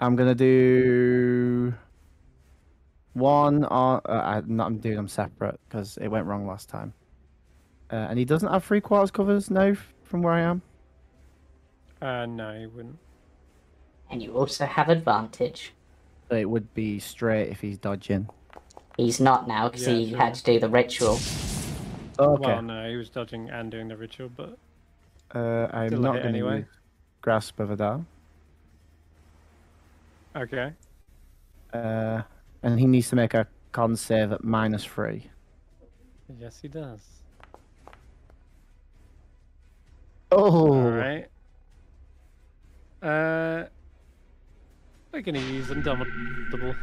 I'm gonna do one on. I'm doing them separate because it went wrong last time. And he doesn't have 3/4 covers now from where I am. No, you wouldn't. And you also have advantage. So it would be straight if he's dodging. He's not now because Yeah, he sure. had to do the ritual. Okay. Well, no, he was dodging and doing the ritual, but I'm still a not hit going to anyway. use Grasp of a Dao. Okay. And he needs to make a con save at -3. Yes, he does. Oh. All right. We're gonna use Indomitable.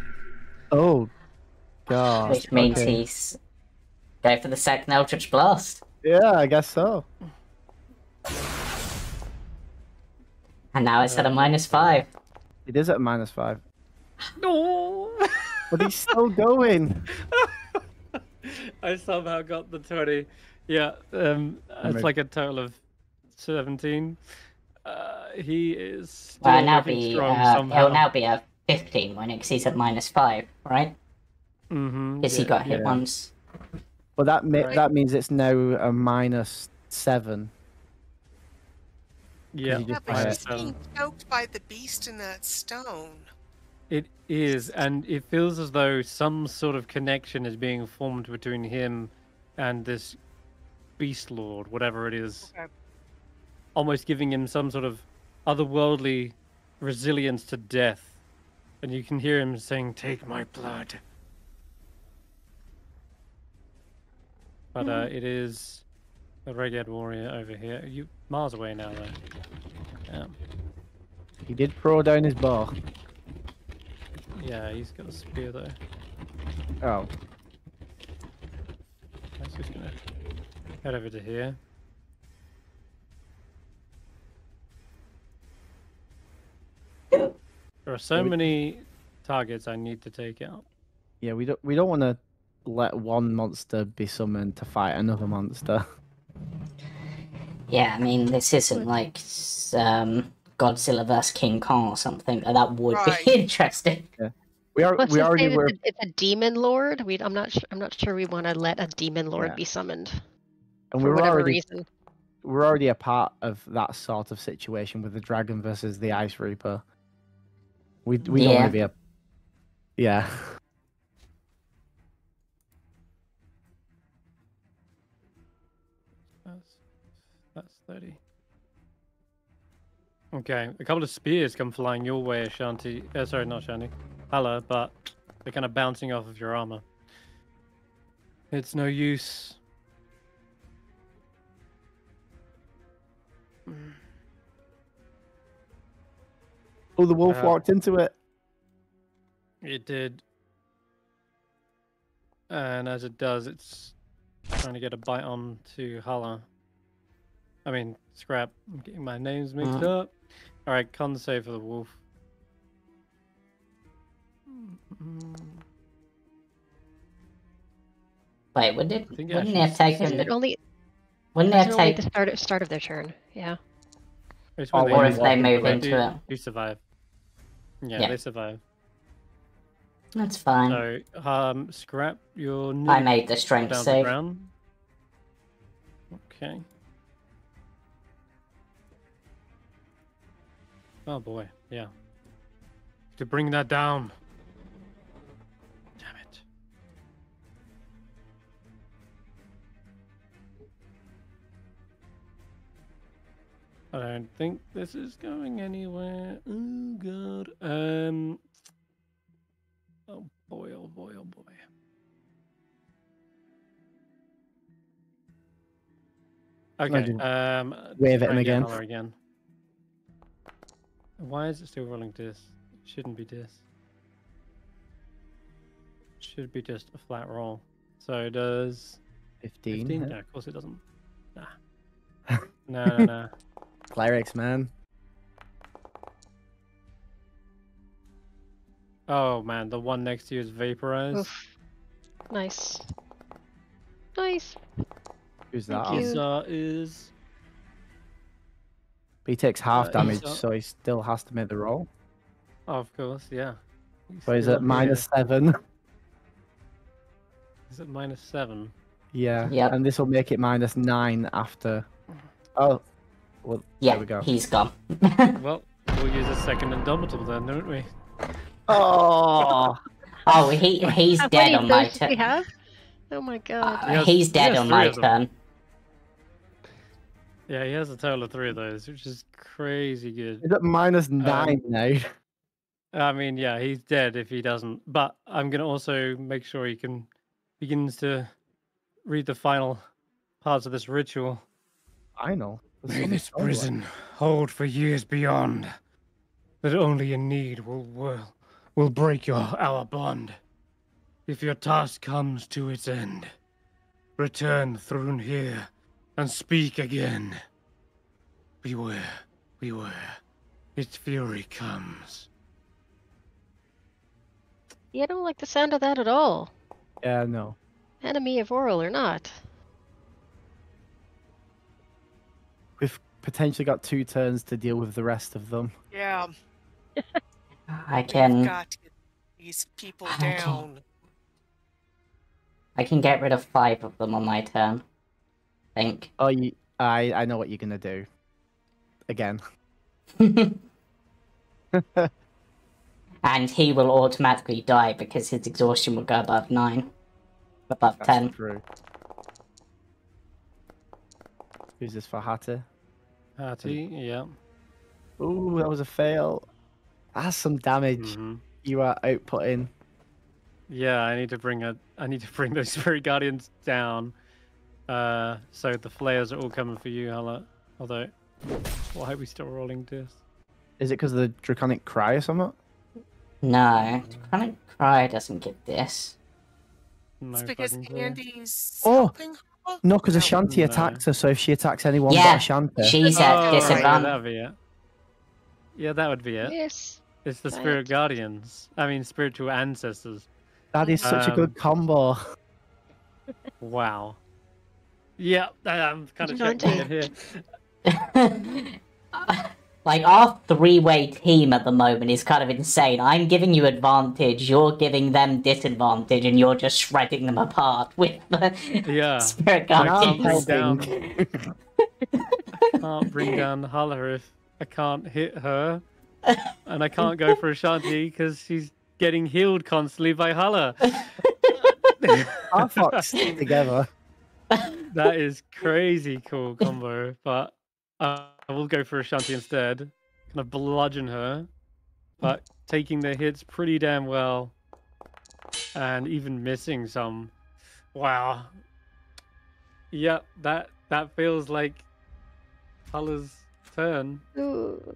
Oh. God. Which means okay. Go for the second Eldritch Blast. Yeah, I guess so. And now it's at a -5. It is at a -5. No! But he's still going. I somehow got the 20. Yeah, it's like a total of 17. He is still Well, now looking be, strong it'll somehow. now be a 15 when because he's at -5, right? Mm-hmm. Because he got hit once. But that Right. that means it's now a -7. Yeah, you Yeah, just but buy he's it. being choked by the beast in that stone. it is, and it feels as though some sort of connection is being formed between him and this beast lord, whatever it is. Okay. Almost giving him some sort of otherworldly resilience to death. And you can hear him saying, "Take my blood." But it is a Regad warrior over here. You miles away now, though. Yeah. He did throw down his bow. Yeah, he's got a spear though. Oh. I'm just gonna head over to here. There are so many targets I need to take out. Yeah, we don't want to let one monster be summoned to fight another monster. Yeah, I mean, this isn't like Godzilla vs King Kong or something. That would Right. be interesting. Let's We just already say were. that it's a demon lord. I'm not sure we want to let a demon lord Yeah. be summoned And for we're whatever already reason. we're already a part of that sort of situation with the dragon versus the ice reaper. We don't want Yeah. to be a. Yeah. That's 30. Okay, a couple of spears come flying your way, Ashanti. Sorry, not Ashanti. Hulla, but they're kind of bouncing off of your armor. It's no use. Oh, the wolf walked into it. It did. And as it does, it's trying to get a bite on to Hulla. I mean, Skrapp. I'm getting my names mixed up. Alright, con save for the wolf. Wait, I think wouldn't actually it have taken? Isn't it only? Wouldn't it Isn't have it only taken? the start of their turn? Yeah. It's Or when Or if walk they into move it. into it, You survive. Yeah, Yeah. they survive. that's fine. So, Skrapp, you're I nearly made the strength down to save. ground. Okay. Oh boy, yeah. To bring that down. Damn it. I don't think this is going anywhere. Oh god. Oh boy, oh boy, oh boy. Okay, just let's wave at try him and get again. Hulla again. Why is it still rolling dis? It shouldn't be dis. Should be just a flat roll. So does 15. 15? No, of course it doesn't. Nah. No. Clerics, man. Oh man, the one next to you is vaporized. Oof. Nice. Nice. Who's Thank that? you. Is But he takes half damage, he's so he still has to make the roll. of course, yeah. So he's still at here. -7. He's at -7. Yeah. Yep. And this will make it -9 after. Oh. Well, Yeah, there we go. he's gone. Well, we'll use a second Indomitable then, don't we? Oh! Oh, he's How dead many on of my those do we turn. have? Oh my god. He's dead has on 3 my of them. turn. Yeah, he has a total of 3 of those, which is crazy good. He's at -9 now. I mean, yeah, he's dead if he doesn't. But I'm gonna also make sure he begins to read the final parts of this ritual. I know. May this prison hold for years beyond. That only in need will break our bond. If your task comes to its end, return through here and speak again. Beware, beware. Its fury comes. Yeah, I don't like the sound of that at all. Yeah, no. Enemy of Oral or not. We've potentially got 2 turns to deal with the rest of them. Yeah, I we've can got to get these people down. I can get rid of 5 of them on my turn. I think. Oh, I know what you're gonna do. Again. And he will automatically die because his exhaustion will go above 9. Above That's 10. true. Who's this for, Hattie? Hattie, yeah. Ooh, that was a fail. That's some damage you are outputting. Yeah, I need to bring those spirit guardians down. So the flares are all coming for you, Hulla. Although, why are we still rolling this? Is it because of the draconic cry or something? No, Draconic Cry doesn't give this. It's No because fucking clue. Andy's Oh! helping her? No, because No. Ashanti No. attacks her, so if she attacks anyone Yeah, but Ashanti... she's at Oh, yeah, disadvantage. that would be it. Yeah, that would be it. Yes. It's the Giant. spirit guardians. I mean, spiritual ancestors. That is such a good combo. Wow. Yeah, I'm kind of Ashanti. checking it here. Like, our 3-way team at the moment is kind of insane. I'm giving you advantage, you're giving them disadvantage, and you're just shredding them apart with the Yeah. spirit I can't guardians. bring down. I can't bring down Hulla if I can't hit her, and I can't go for Ashanti because she's getting healed constantly by Hulla. Our fox stick together. That is crazy cool combo, but I will go for Ashanti instead. Kind of bludgeon her, but taking the hits pretty damn well, and even missing some. Wow. Yep, that feels like Hulla's turn. Ooh.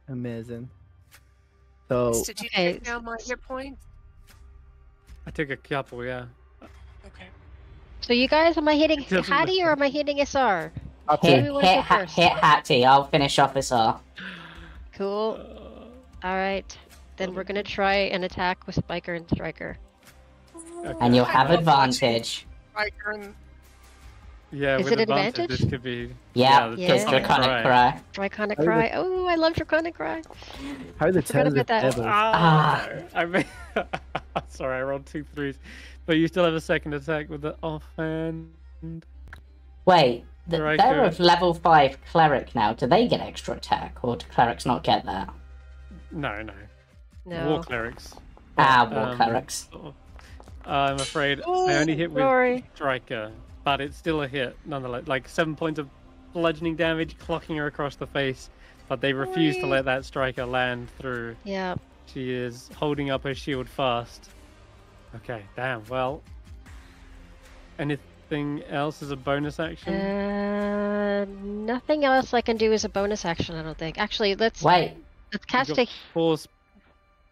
Amazing. So, Did you Okay. take down my hit points? I took a couple, yeah. Okay. So you guys, am I hitting It doesn't Hattie or matter. am I hitting SR? Hit, we wanna go first? hit Hattie, I'll finish off SR. Cool. Alright. Then we're gonna try an attack with Spiker and Striker. Okay. And you'll I have love advantage. Striker and Yeah, Is with it advantage, advantage? this could be. Yeah, the because Yeah. Draconic Cry. Draconic Oh, Cry. Oh, I love Draconic Cry. how the Forgot turns about that. tables. Ah, I mean, sorry, I rolled 2 3s, but you still have a second attack with the offhand. Wait, Right they're here. of level 5 cleric now. Do they get extra attack, or do clerics not get that? No, No. war clerics. War clerics. I'm afraid I only hit with Sorry. Striker, but it's still a hit nonetheless. Like 7 points of bludgeoning damage, clocking her across the face. But they refuse to Sorry. let that Striker land through. Yeah. She is holding up her shield fast. Okay, damn. Well, anything else as a bonus action? Nothing else I can do as a bonus action, I don't think. Actually, let's Wait, cast got a Four.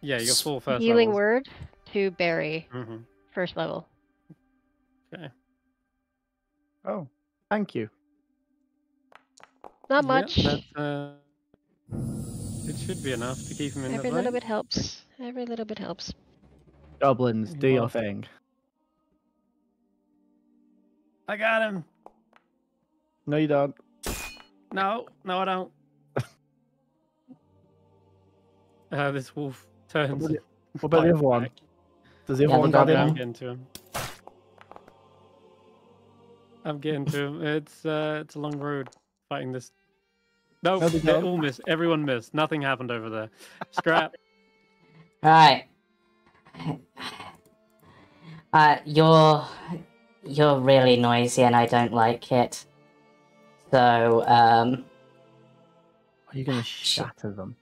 Yeah, you got 4 first healing levels. word to Barry, Mhm. first level. Okay. Oh, thank you. Not Yeah, much. it should be enough to keep him in Every the little fight. bit helps. Every little bit helps. Goblins, do your Wow. thing. I got him. No, you don't. No, I don't. This wolf turns. What about the other one? back. Does the Yeah, other one the got goblin. I'm in? getting to him. I'm getting to him. It's a long road fighting this. No, No, they they don't. all missed. Everyone missed. Nothing happened over there. Scrap. alright. You're really noisy and I don't like it. So, Are you going to shatter them?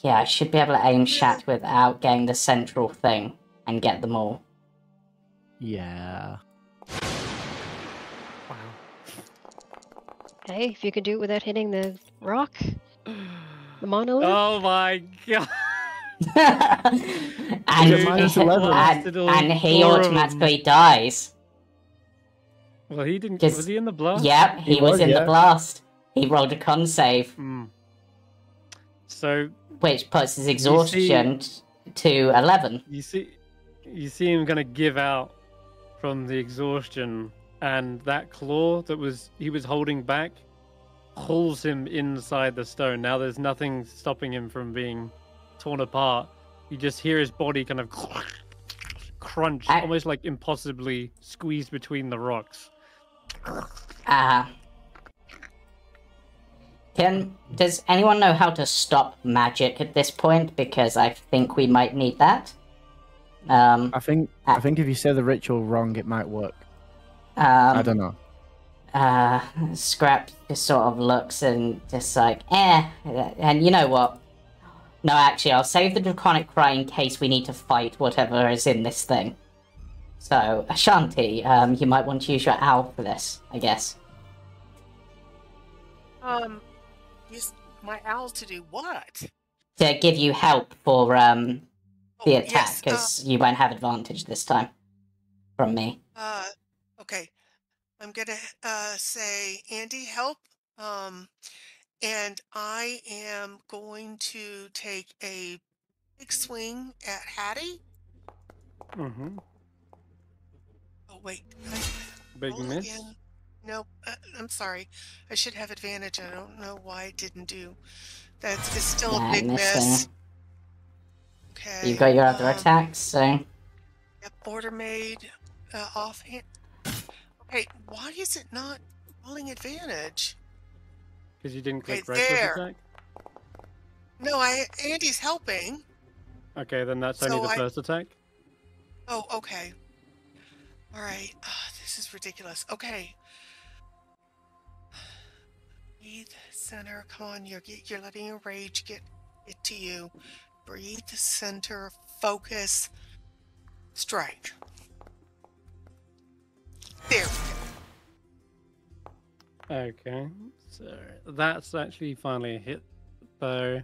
yeah, I should be able to aim Shat without getting the central thing and get them all. Yeah. Wow. Hey, if you can do it without hitting the rock, the monolith. Oh my god. and he automatically dies. Well, he didn't. Was he in the blast? Yep, he was in the blast. He rolled a con save. So, which puts his exhaustion to 11. You see him gonna give out from the exhaustion, and that claw that he was holding back pulls him inside the stone. Now there's nothing stopping him from being torn apart. You just hear his body kind of crunch, almost like impossibly squeezed between the rocks. Does anyone know how to stop magic at this point? Because I think we might need that. I think if you say the ritual wrong, it might work. I don't know. Skrapp just sort of looks and just like, and you know what? No, actually, I'll save the Draconic Cry in case we need to fight whatever is in this thing. So, Ashanti, you might want to use your owl for this, I guess. Use my owl to do what? To give you help for the attack, because you won't have advantage this time from me. Okay. I'm gonna say, Andy, help. And I am going to take a big swing at Hattie. Mm-hmm. Oh wait. Big miss. Again. No, I'm sorry. I should have advantage. I don't know why I didn't do. It's still a big miss. Okay. You've got your other attacks, so. Yeah, Border Maid, offhand. Okay, why is it not rolling advantage? Because you didn't click reckless attack? No, Andy's helping. Okay, then that's only the first attack. Oh, okay. All right. This is ridiculous. Okay. Breathe, center. Come on, you're letting your rage get to you. Breathe, center, focus, strike. There we go. Okay, so that's actually finally a hit, though.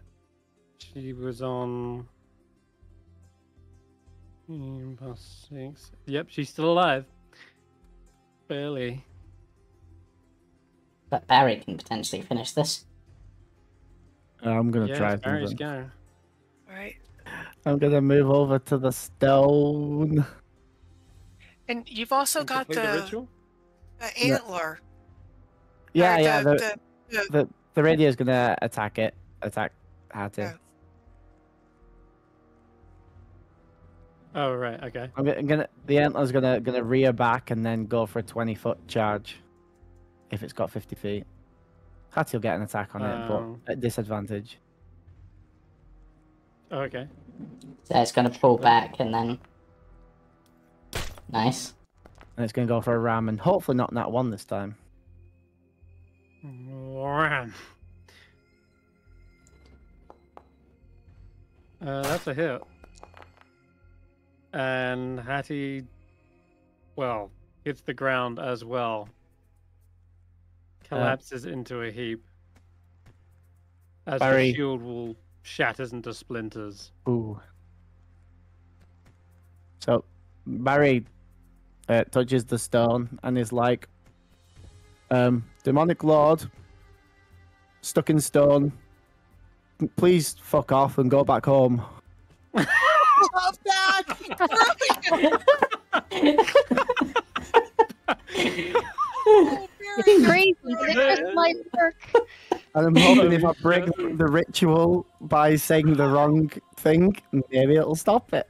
She was on +6. Yep, she's still alive. Barely. But Barry can potentially finish this. I'm gonna try Barry's something. go. All right. I'm gonna move over to the stone. And you've also got the antler. Yeah, the radio's gonna attack Hattie. Yeah. Oh right, okay. The antler's gonna rear back and then go for a 20-foot charge. If it's got 50 feet, Hattie'll get an attack on it, but at disadvantage. Oh, okay. So it's gonna pull back and then. Nice. And it's gonna go for a ram and hopefully not that one this time. Ram. That's a hit. And Hattie, well, hits the ground as well. Collapses into a heap. As the shield wall shatters into splinters. Ooh. So, Barry touches the stone and is like, Demonic Lord, stuck in stone, please fuck off and go back home. Love that! It's crazy. This is my work. And I'm hoping if I break the ritual by saying the wrong thing, maybe it'll stop it.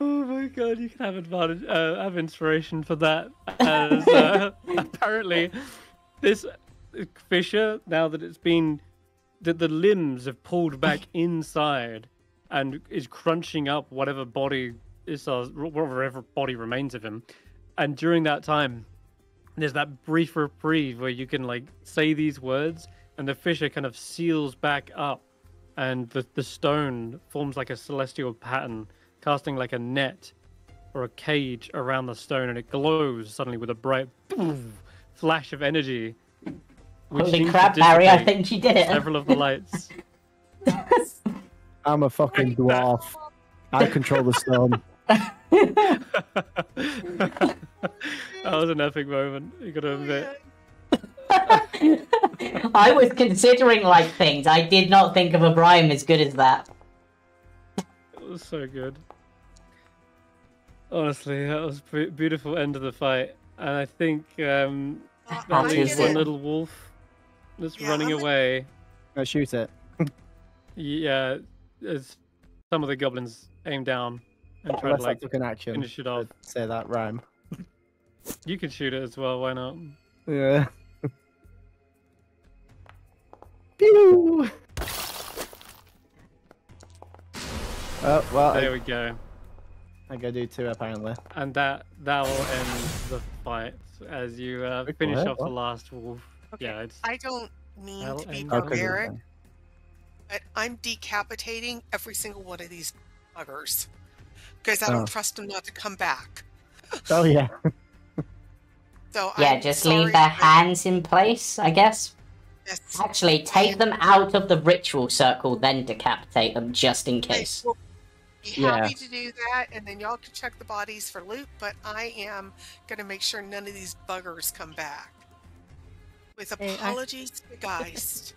Oh my god, you can have advantage, have inspiration for that. As apparently, this fissure, now that it's been, the limbs have pulled back inside and is crunching up whatever body is, whatever body remains of him. And during that time, there's that brief reprieve where you can like say these words, and the fissure kind of seals back up, and the stone forms like a celestial pattern, casting like a net or a cage around the stone, and it glows suddenly with a bright flash of energy. Holy crap, Barry, I think you did it. Several of the lights. I'm a fucking dwarf. I control the stone. That was an epic moment. You gotta admit. I was considering like things. I did not think of a rhyme as good as that. It was so good. Honestly, that was a beautiful end of the fight. And I think that leaves one little wolf that's running away. Let's shoot it. Yeah, as some of the goblins aim down and try to like took an action. Finish it off. Say that rhyme. You can shoot it as well. Why not? Yeah. Pew! Oh well. There we go. I gotta do 2 apparently. And that will end the fight as you finish off the last wolf. Okay. Yeah, it's. I don't mean to be end barbaric, but I'm decapitating every single one of these buggers because I don't trust them not to come back. Oh yeah. So yeah, just leave their hands in place, I guess. Yes. Actually, take them out of the ritual circle, then decapitate them, just in case. We'll be happy to do that, and then y'all can check the bodies for loot, but I am going to make sure none of these buggers come back. With apologies to Geist.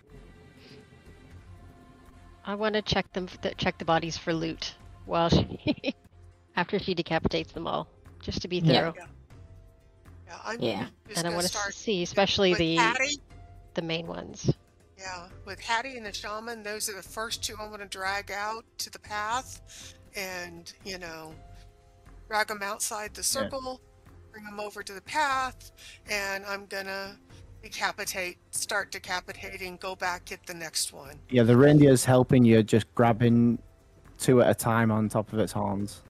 I want to check the bodies for loot while she after she decapitates them all, just to be thorough. Yeah. And I want to see, especially the main ones. Yeah, with Hattie and the shaman, those are the first 2 I'm going to drag out to the path, and drag them outside the circle, bring them over to the path, and I'm gonna start decapitating, go back, get the next one. Yeah, the reindeer's helping you, just grabbing 2 at a time on top of its horns.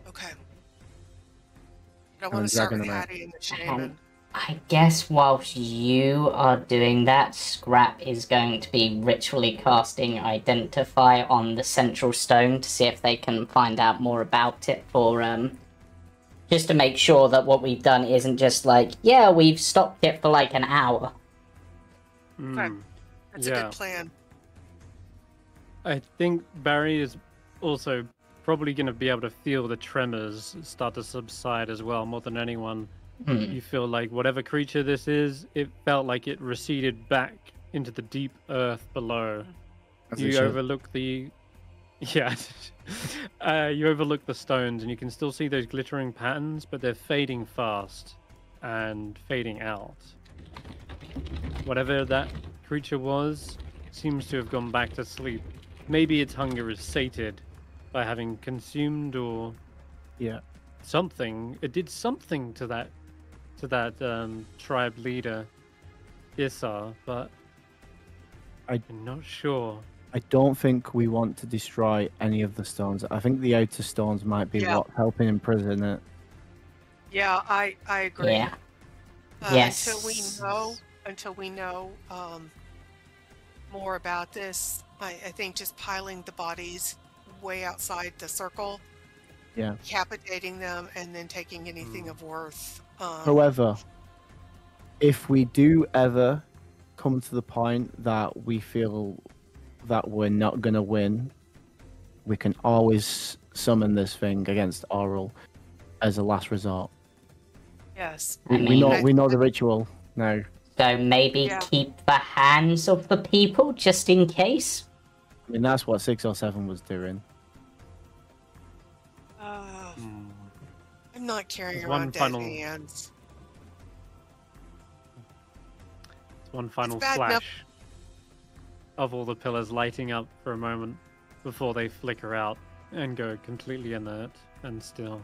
Okay. I want to start with Hattie and the shaman. I guess whilst you are doing that, Skrapp is going to be ritually casting Identify on the central stone to see if they can find out more about it for, just to make sure that what we've done isn't just like, yeah, we've stopped it for like an hour. Okay. That's a good plan. I think Barry is also probably going to be able to feel the tremors start to subside as well, more than anyone. You feel like whatever creature this is, it felt like it receded back into the deep earth below. You overlook the... Yeah. You overlook the stones and you can still see those glittering patterns, but they're fading fast and fading out. Whatever that creature was seems to have gone back to sleep. Maybe its hunger is sated by having consumed or something. It did something to that tribe leader, Issa, but I'm not sure. I don't think we want to destroy any of the stones. I think the outer stones might be what's helping imprison it. Yeah, I agree. Yeah. Yes. Until we know more about this, I think just piling the bodies way outside the circle, decapitating them, and then taking anything of worth. However, if we do ever come to the point that we feel that we're not going to win, we can always summon this thing against Oral as a last resort. Yes. We know the ritual now. So maybe keep the hands of the people just in case? I mean, that's what 607 was doing. I'm not carrying around dead hands. It's one final flash of all the pillars lighting up for a moment before they flicker out and go completely inert and still.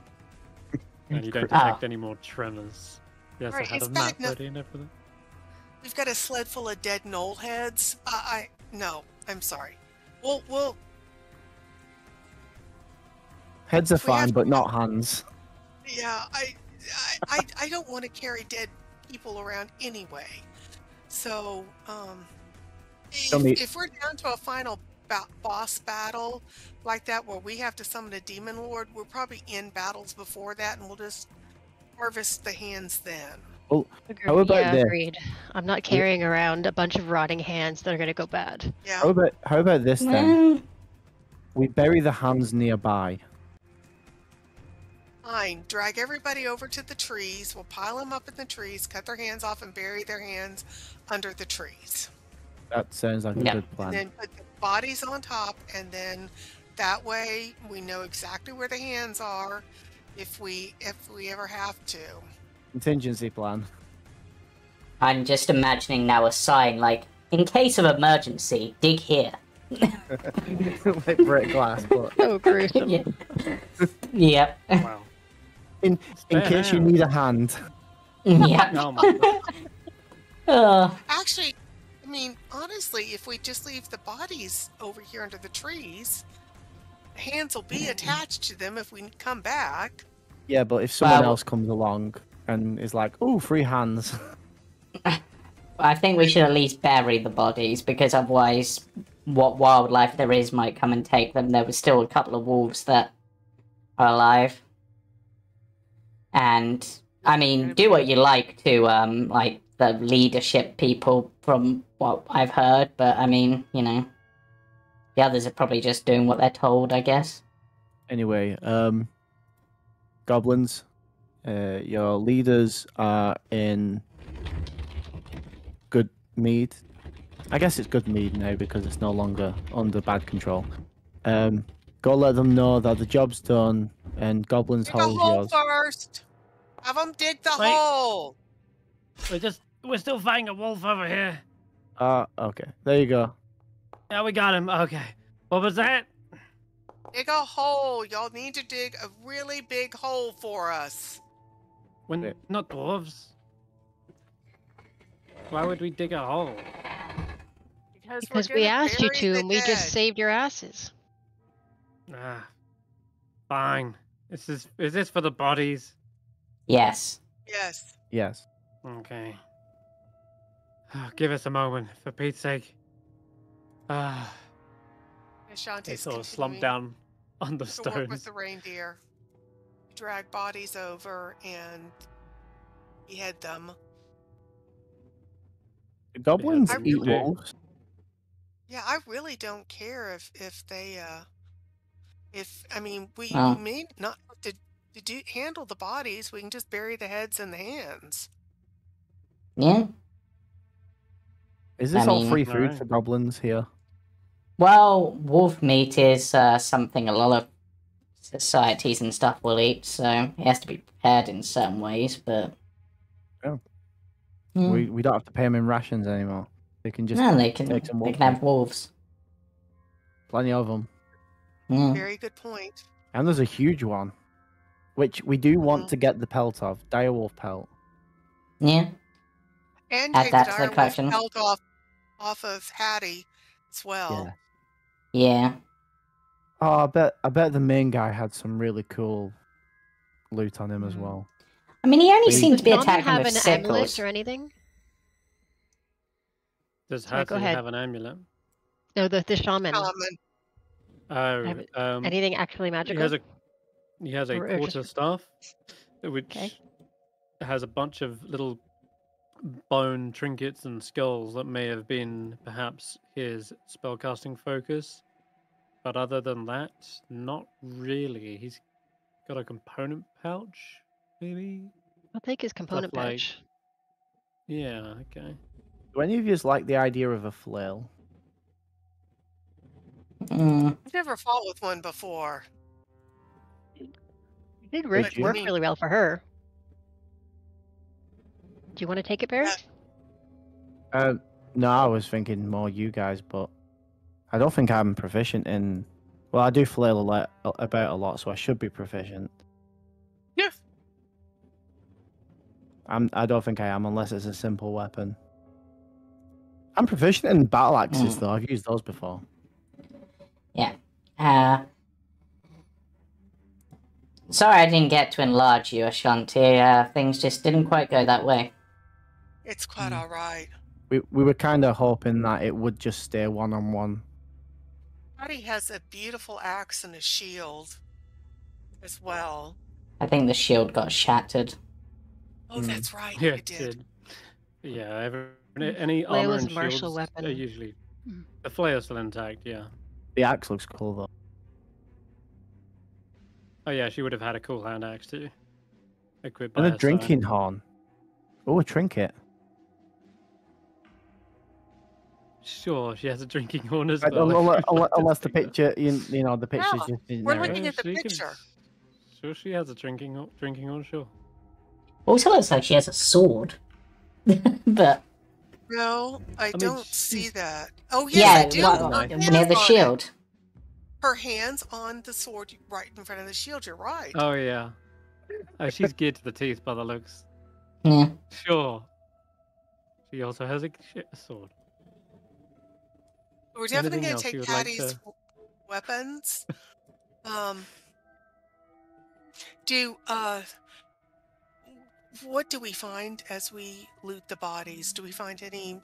And you don't detect any more tremors. Yes, I had a map ready and everything. We've got a sled full of dead knoll heads. No, I'm sorry. We'll Heads are fine, but not hands. Yeah, I don't want to carry dead people around anyway. So, if we're down to a final boss battle like that where we have to summon a demon lord, we're probably in battles before that, and we'll just harvest the hands then. Well, how about this? Agreed. I'm not carrying around a bunch of rotting hands that are going to go bad. Yeah. How about this then? We bury the hands nearby. Fine. Drag everybody over to the trees. We'll pile them up in the trees, cut their hands off, and bury their hands under the trees. That sounds like a good plan. And then put the bodies on top, and then that way we know exactly where the hands are if we ever have to. Contingency plan. I'm just imagining now a sign like, in case of emergency, dig here. Like brick glass, but So gruesome. Yeah. Yep. Wow. in case you need a hand. Yep. Oh my God. Actually, I mean, honestly, if we just leave the bodies over here under the trees, hands will be attached to them if we come back. Yeah, but if someone else comes along and is like, "Oh, free hands," I think we should at least bury the bodies, because otherwise, what wildlife there is might come and take them. There were still a couple of wolves that are alive. And, I mean, do what you like to, like, the leadership people from what I've heard, but, I mean, you know, the others are probably just doing what they're told, I guess. Anyway, goblins, your leaders are in good mead. I guess it's good mead now because it's no longer under bad control. Go let them know that the job's done and goblins Dig a hold hole yours. first. Have them dig the Wait. hole. We're still fighting a wolf over here. Okay. There you go. Yeah, we got him. Okay. What was that? Dig a hole. Y'all need to dig a really big hole for us. We're not dwarves. Why would we dig a hole? Because we asked you to, and we just saved your asses. Ah, fine. Is this for the bodies? Yes. Yes. Yes. Okay. Give us a moment, for Pete's sake. Ashanti's They sort of continuing slumped down on the to work with stones. the reindeer. Drag bodies over and behead them. Goblins I eat really- wolves. Yeah, I really don't care if they I mean we Oh. may not have to handle the bodies. We can just bury the heads and the hands. Yeah. Is this I all mean- free food Alright. for goblins here? Well, wolf meat is something a lot of societies and stuff will eat, so it has to be prepared in certain ways, but... Oh. Yeah. We don't have to pay them in rations anymore. They can just No, they take some can wolf have meat. wolves. Plenty of them. Yeah. Very good point. And there's a huge one, which we do want Mhm. to get the pelt of. Direwolf pelt. Yeah. And Add take that the to the direwolf collection. pelt off of Hattie as well. Yeah. Yeah. Oh, I bet the main guy had some really cool loot on him as well. I mean, he only Does seemed to be Does Shaman attacking have with an amulet sickles. or anything? Does Sorry, go Hattie ahead. have an amulet? No, the shaman. Common. Oh, Anything actually magical? he has a Or just- quarter staff, which Okay. has a bunch of little bone trinkets and skulls that may have been perhaps his spellcasting focus. But other than that, not really. He's got a component pouch, maybe? I'll take his component like- pouch. Yeah, okay. Do any of you like the idea of a flail? Mm. I've never fought with one before. It did Would work you? really well for her. Do you want to take it, Barry? No, I was thinking more you guys, but I don't think I'm proficient in. Well, I do flail about a lot, so I should be proficient. Yeah. I don't think I am, unless it's a simple weapon. I'm proficient in battle axes, though. I've used those before. Sorry I didn't get to enlarge you, Ashanti. Things just didn't quite go that way. It's quite all right. We were kind of hoping that it would just stay one-on-one. Hattie has a beautiful axe and a shield as well. I think the shield got shattered. Oh, that's right. Yeah, it did. Yeah, any Flail armor is and a martial shields weapon. are usually... Mhm. The flail is still intact, yeah. The axe looks cool, though. Oh yeah, she would have had a cool hand axe too. Equipped And by a her drinking horn. Oh, a trinket. Sure, she has a drinking horn as Right, well. unless the picture, you know, the picture's Yeah, just we're generic. looking at the She can- picture. Sure, she has a drinking horn. Sure. Also looks like she has a sword. But No, I mean, don't see she's- that. Oh yes, I yeah, do. well, Nice. Her near hands the on it. shield. Her hands on the sword right in front of the shield. You're right. Oh yeah. She's geared to the teeth by the looks. Yeah. Sure. She also has a sword. We're definitely Anything going to else take you would like Patty's to- weapons. What do we find as we loot the bodies? Do we find any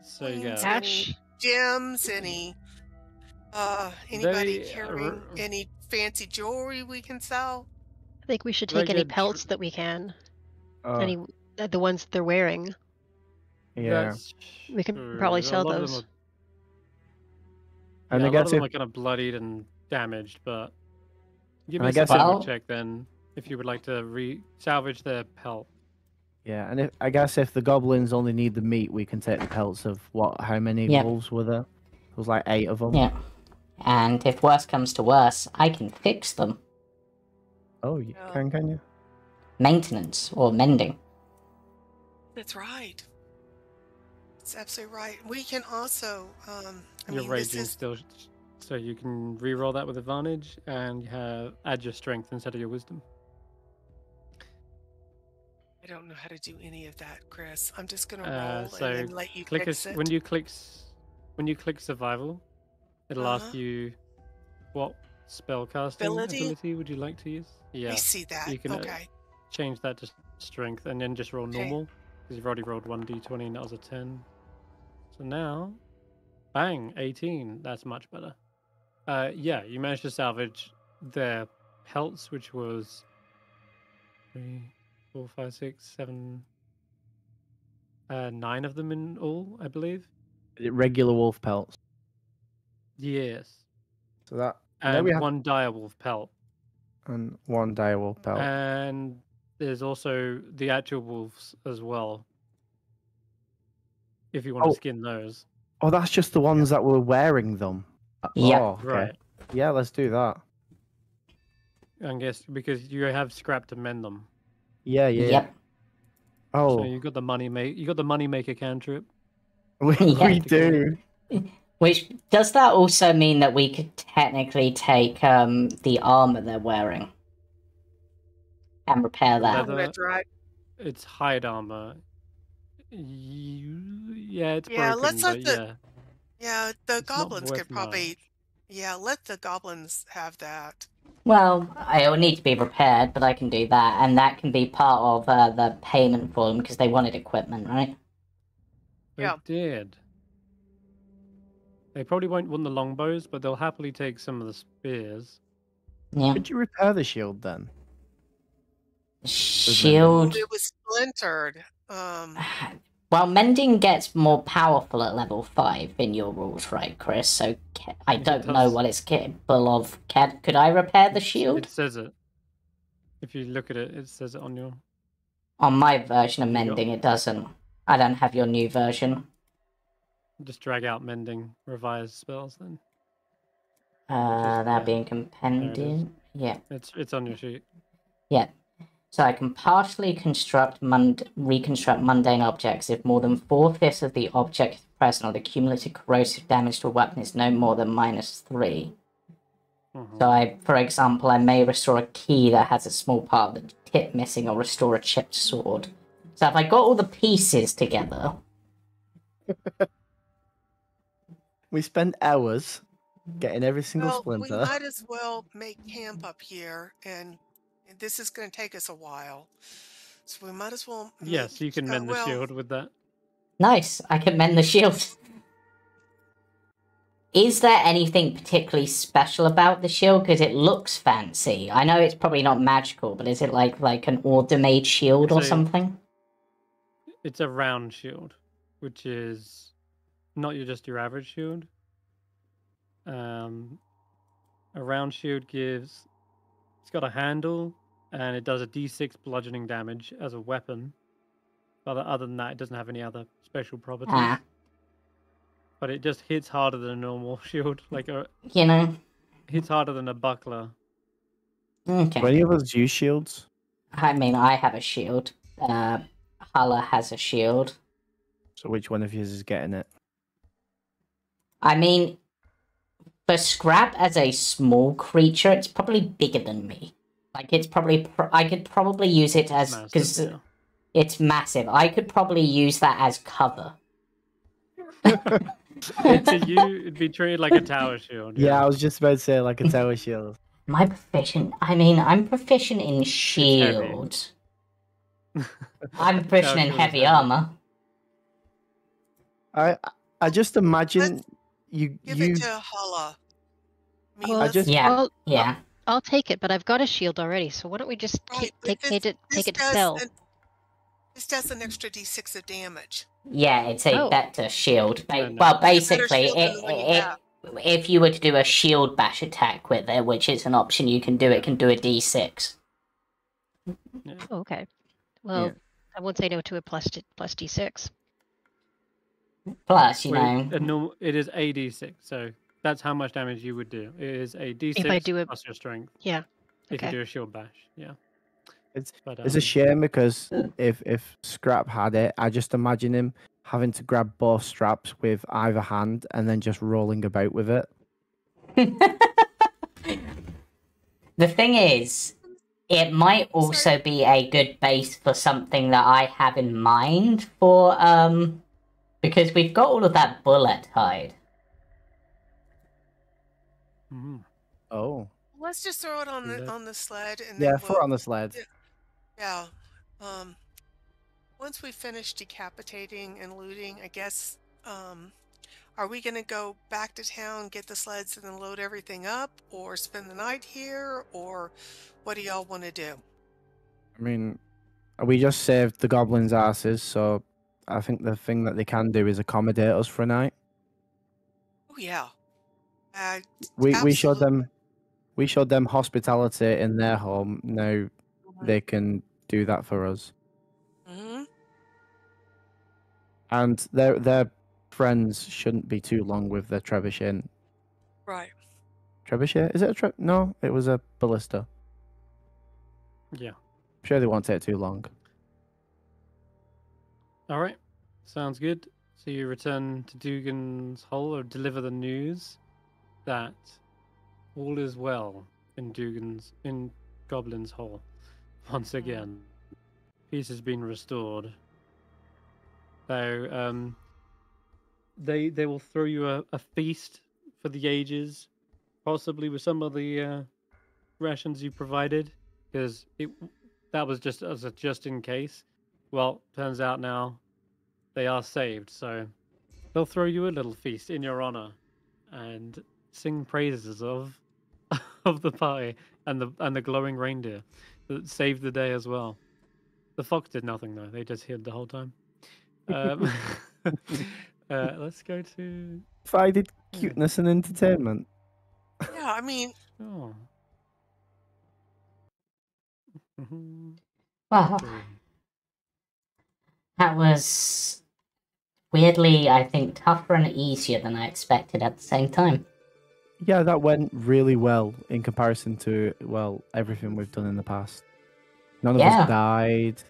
So you coins, got any gems, anybody Very, carrying any fancy jewelry we can sell? I think we should Very take any good pelts that we can. Oh, Any the ones they're wearing. yeah. That's We can true. probably A sell lot of those. them are- And yeah, I a lot guess of them if are kind of bloodied and damaged, but give And me I a guess survival if- check then, if you would like to salvage their pelt. yeah, and I guess if the goblins only need the meat, we can take the pelts of how many Yep. wolves were there? There was like 8 of them. Yeah. And if worse comes to worse, I can fix them. Oh, you Yeah. can you? Maintenance or mending. That's right. That's absolutely right. We can also, You're this raging is still, so you can re-roll that with advantage, and you add your strength instead of your wisdom. I don't know how to do any of that, Chris. I'm just gonna roll So and then let you click fix it. when you click survival, it'll ask you what spellcasting ability would you like to use. Yeah, I see that. you can Okay. change that to strength and then just roll Okay. normal because you've already rolled 1d20 and that was a 10. So now, bang, 18. That's much better. Yeah, you managed to salvage their pelts, which was 3, 4, 5, 6, 7, 9 of them in all, I believe. Regular wolf pelts. Yes. So that And we have one direwolf pelt. and 1 dire wolf pelt. And there's also the actual wolves as well. If you want Oh. to skin those. Oh, that's just the ones that were wearing them. Yeah. Oh, okay. Right. Yeah, let's do that. I guess because you have scrap to mend them. Yeah, yeah. Yep. Oh, So you got the money maker cantrip. we Yeah. do. Which does that also mean that we could technically take the armor they're wearing and repair that? Leather. That's right. It's hide armor. Yeah, it's Yeah, broken, let's let but the- yeah. Yeah, the It's not goblins could worth probably. much. Yeah, let the goblins have that. Well, it'll need to be repaired, but I can do that, and that can be part of the payment for them because they wanted equipment, right? They Yeah. did. They probably won't want the longbows, but they'll happily take some of the spears. Yeah. Could you repair the shield then? Shield. It was splintered. Well, mending gets more powerful at level 5 in your rules, right, Chris? So I don't know does. what it's capable of. Could I repair the shield? It says it. If you look at it, it says it on your. On my version of You got- mending, it doesn't. I don't have your new version. Just drag out mending revised spells then. That yeah, being is. compendium. Yeah. It's on your sheet. Yeah. So I can partially reconstruct mundane objects if more than 4/5 of the object is present or the cumulative corrosive damage to a weapon is no more than -3. Mhm. So for example, I may restore a key that has a small part of the tip missing or restore a chipped sword. So if I got all the pieces together, We spent hours getting every single Well, we splinter. might as well make camp up here, and this is going to take us a while. So we might as well. Yes, you can mend the well, shield with that. nice, I can mend the shield. Is there anything particularly special about the shield? Because it looks fancy. I know it's probably not magical, but is it like an order-made shield or So- something? It's a round shield, which is not just your average shield. A round shield gives It's got a handle, and it does a d6 bludgeoning damage as a weapon. But other than that, it doesn't have any other special properties. But it just hits harder than a normal shield, like hits harder than a buckler. Okay. Do any of us use shields? I mean, I have a shield. Hulla has a shield. So which one of you is getting it? I mean, for Skrapp as a small creature, it's probably bigger than me. Like, it's probably... I could probably use it as... Because it's massive. I could probably use that as cover. To you, it'd be treated like a tower shield. Yeah, I was just about to say like a tower shield. I'm proficient in shield. I'm proficient in heavy armor. I just imagine you Give it to Hulla. I'll take it, but I've got a shield already, so why don't we just take it to sell? This does an extra d6 of damage. Yeah, it's a better shield. Well, basically, if you were to do a shield bash attack with it, which is an option you can do, it can do a d6. Oh, okay. Well, I won't say no to a plus d6. Plus, know... It is a d6, so that's how much damage you would do. It is a d6 if I do it... plus your strength. Yeah. If you do a shield bash, yeah. It's a shame because if Skrapp had it, I just imagine him having to grab both straps with either hand and then just rolling about with it. The thing is, it might also be a good base for something that I have in mind for, because we've got all of that bullet hide. Oh. Let's just throw it on the sled. And then throw it on the sled. Yeah. Once we finish decapitating and looting, I guess, are we going to go back to town, get the sleds, and then load everything up, or spend the night here, or what do y'all want to do? I mean, we just saved the goblins' asses, so I think the thing that they can do is accommodate us for a night. Oh yeah. We showed them hospitality in their home. Now they can do that for us. And their friends shouldn't be too long with their trebuchet. Right. Trebuchet? Is it a No, it was a ballista. Yeah. I'm sure they won't take too long. All right. Sounds good. So you return to Dugan's Hole, or deliver the news that all is well in Goblin's Hole. Once again, peace has been restored. So they will throw you a feast for the ages, possibly with some of the rations you provided, because that was just as a just in case. Well, turns out now they are saved, so they'll throw you a little feast in your honor and sing praises of the pie and the glowing reindeer that saved the day as well. The fox did nothing though; they just hid the whole time. Let's go to. Provided cuteness and entertainment. Yeah, I mean. Oh. Wow. That was weirdly, I think, tougher and easier than I expected at the same time. Yeah, that went really well in comparison to, well, everything we've done in the past. None of us died.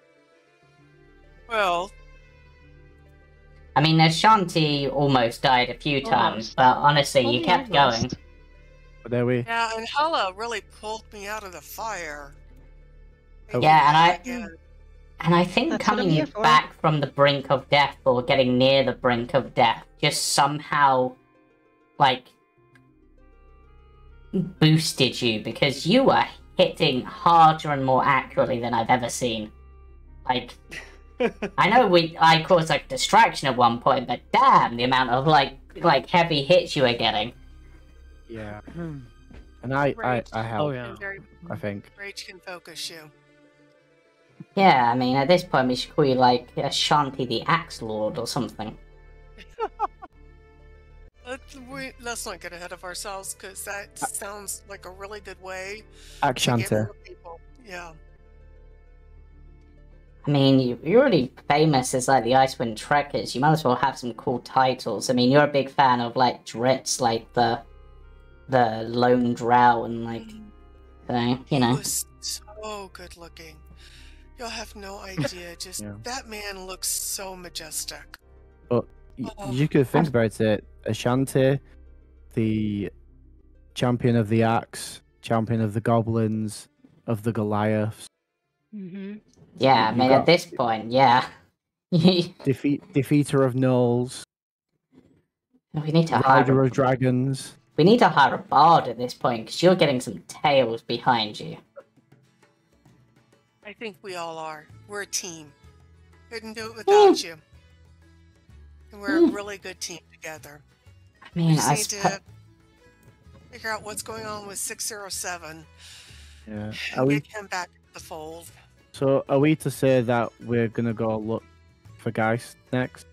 Well, I mean, Ashanti almost died a few times, but honestly, you kept going. But there we... Yeah, and Hulla really pulled me out of the fire. Yeah, and I think coming back from the brink of death, or getting near the brink of death, just somehow, like, boosted you, because you were hitting harder and more accurately than I've ever seen. Like, I know I caused, like, distraction at one point, but damn, the amount of, like heavy hits you were getting. Yeah. And I helped, I think. Rage can focus you. Yeah, I mean, at this point we should call you, like, Ashanti the Axe Lord or something. let's not get ahead of ourselves, because that sounds like a really good way to Ashanti. get more people. Yeah. I mean, you're already famous as like the Icewind Trekkers. You might as well have some cool titles. I mean, you're a big fan of like Dritz, like the Lone Drow, and like, you He know. was so good looking. You'll have no idea. Just that man looks so majestic. But you could think about it. Ashanti, the champion of the axe, champion of the goblins, of the Goliaths. Mm-hmm. Yeah, I mean, at this point, yeah. Defeater of gnolls. We need to Rider of dragons. We need to hire a bard at this point, because you're getting some tales behind you. I think we all are. We're a team. Couldn't do it without you. And we're a really good team together. I mean, we just need to figure out what's going on with 607. Yeah. And get him back to the fold. So, are we to say that we're gonna go look for Geist next?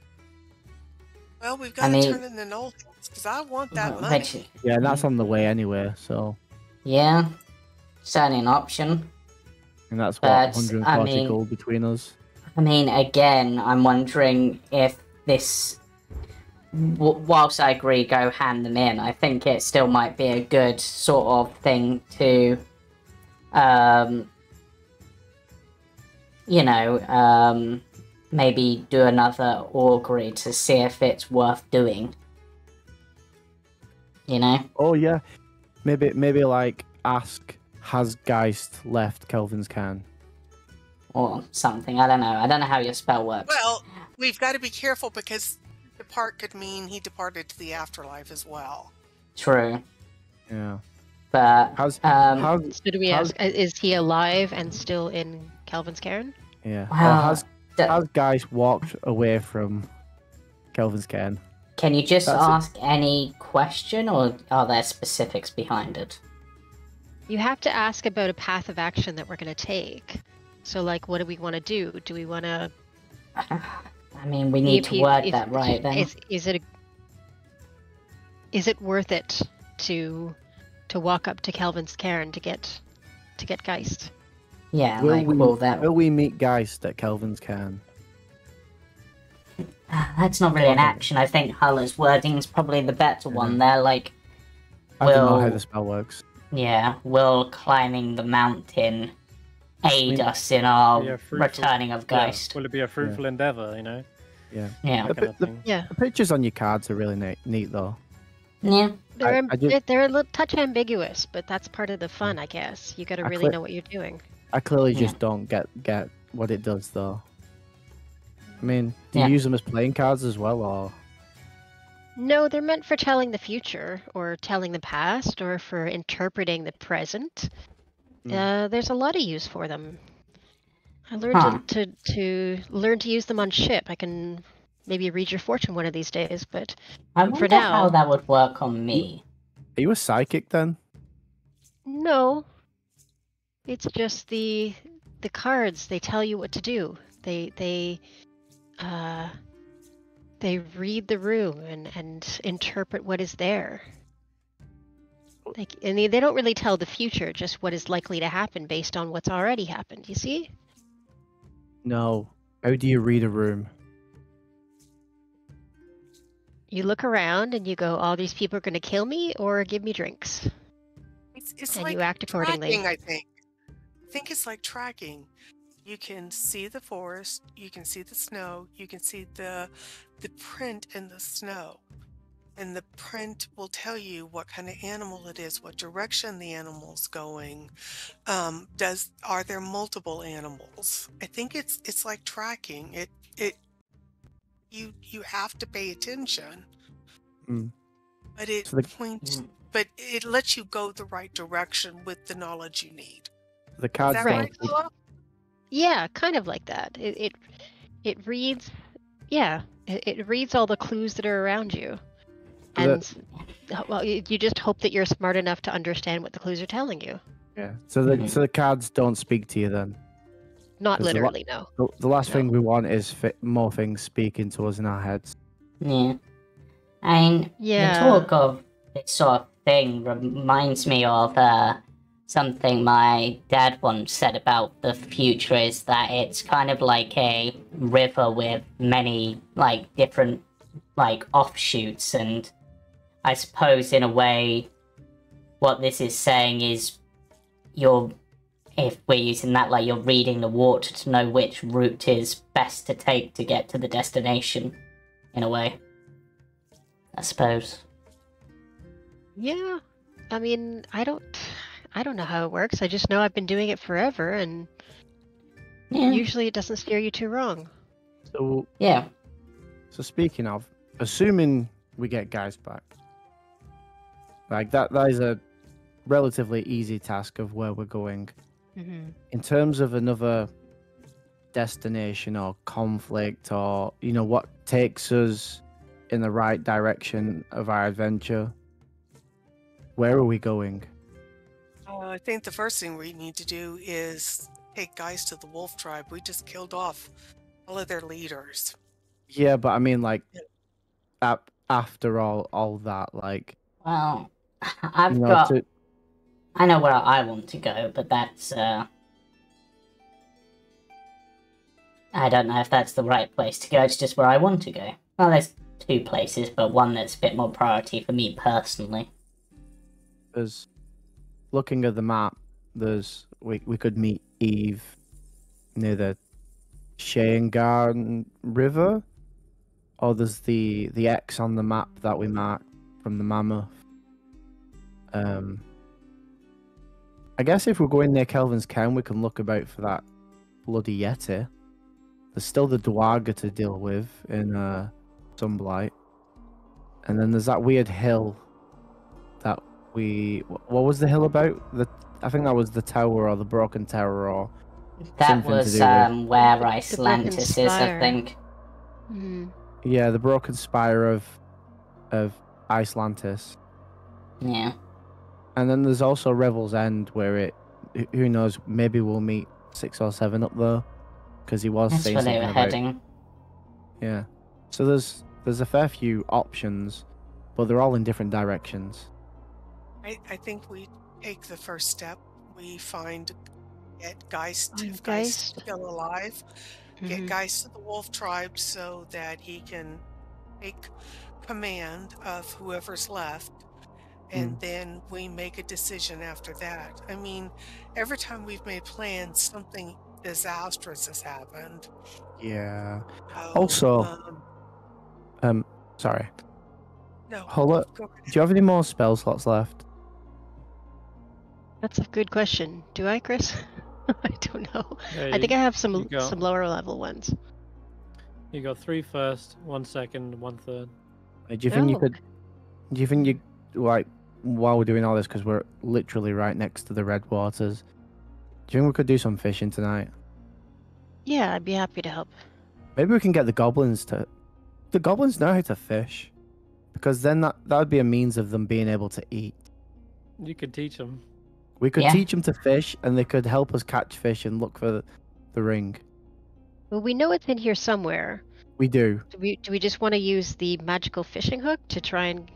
Well, we've got to turn in the Knoll because I want that money. Yeah, that's on the way anyway, so... Yeah, certainly an option. And that's what, 140 gold between us? I mean, again, I'm wondering if this... whilst I agree, go hand them in, I think it still might be a good sort of thing to... you know, maybe do another augury to see if it's worth doing. You know? Oh yeah, maybe like ask, has Geist left Kelvin's Cairn? Or something. I don't know. I don't know how your spell works. Well, we've got to be careful because depart could mean he departed to the afterlife as well. True. Yeah. But so do we ask? Is he alive and still in Kelvin's Cairn? Yeah. Wow. Has Geist walked away from Kelvin's Cairn? Can you just ask any question, or are there specifics behind it? You have to ask about a path of action that we're going to take. So, like, what do we want to do? Do we want to... I mean, we need to word that right, then. Is it worth it to walk up to Kelvin's Cairn to get Geist? Yeah, will we meet Geist at Kelvin's Cairn? That's not really an action. I think Hulla's wording is probably the better one there. Like, I don't know how the spell works. Yeah, will climbing the mountain aid us in our returning of Geist? Yeah. Will it be a fruitful endeavor, you know? Yeah. Yeah. The pictures on your cards are really neat though. Yeah. They're a little touch ambiguous, but that's part of the fun, I guess. You got to really know what you're doing. I clearly just don't get what it does though. I mean, do you use them as playing cards as well, or? No, they're meant for telling the future, or telling the past, or for interpreting the present. There's a lot of use for them. I learned to learn to use them on ship. I can maybe read your fortune one of these days, but I wonder for now, how that would work on me. Are you a psychic then? No. It's just the cards. They tell you what to do. They read the room and interpret what is there. And they don't really tell the future, just what is likely to happen based on what's already happened. You see? No. How do you read a room? You look around and you go, "All these people are going to kill me or give me drinks." It's and like you act accordingly. Tracking, I think it's like tracking. You can see the forest, you can see the snow, you can see the print in the snow. And the print will tell you what kind of animal it is, what direction the animal's going. Are there multiple animals? I think it's like tracking. You have to pay attention. But but it lets you go the right direction with the knowledge you need. The cards Is that right, Hulla? Yeah, kind of like that. It reads, it reads all the clues that are around you, and well, you just hope that you're smart enough to understand what the clues are telling you. Yeah. So the cards don't speak to you then. Not literally, no. The last thing we want is more things speaking to us in our heads. Yeah. I mean, Yeah. the talk of this sort of thing reminds me of something my dad once said about the future, is that it's kind of like a river with many, like, different, like, offshoots, and I suppose in a way what this is saying is if we're using that, like, you're reading the water to know which route is best to take to get to the destination, in a way, I suppose. Yeah. I mean, I don't know how it works. I just know I've been doing it forever, and usually it doesn't steer you too wrong. So yeah. So speaking of, assuming we get guys back, like that is a relatively easy task of where we're going. Mm-hmm. In terms of another destination or conflict, or what takes us in the right direction of our adventure, where are we going? I think the first thing we need to do is take guys to the wolf tribe. We just killed off all of their leaders. Yeah, but I mean, like, after all that, like, Well, I know where I want to go, but that's I don't know if that's the right place to go. It's just where I want to go. Well, there's two places, but one that's a bit more priority for me personally. There's, looking at the map, we could meet Eve near the Shangar River, or there's the X on the map that we marked from the mammoth. I guess if we're going near Kelvin's Cairn, we can look about for that bloody Yeti. There's still the Dwarga to deal with in Sunblight. And then there's that weird hill that what was the hill about? I think that was the tower, or the broken tower, or that something was to do with... where Icelantis is, I think. Mm-hmm. Yeah, the broken spire of Icelantis. Yeah. And then there's also Revel's End, where who knows, maybe we'll meet 6 or 7 up there, because he was That's saying where they something were about... heading. Yeah. So there's a fair few options, but they're all in different directions. I think we take the first step. We get Geist, if Geist. Geist is still alive, Mm-hmm. get Geist to the wolf tribe so that he can take command of whoever's left, and then we make a decision after that. I mean, every time we've made plans, something disastrous has happened. Yeah. So, Also, sorry. No. Hulla, do you have any more spell slots left? That's a good question. Do I, Chris? I don't know. Yeah, I think I have some you got- lower level ones. You got 3 first, 1 second, 1 third. Do you think you Oh. could? Do you think you, like, while we're doing all this, because we're literally right next to the Red Waters, do you think we could do some fishing tonight? Yeah, I'd be happy to help. Maybe we can get the goblins to... The goblins know how to fish, because then that would be a means of them being able to eat. You could teach them. We could Yeah. teach them to fish, and they could help us catch fish and look for the ring. Well, we know it's in here somewhere. We do. Do we just want to use the magical fishing hook to try and...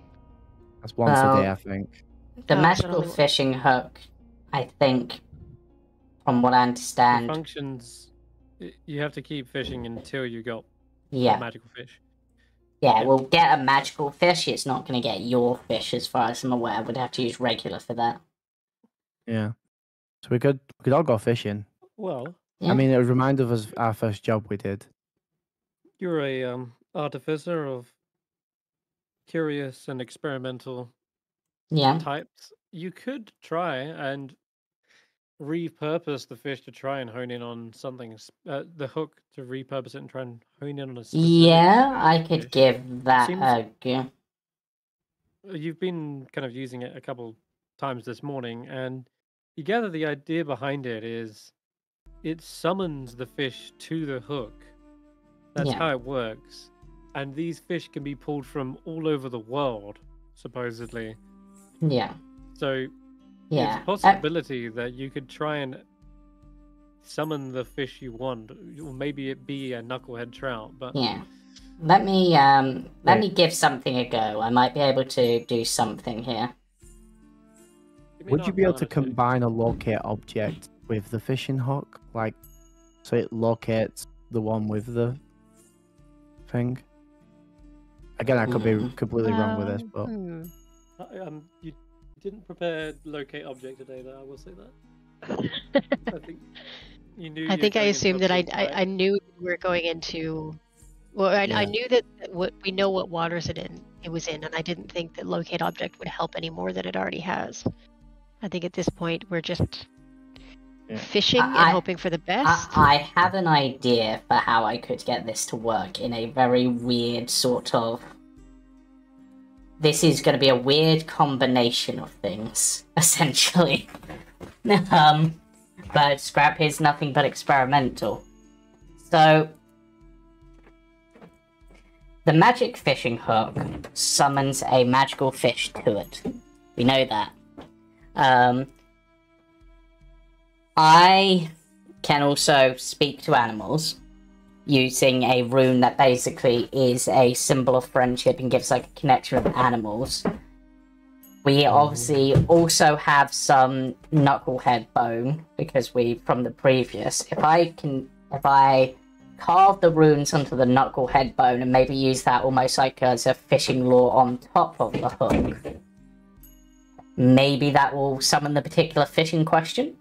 That's once a Well, day, I think. The Oh, magical so- fishing hook, I think, from what I The understand, functions, you have to keep fishing until you got a yeah, magical fish. we'll get a magical fish. It's not going to get your fish, as far as I'm aware. We'd have to use regular for that. Yeah. So we could all go fishing. Well, Yeah. I mean, it would remind us of our first job we did. you're a artificer of curious and experimental Yeah, types. You could try and repurpose the fish to try and hone in on something. The hook to repurpose it and try and hone in on a specific. yeah, I could fish. give that Seems- a go. You've been kind of using it a couple times this morning, and you gather the idea behind it is it summons the fish to the hook. That's Yeah. how it works. And these fish can be pulled from all over the world, supposedly. Yeah, So yeah. it's a possibility that you could try and summon the fish you want, or maybe it be a knucklehead trout. But Yeah. Let me give something a go. I might be able to do something here. give me an Would you be able to Arcana check. combine a locate object with the fishing hook? Like, so it locates the one with the thing? Again, I could be completely wrong with this, but... You didn't prepare locate object today, though. I will say that. I think you knew. I think I assumed that I I knew we were going into. Well, I Yeah. knew that what we know what waters it was in, and I didn't think that locate object would help any more than it already has. I think at this point we're just fishing and hoping for the best. I have an idea for how I could get this to work in a very weird sort of... This is going to be a weird combination of things, essentially. But Skrapp is nothing but experimental. So, the magic fishing hook summons a magical fish to it. We know that. I can also speak to animals using a rune that basically is a symbol of friendship and gives like a connection with animals. We obviously also have some knucklehead bone because from the previous. If I carve the runes onto the knucklehead bone and maybe use that almost like as a fishing lure on top of the hook, maybe that will summon the particular fish in question.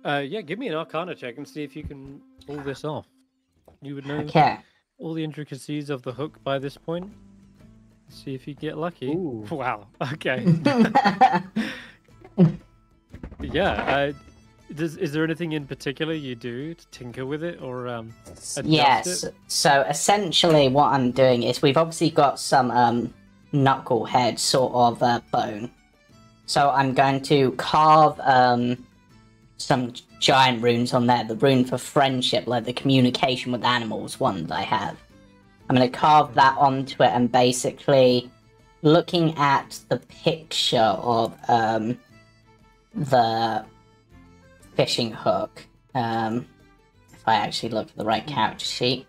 Yeah, give me an Arcana check and see if you can pull this off. You would know all the intricacies of the hook by this point. See if you get lucky. Ooh. Wow. Okay. Yeah. Is there anything in particular you do to tinker with it or adjust Yes. it? So essentially, what I'm doing is we've obviously got some knucklehead sort of bone. So I'm going to carve some giant runes on there. The rune for friendship, like the communication with animals one that I have. I'm going to carve that onto it and basically looking at the picture of the fishing hook. If I actually look at the right character sheet,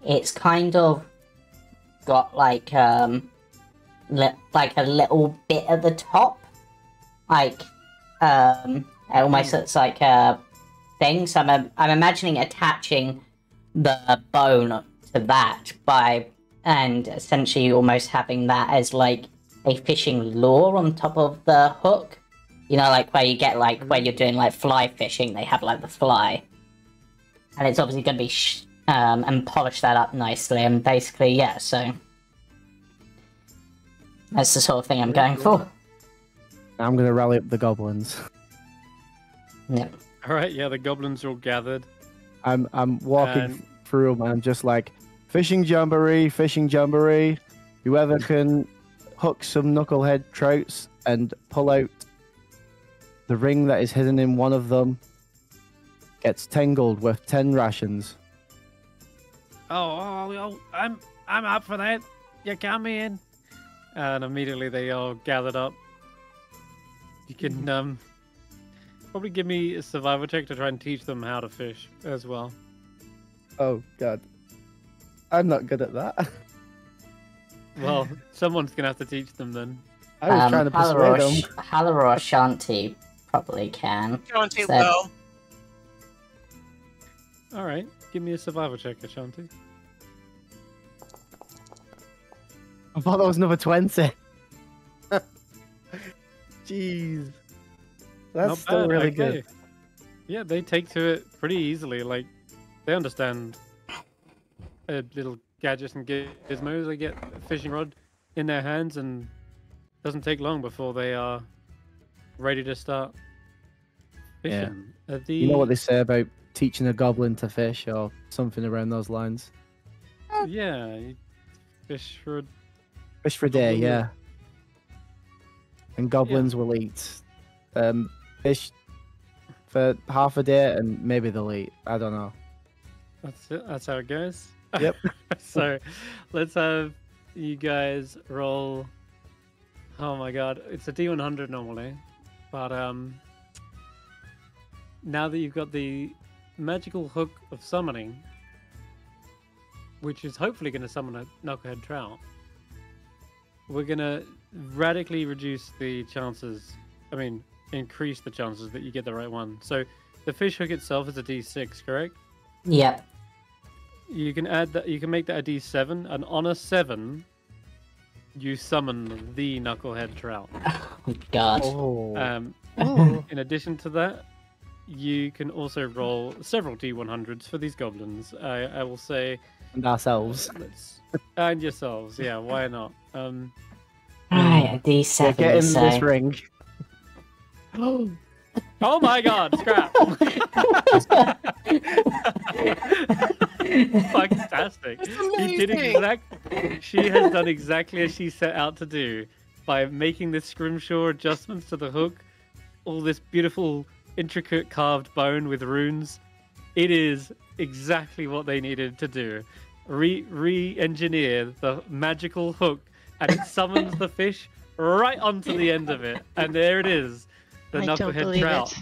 it's kind of got like a little bit at the top, like it almost looks like a thing. So I'm imagining attaching the bone to that and essentially almost having that as like a fishing lure on top of the hook. You know, like where you get like where you're doing like fly fishing, they have like the fly, and it's obviously going to be and polish that up nicely and basically so that's the sort of thing I'm going for. I'm going to rally up the goblins. Yeah. All right. Yeah, the goblins are all gathered. I'm walking through them and I'm just like, fishing jamboree. Whoever can hook some knucklehead trouts and pull out the ring that is hidden in one of them gets tangled with 10 rations. Oh, I'm up for that. You count me in. And immediately they all gathered up. You can probably give me a survival check to try and teach them how to fish as well. Oh god, I'm not good at that. Well, someone's gonna have to teach them then. I was trying to persuade them. Hulla or Ashanti probably can. Ashanti will. All right, give me a survival check, Ashanti. I thought that was another 20. Jeez. That's Not still bad, really okay. good. Yeah, they take to it pretty easily. Like, they understand little gadgets and gizmos. They get a fishing rod in their hands and it doesn't take long before they are ready to start fishing. Yeah. You know what they say about teaching a goblin to fish or something around those lines? Yeah, you fish for Fish for a day, yeah. And goblins will eat fish for half a day and maybe they'll eat. I don't know. That's it. That's how it goes. Yep. So let's have you guys roll Oh my god, it's a D100 normally, but now that you've got the magical hook of summoning, which is hopefully going to summon a knucklehead trout, we're going to radically reduce the chances, increase the chances that you get the right one. So the fish hook itself is a D6, correct? Yep. You can add that, you can make that a D7, and on a 7, you summon the knucklehead trout. Oh, God. In addition to that, you can also roll several D100s for these goblins. I will say... And ourselves. And yourselves, yeah, why not? Right, a D7, Get in so... this ring. Oh my god, Skrapp! Fantastic. He did She has done exactly as she set out to do by making this scrimshaw adjustments to the hook, all this beautiful, intricate carved bone with runes. It is exactly what they needed to do. Re-engineer the magical hook, and it summons the fish right onto the end of it, and there it is. The knucklehead trout.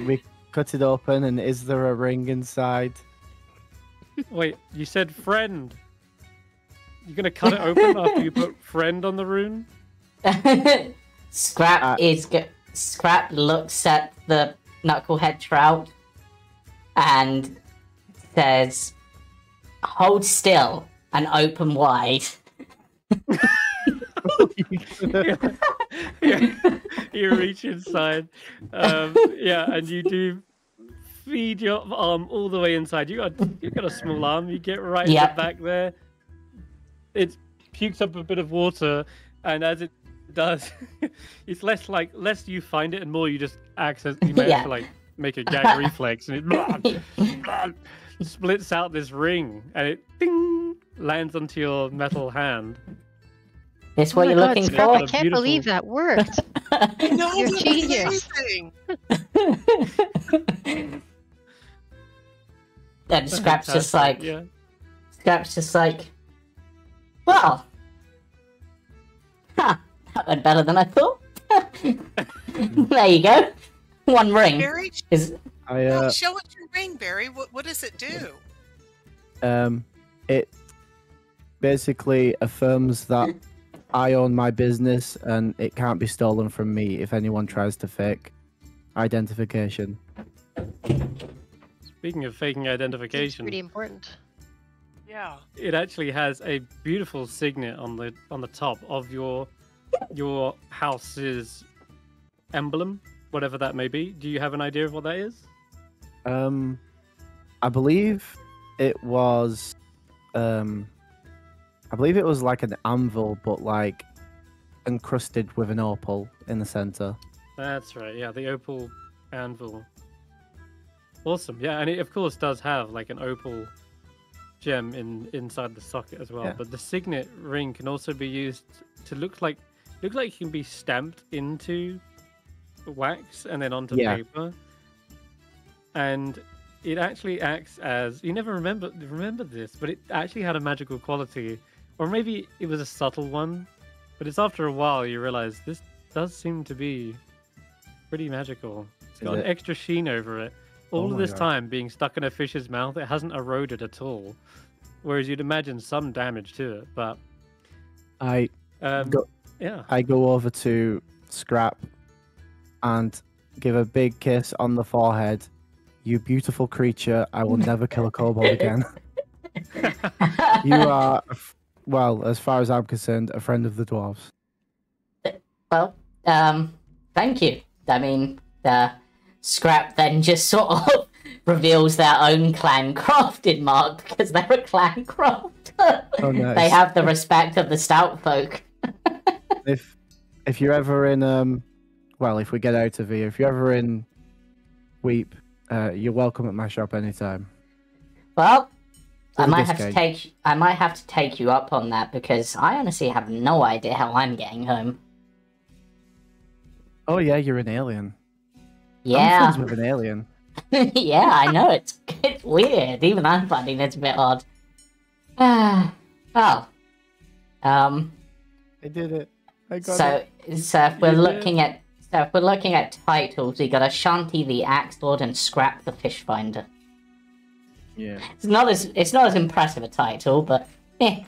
We cut it open, and is there a ring inside? Wait, you said friend. You're gonna cut it open after you put friend on the rune? Skrapp looks at the knucklehead trout and says, "Hold still and open wide." You reach inside, and you do feed your arm all the way inside. You got a small arm. You get right in the back there. It pukes up a bit of water, and as it does, it's less you find it and more you just access. You manage to like make a gag reflex, and it splits out this ring, and it ding, lands onto your metal hand. It's what you're looking for. I can't believe that worked. No, you're genius. And Skrapp's just like, well, that went better than I thought. There you go. One ring. Barry, show us your ring, Barry. What does it do? It basically affirms that I own my business and it can't be stolen from me if anyone tries to fake identification. Speaking of faking identification, it's pretty important. Yeah. It actually has a beautiful signet on the top of your house's emblem, whatever that may be. Do you have an idea of what that is? I believe it was like an anvil, but like encrusted with an opal in the center. That's right. Yeah, the opal anvil. Awesome. Yeah, and it of course does have like an opal gem inside the socket as well. Yeah. But the signet ring can also be used to look like it can be stamped into wax and then onto paper. And it actually acts as, you never remembered this, but it actually had a magical quality, or maybe it was a subtle one. But it's after a while you realize this does seem to be pretty magical. It's got an extra sheen over it. All of this time being stuck in a fish's mouth, it hasn't eroded at all. Whereas you'd imagine some damage to it, but I go over to Skrapp and give a big kiss on the forehead. You beautiful creature, I will never kill a kobold again. You are, well, as far as I'm concerned, a friend of the dwarves. Well, thank you. I mean, Skrapp then just sort of reveals their own clan crafted mark because they're a clan craft. Oh, nice. They have the respect of the stout folk. If you're ever in if we get out of here, if you're ever in Weep, you're welcome at my shop anytime. Well, I might have to take you up on that because I honestly have no idea how I'm getting home. Oh yeah, you're an alien. Yeah. I'm friends with an alien. Yeah, I know, it's weird. Even I'm finding it a bit odd. Well, Um, I did it. I got so it. so if we're You looking at titles, we got Ashanti the Axe Lord and Skrapp the Fish Finder. Yeah. It's not as impressive a title, but eh.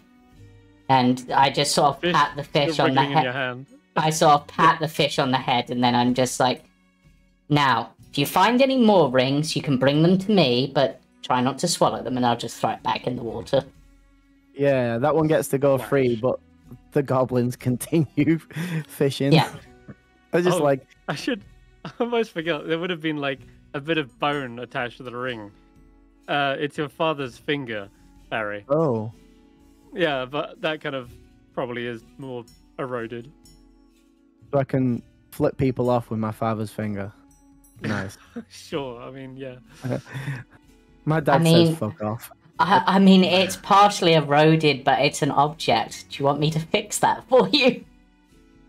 And I just sort of pat the fish on the in your head. hand. I sort of pat the fish on the head, and then I'm just like, now, if you find any more rings, you can bring them to me, but try not to swallow them, and I'll just throw it back in the water. Yeah, that one gets to go free, but the goblins continue fishing. Yeah. I just I almost forgot. There would have been like a bit of bone attached to the ring. It's your father's finger, Barry. Oh. Yeah, but that kind of probably is more eroded. So I can flip people off with my father's finger. Nice. Sure, I mean, yeah. My dad says fuck off. I mean, it's partially eroded, but it's an object. Do you want me to fix that for you?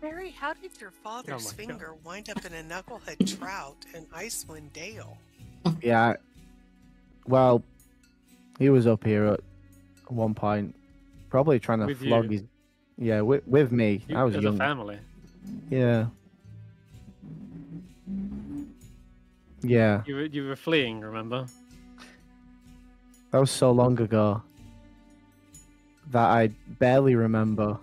Barry, how did your father's finger wind up in a knucklehead trout in Icewind Dale? Yeah. Well, he was up here at one point, probably trying to flog his. Yeah, with me. I was young. As a family. Yeah. Yeah. You were fleeing, remember? That was so long ago that I barely remember.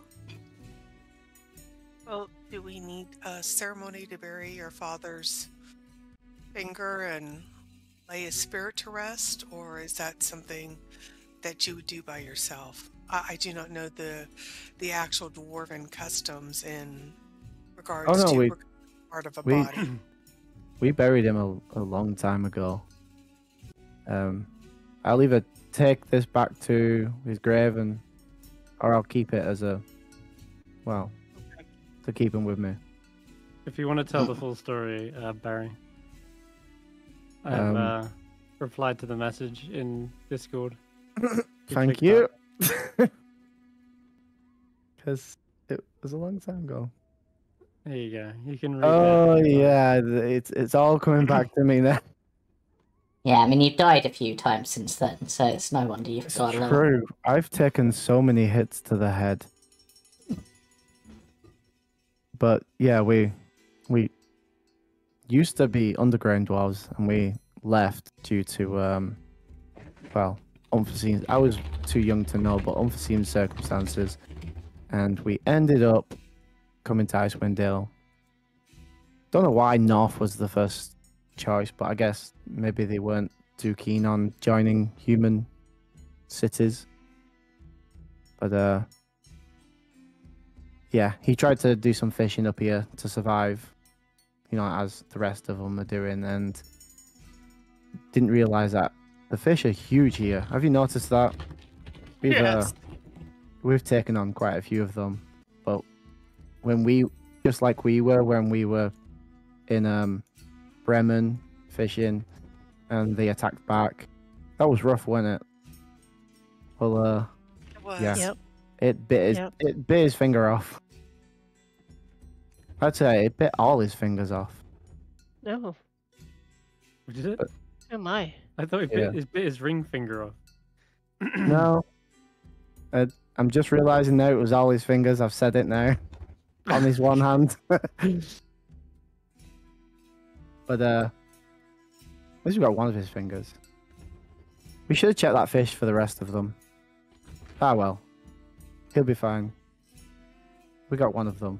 Well, do we need a ceremony to bury your father's finger and lay his spirit to rest, or is that something that you would do by yourself? I do not know the actual dwarven customs in regards to part of a body. We buried him a long time ago. I'll either take this back to his grave or I'll keep it as to keep him with me. If you want to tell the full story, Barry, I've replied to the message in Discord. Thank you. Because it was a long time ago. There you go. You can read Oh that. yeah, it's all coming back to me now. Yeah, I mean, you've died a few times since then, so it's no wonder you've got a little... True. I've taken so many hits to the head. But yeah, we used to be underground dwarves, and we left due to unforeseen. I was too young to know, but unforeseen circumstances, and we ended up coming to Icewind Dale. Don't know why North was the first choice, but I guess maybe they weren't too keen on joining human cities. But yeah, he tried to do some fishing up here to survive, as the rest of them are doing, and didn't realize that the fish are huge here. Have you noticed that? We've taken on quite a few of them, but when we were in Bremen fishing, and they attacked back. That was rough, wasn't it? Well, it was. Yeah, Yep. it bit his finger off. I'd say it bit all his fingers off. No. What did it? Oh my. I thought it bit his ring finger off. No. I'm just realizing now it was all his fingers. I've said it now. On his one hand. But at least we got one of his fingers. We should have checked that fish for the rest of them. Ah well. He'll be fine. We got one of them.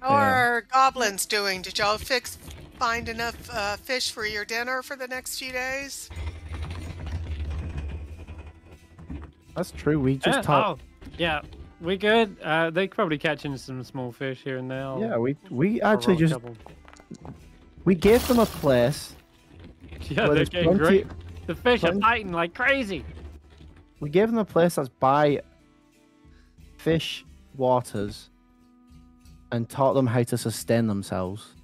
How are goblins doing? Did y'all find enough fish for your dinner for the next few days? That's true. We just talked. Yeah, we good. They probably catching some small fish here and there. Yeah, we actually just we gave them a place. Yeah, they're getting great. The fish are fighting like crazy. We gave them a place that's by fish waters and taught them how to sustain themselves.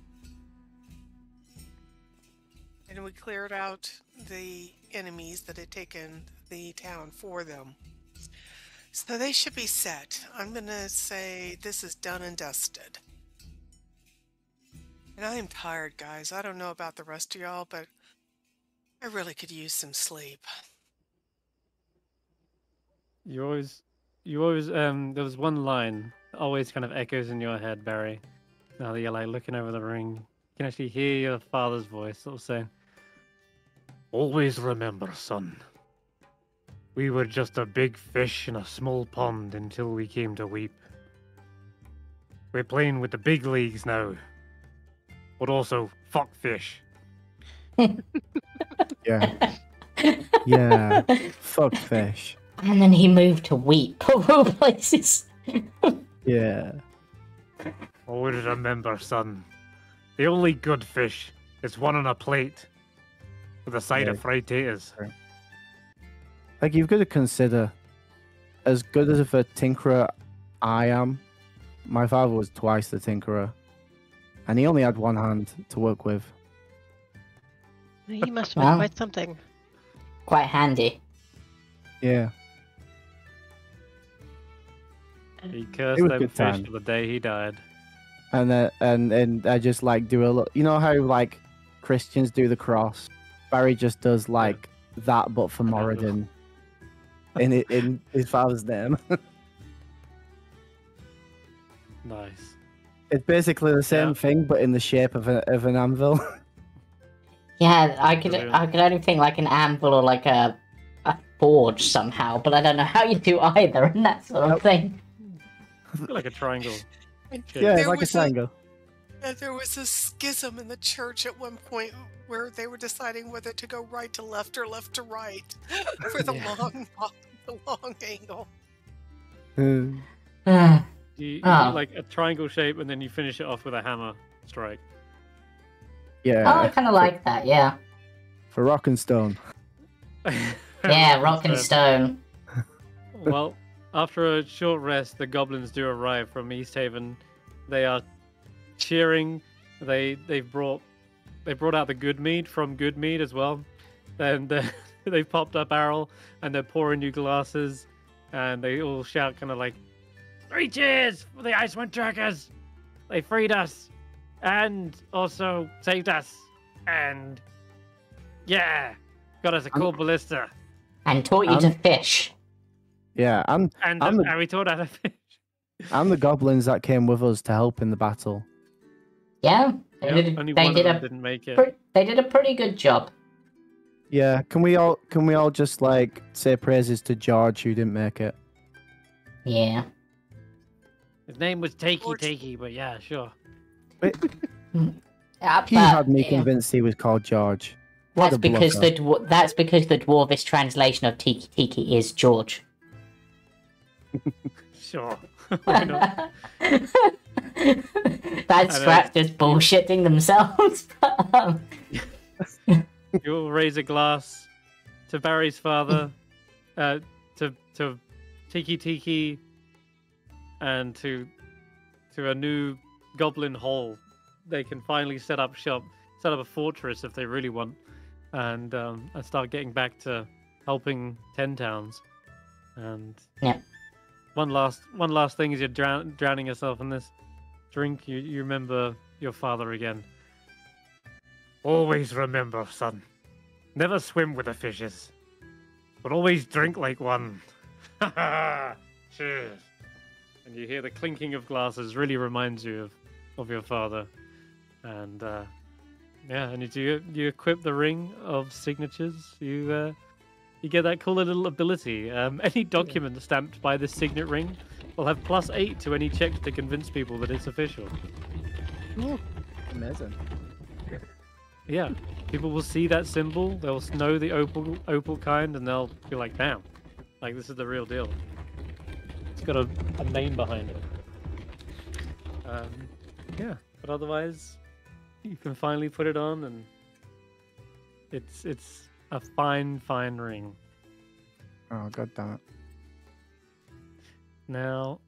And we cleared out the enemies that had taken the town for them. So they should be set. I'm going to say this is done and dusted. And I am tired, guys. I don't know about the rest of y'all, but I really could use some sleep. You always you always there was one line that always kind of echoes in your head, Barry. Now that you're like looking over the ring, you can actually hear your father's voice sort of saying, "Always remember, son. We were just a big fish in a small pond until we came to Weep. We're playing with the big leagues now, but also fuck fish." Yeah. Yeah. Fuck fish. And then he moved to Weep, of all places. Yeah. Always remember, son. The only good fish is one on a plate with a side of fried taters. Like, you've got to consider, as good as a tinkerer I am, my father was twice the tinkerer, and he only had one hand to work with. He must have been quite something. Quite handy. Yeah. He cursed them fish for the day he died. And I just like do a look. You know how like Christians do the cross? Barry just does like that, but for Moradin. in his father's name. Nice. It's basically the same thing, but in the shape of an anvil. Yeah, I could only think like an anvil or like a forge somehow, but I don't know how you do either and that sort of thing. Like a triangle. Yeah, it's like a triangle. There was a schism in the church at one point where they were deciding whether to go right to left or left to right for the long angle. You do like a triangle shape and then you finish it off with a hammer strike. Yeah. Oh, I kind of like that, yeah. For rock and stone. Yeah, rock and stone. Well, after a short rest, the goblins do arrive from East Haven. They are cheering. They brought out the good mead from Good Mead as well, and they've popped a barrel and they're pouring new glasses, and they all shout kind of like, "3 cheers for the Icewind Trekkers! They freed us, and also saved us, and got us a cool ballista, and taught you to fish." Yeah, and we taught how to fish. And the goblins that came with us to help in the battle. Yeah, only one of them didn't make it. They did a pretty good job. Yeah, can we all just like say praises to George who didn't make it? Yeah. His name was Takey, but yeah, sure. He had me convinced he was called George. That's because the dwarvish translation of Tiki Tiki is George. Sure. That's Skrapp just bullshitting themselves. You'll raise a glass to Barry's father, to Tiki Tiki, and to a new goblin hole. They can finally set up shop, set up a fortress if they really want, and start getting back to helping 10 towns. And yeah. One last thing is you're drowning yourself in this drink. You remember your father again. Always remember, son. Never swim with the fishes, but always drink like one. Cheers. And you hear the clinking of glasses. Really reminds you of your father. And and you equip the ring of signatures. You get that cool little ability. Any document stamped by this signet ring will have +8 to any checks to convince people that it's official. Ooh, amazing. Yeah, people will see that symbol. They'll know the opal kind, and they'll be like, "Damn, like this is the real deal." It's got a name behind it. But otherwise, you can finally put it on, and it's a fine ring. Oh, god damn it. Now,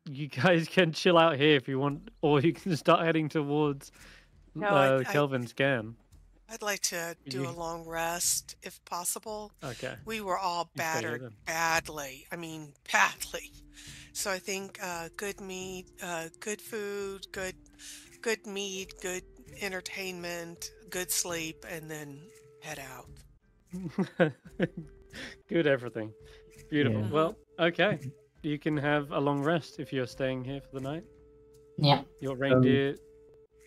you guys can chill out here if you want, or you can start heading towards Kelvin's Scan. I'd like to do a long rest if possible. Okay. We were all battered badly. I mean, badly. So I think good meat, good food, good meat, good entertainment, good sleep, and then head out. Good everything. Beautiful. Yeah. Well, okay. You can have a long rest if you're staying here for the night. Yeah. Your reindeer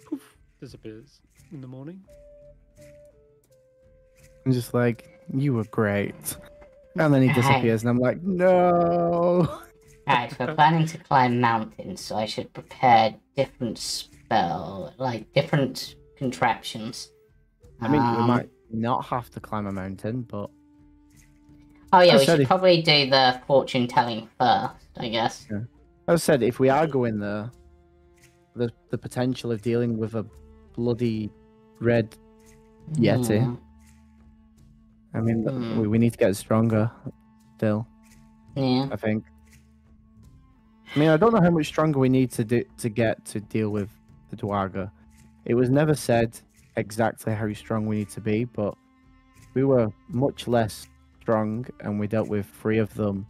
poof, disappears in the morning. I'm just like, you were great. And then he disappears, and I'm like, no. Alright, we're planning to climb mountains, so I should prepare different different contraptions. I mean, we might not have to climb a mountain, but... Oh yeah, I we said should if- probably do the fortune telling first, I guess. Yeah. As I said, if we are going there, the potential of dealing with a bloody red Yeti. Hmm. I mean, we need to get stronger still, Yeah. I think. I mean, I don't know how much stronger we need to get to deal with the Dwarga. It was never said exactly how strong we need to be, but we were much less strong, and we dealt with 3 of them,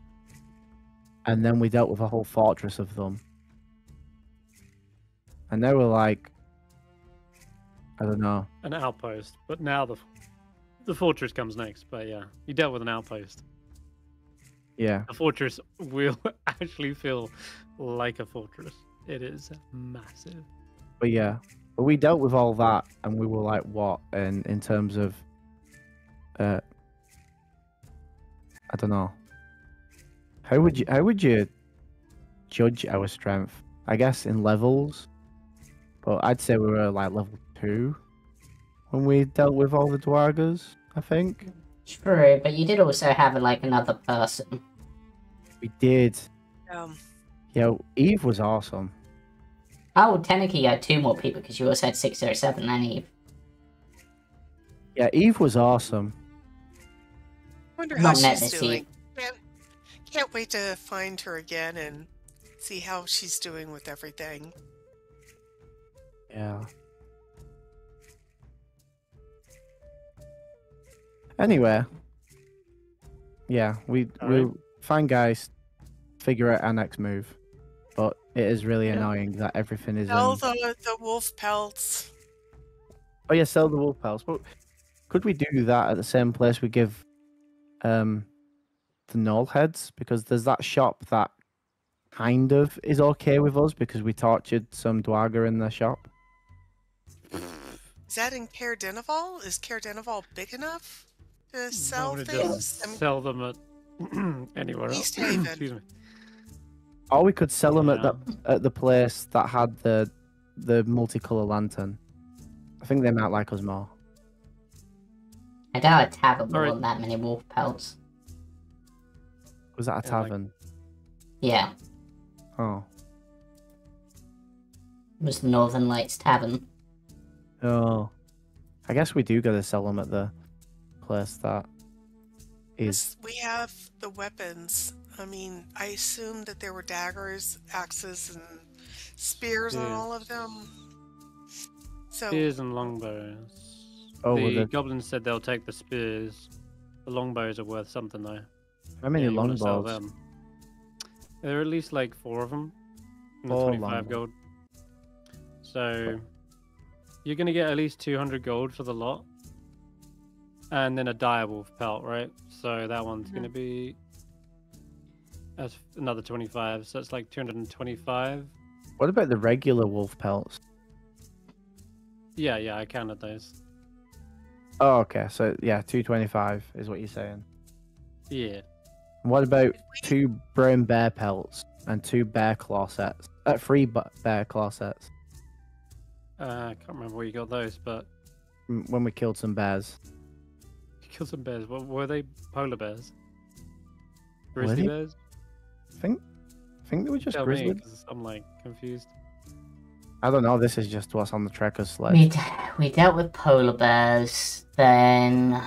and then we dealt with a whole fortress of them. And they were like, I don't know. An outpost, but now the fortress comes next. But yeah, you dealt with an outpost. Yeah. The fortress will actually feel like a fortress. It is massive. But yeah, but we dealt with all that, and we were like, what? And in terms of, I don't know. How would you judge our strength? I guess in levels, but I'd say we were like level 2 when we dealt with all the Dwargas. I think True, but you did also have another person. we did. Um, Yeah, Eve was awesome. Oh, technically you had 2 more people because you also had 607 and Eve. Yeah, Eve was awesome. I wonder Not how met she's this doing. Can't wait to find her again and see how she's doing with everything. Yeah. Anyway, yeah, we'll find guys, figure out our next move, but it is really annoying that everything is. Sell the wolf pelts. Oh yeah, sell the wolf pelts. But could we do that at the same place we give, the knoll heads? Because there's that shop that kind of is okay with us because we tortured some Dwarga in the shop. Is that in Caer Dineval? Is Caer Dineval big enough to sell Nobody things? just sell them at anywhere else. East Haven. Excuse me. Or we could sell them Yeah. at the place that had the multicolor lantern. I think they might like us more. I doubt a tavern will Alright. want that many wolf pelts. Was that a Yeah, like- tavern? Yeah, Oh. it was the Northern Lights Tavern. Oh. I guess we do gotta sell them at the place that is. Yes, we have the weapons. I mean, I assume that there were daggers, axes, and spears on Yeah. all of them. So, Spears and longbows. Oh, well, the the- goblins said they'll take the spears. The longbows are worth something though. How many Yeah, you wanna sell longbows? them. There are at least like 4 of them. And 4 25 longbows. gold. So you're gonna get at least 200 gold for the lot. And then a direwolf pelt, right? So that one's gonna be that's another 25, so it's like 225. What about the regular wolf pelts? Yeah, I counted those. Oh, okay. So yeah, 225 is what you're saying. Yeah. What about 2 brown bear pelts and 2 bear claw sets? 3 bear claw sets. I can't remember where you got those, but When we killed some bears. you killed some bears. What were they? Polar bears? Were Grizzly they? bears? I think they were just Tell me, grizzly. 'cause I'm like confused. I don't know. This is just what's on the Trekkers sled. We dealt with polar bears, then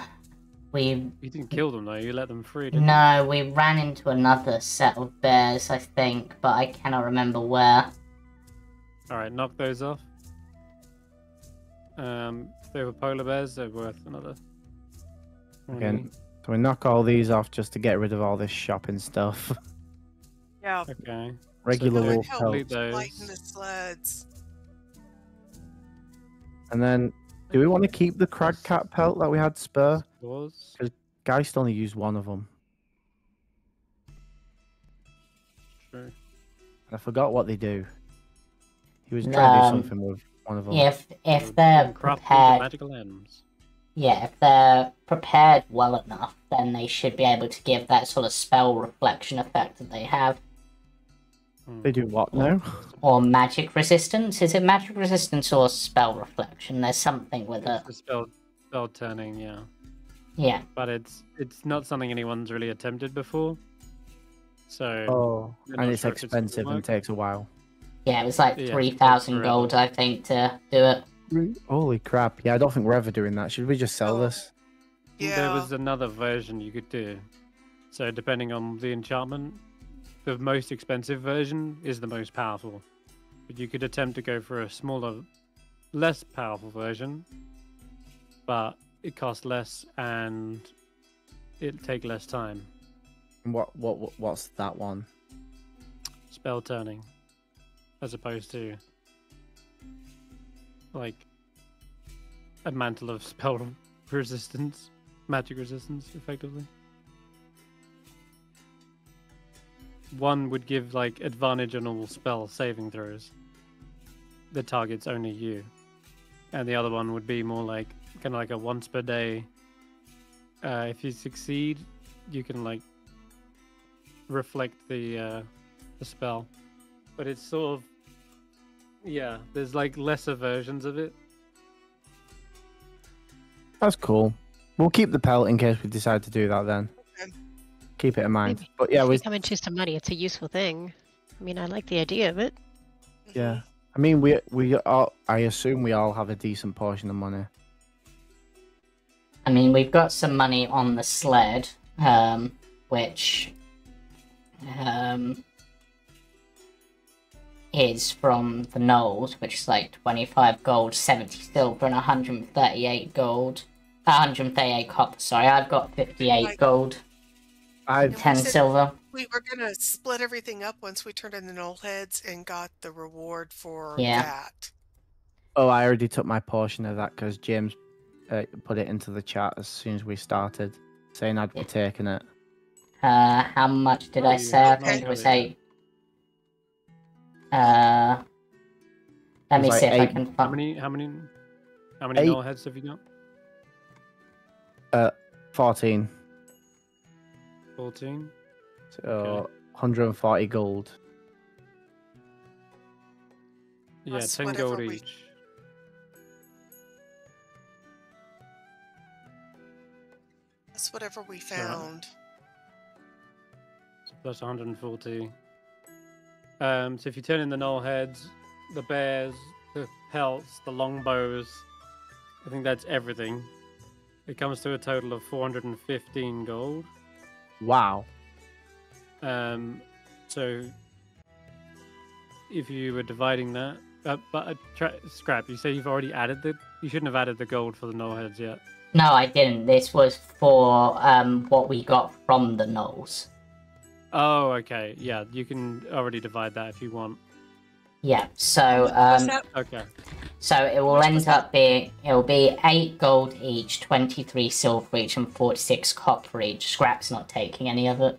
we You didn't kill them though. You let them free. Didn't no, we ran into another set of bears, I think, but I cannot remember where. you? All right, knock those off. If they were polar bears, they're worth another. 20. Again, so we knock all these off just to get rid of all this shopping stuff. yeah, Okay. Regular So it would wolf help pelts. pelts. lighten the sleds. And then, do we want to keep the crag cat pelt that we had spare? Was Geist only used 1 of them. I forgot what they do. He was trying to do something with one of them. If they're prepared, magical items. yeah, if they're prepared well enough, then they should be able to give that sort of spell reflection effect that they have. They do what now? Or magic resistance? Is it magic resistance or spell reflection? There's something with it. It's the spell turning, yeah. Yeah. But it's not something anyone's really attempted before. So. Oh, and it's sure expensive and takes a while. Yeah, it was like 3,000 gold, I think, to do it. Holy crap! Yeah, I don't think we're ever doing that. Should we just sell this? Yeah. There was another version you could do. So depending on the enchantment, the most expensive version is the most powerful. But you could attempt to go for a smaller, less powerful version, but it costs less and it'll take less time. What's that one? Spell turning, as opposed to like a mantle of spell resistance, magic resistance, effectively. One would give like advantage on all spell saving throws. The target's only you, and the other one would be more like kind of like a once per day. If you succeed, you can like reflect the spell, but it's sort of there's like lesser versions of it. That's cool. We'll keep the pelt in case we decide to do that then. Okay. Keep it in mind. Maybe. But yeah, we come into some money. It's a useful thing. I mean, I like the idea of it. Yeah. I mean, we all. I assume we all have a decent portion of money. I mean, we've got some money on the sled, which is from the Knolls, which is like 25 gold, 70 silver, and 138 gold. 138 copper, sorry. I've got 58 gold. I've 10 silver. We were gonna split everything up once we turned in the Knoll heads and got the reward for Yeah. that. Oh, I already took my portion of that because James put it into the chat as soon as we started, saying I'd be taking it. How much did I say? I think it was 8. Let me like see if I 8. can How find. many 8. null heads have you got? 14. 14. So Okay. 140 gold. Yeah, Plus 10 whatever gold we- each. That's whatever we found. So plus 140. So if you turn in the knoll heads, the bears, the pelts, the longbows, I think that's everything. It comes to a total of 415 gold. Wow. So if you were dividing that, Skrapp, you say you've already added you shouldn't have added the gold for the knoll heads yet. No, I didn't. This was for what we got from the Knolls. Oh, okay. Yeah, you can already divide that if you want. Yeah, so Was that Okay. so it will end up being 8 gold each, 23 silver each, and 46 copper each. Scrap's not taking any of it.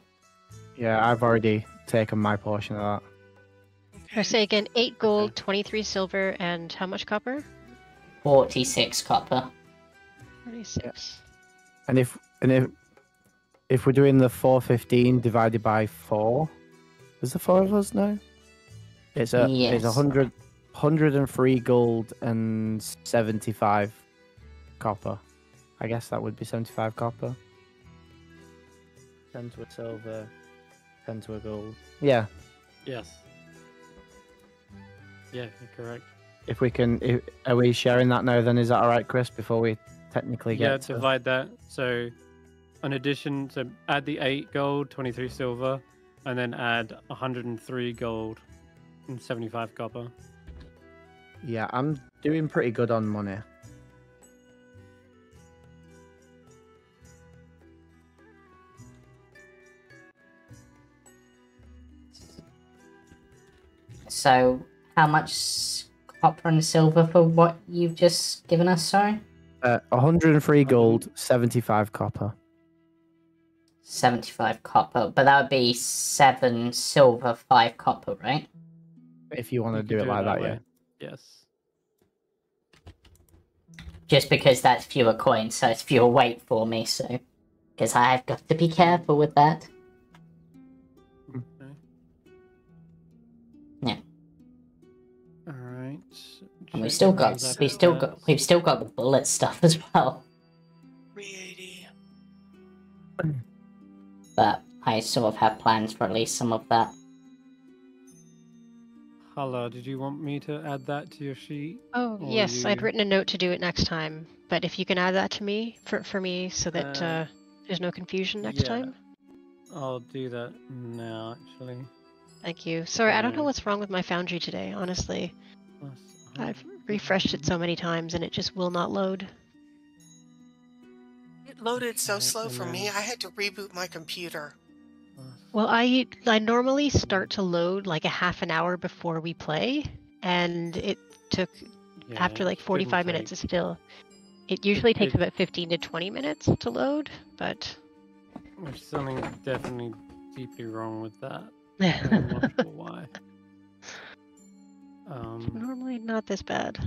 Yeah, I've already taken my portion of that. I say again, 8 gold, 23 silver, and how much copper? 46 copper. 46. And if we're doing the 415 divided by 4, is there 4 of us now? It's Yes. 103 gold and 75 copper. I guess that would be 75 copper. 10 to a silver, 10 to a gold. Yeah. Yes. Yeah, you're correct. If we can, are we sharing that now? Then is that all right, Chris? Before we technically Yeah, get to... divide that. So, in addition, so add the 8 gold, 23 silver, and then add 103 gold and 75 copper. Yeah, I'm doing pretty good on money. So, how much copper and silver for what you've just given us, sorry? 103 gold, 75 copper. 75 copper, but that would be 7 silver, 5 copper, right? If you want to could do it like that, yeah. way. Yes. Just because that's fewer coins, so it's fewer weight for me, so... Because I've got to be careful with that. Okay. Yeah. Alright. And we've still got the bullet stuff as well. 380. But I sort of have plans for at least some of that. Hulla, did you want me to add that to your sheet? Oh, Or yes, I'd you- written a note to do it next time. But if you can add that to me, for me, so that there's no confusion next time. I'll do that now, actually. Thank you. Sorry, I don't know what's wrong with my Foundry today, honestly. I've refreshed it so many times and it just will not load. It loaded so slow for me, I had to reboot my computer. Well, I normally start to load like a half an hour before we play, and it took after like 45 minutes. It usually takes about 15 to 20 minutes to load, but There's something definitely deeply wrong with that. I'm not sure why. normally not this bad.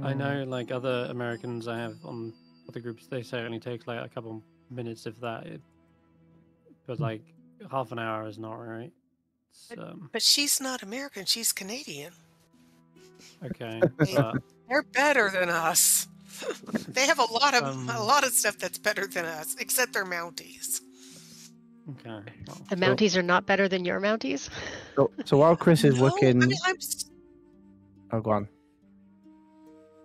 I know, like other Americans I have on other groups, they say it only takes like a couple minutes if that. But like half an hour is not right. But she's not American; she's Canadian. Okay, They're better than us. They have a lot of stuff that's better than us, except their Mounties. Okay. Well, The Mounties are not better than your Mounties? So while Chris is No, working... I mean, Oh, go on.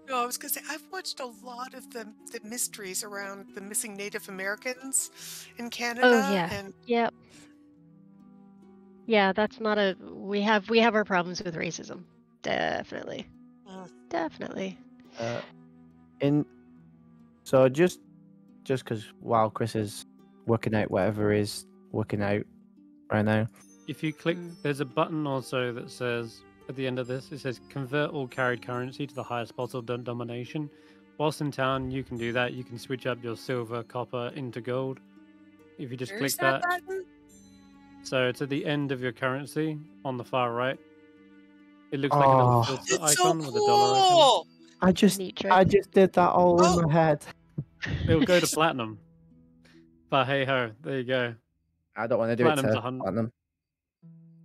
No, I was going to say, I've watched a lot of the mysteries around the missing Native Americans in Canada. Oh, yeah. And Yep. Yeah, that's not a... We have our problems with racism. Definitely. Definitely. So just because while Chris is working out whatever is working out right now. if you click, there's a button also that says, at the end of this, it says convert all carried currency to the highest possible denomination. Whilst in town, you can do that. You can switch up your silver, copper into gold. If you just click where's that button? So it's at the end of your currency on the far right. It looks like a little filter It's icon so with a dollar icon. cool! I just did that all in my head. It'll go to platinum. But hey ho, there you go. I don't want to do it to platinum.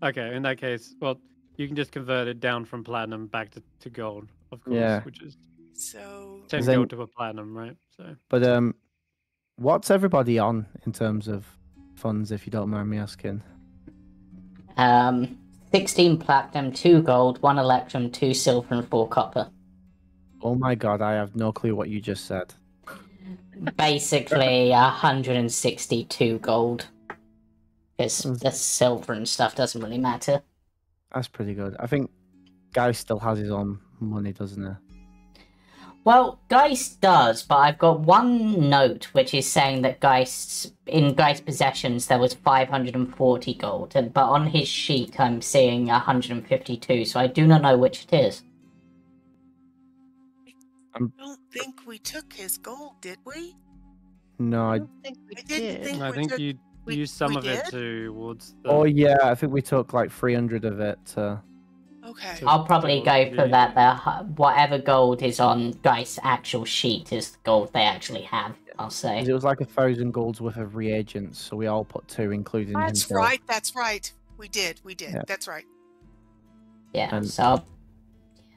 Okay, in that case, well, you can just convert it down from platinum back to gold, of course, Yeah. which is So 10 gold to a platinum, right? So. But what's everybody on in terms of funds, if you don't mind me asking? 16 platinum, 2 gold, 1 electrum, 2 silver, and 4 copper. Oh my god, I have no clue what you just said. Basically, 162 gold. Because the silver and stuff doesn't really matter. That's pretty good. I think Guy still has his own money, doesn't he? Well, Geist does, but I've got one note which is saying that in Geist's possessions there was 540 gold, but on his sheet I'm seeing 152, so I do not know which it is. I don't think we took his gold, did we? No, I don't think we didn't think I think you used some of it towards the... Oh yeah, I think we took like 300 of it to... Okay. I'll probably go for that. Whatever gold is on Geist's actual sheet is the gold they actually have, I'll say. It was like 1,000 golds worth of reagents, so we all put 2, including himself. That's right. We did. Yeah. That's right. Yeah, so...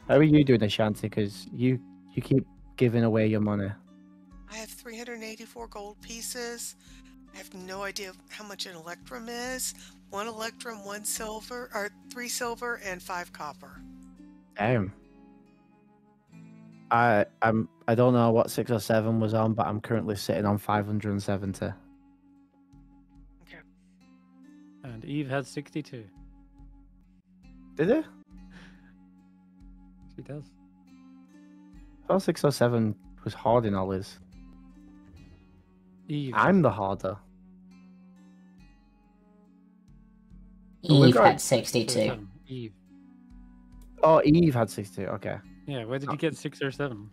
How are you doing, Ashanti? Because you keep giving away your money. I have 384 gold pieces. I have no idea how much an electrum is. 1 electrum, 1 silver, or 3 silver, and 5 copper. Damn. I don't know what 6 or 7 was on, but I'm currently sitting on 570. Okay. And Eve had 62. Did it? She does. I thought 6 or 7 was hard in all his. Eve. I'm the harder. Eve had 62. Eve. Oh, Eve had 62. Okay. Yeah, where did you get 6 or 7?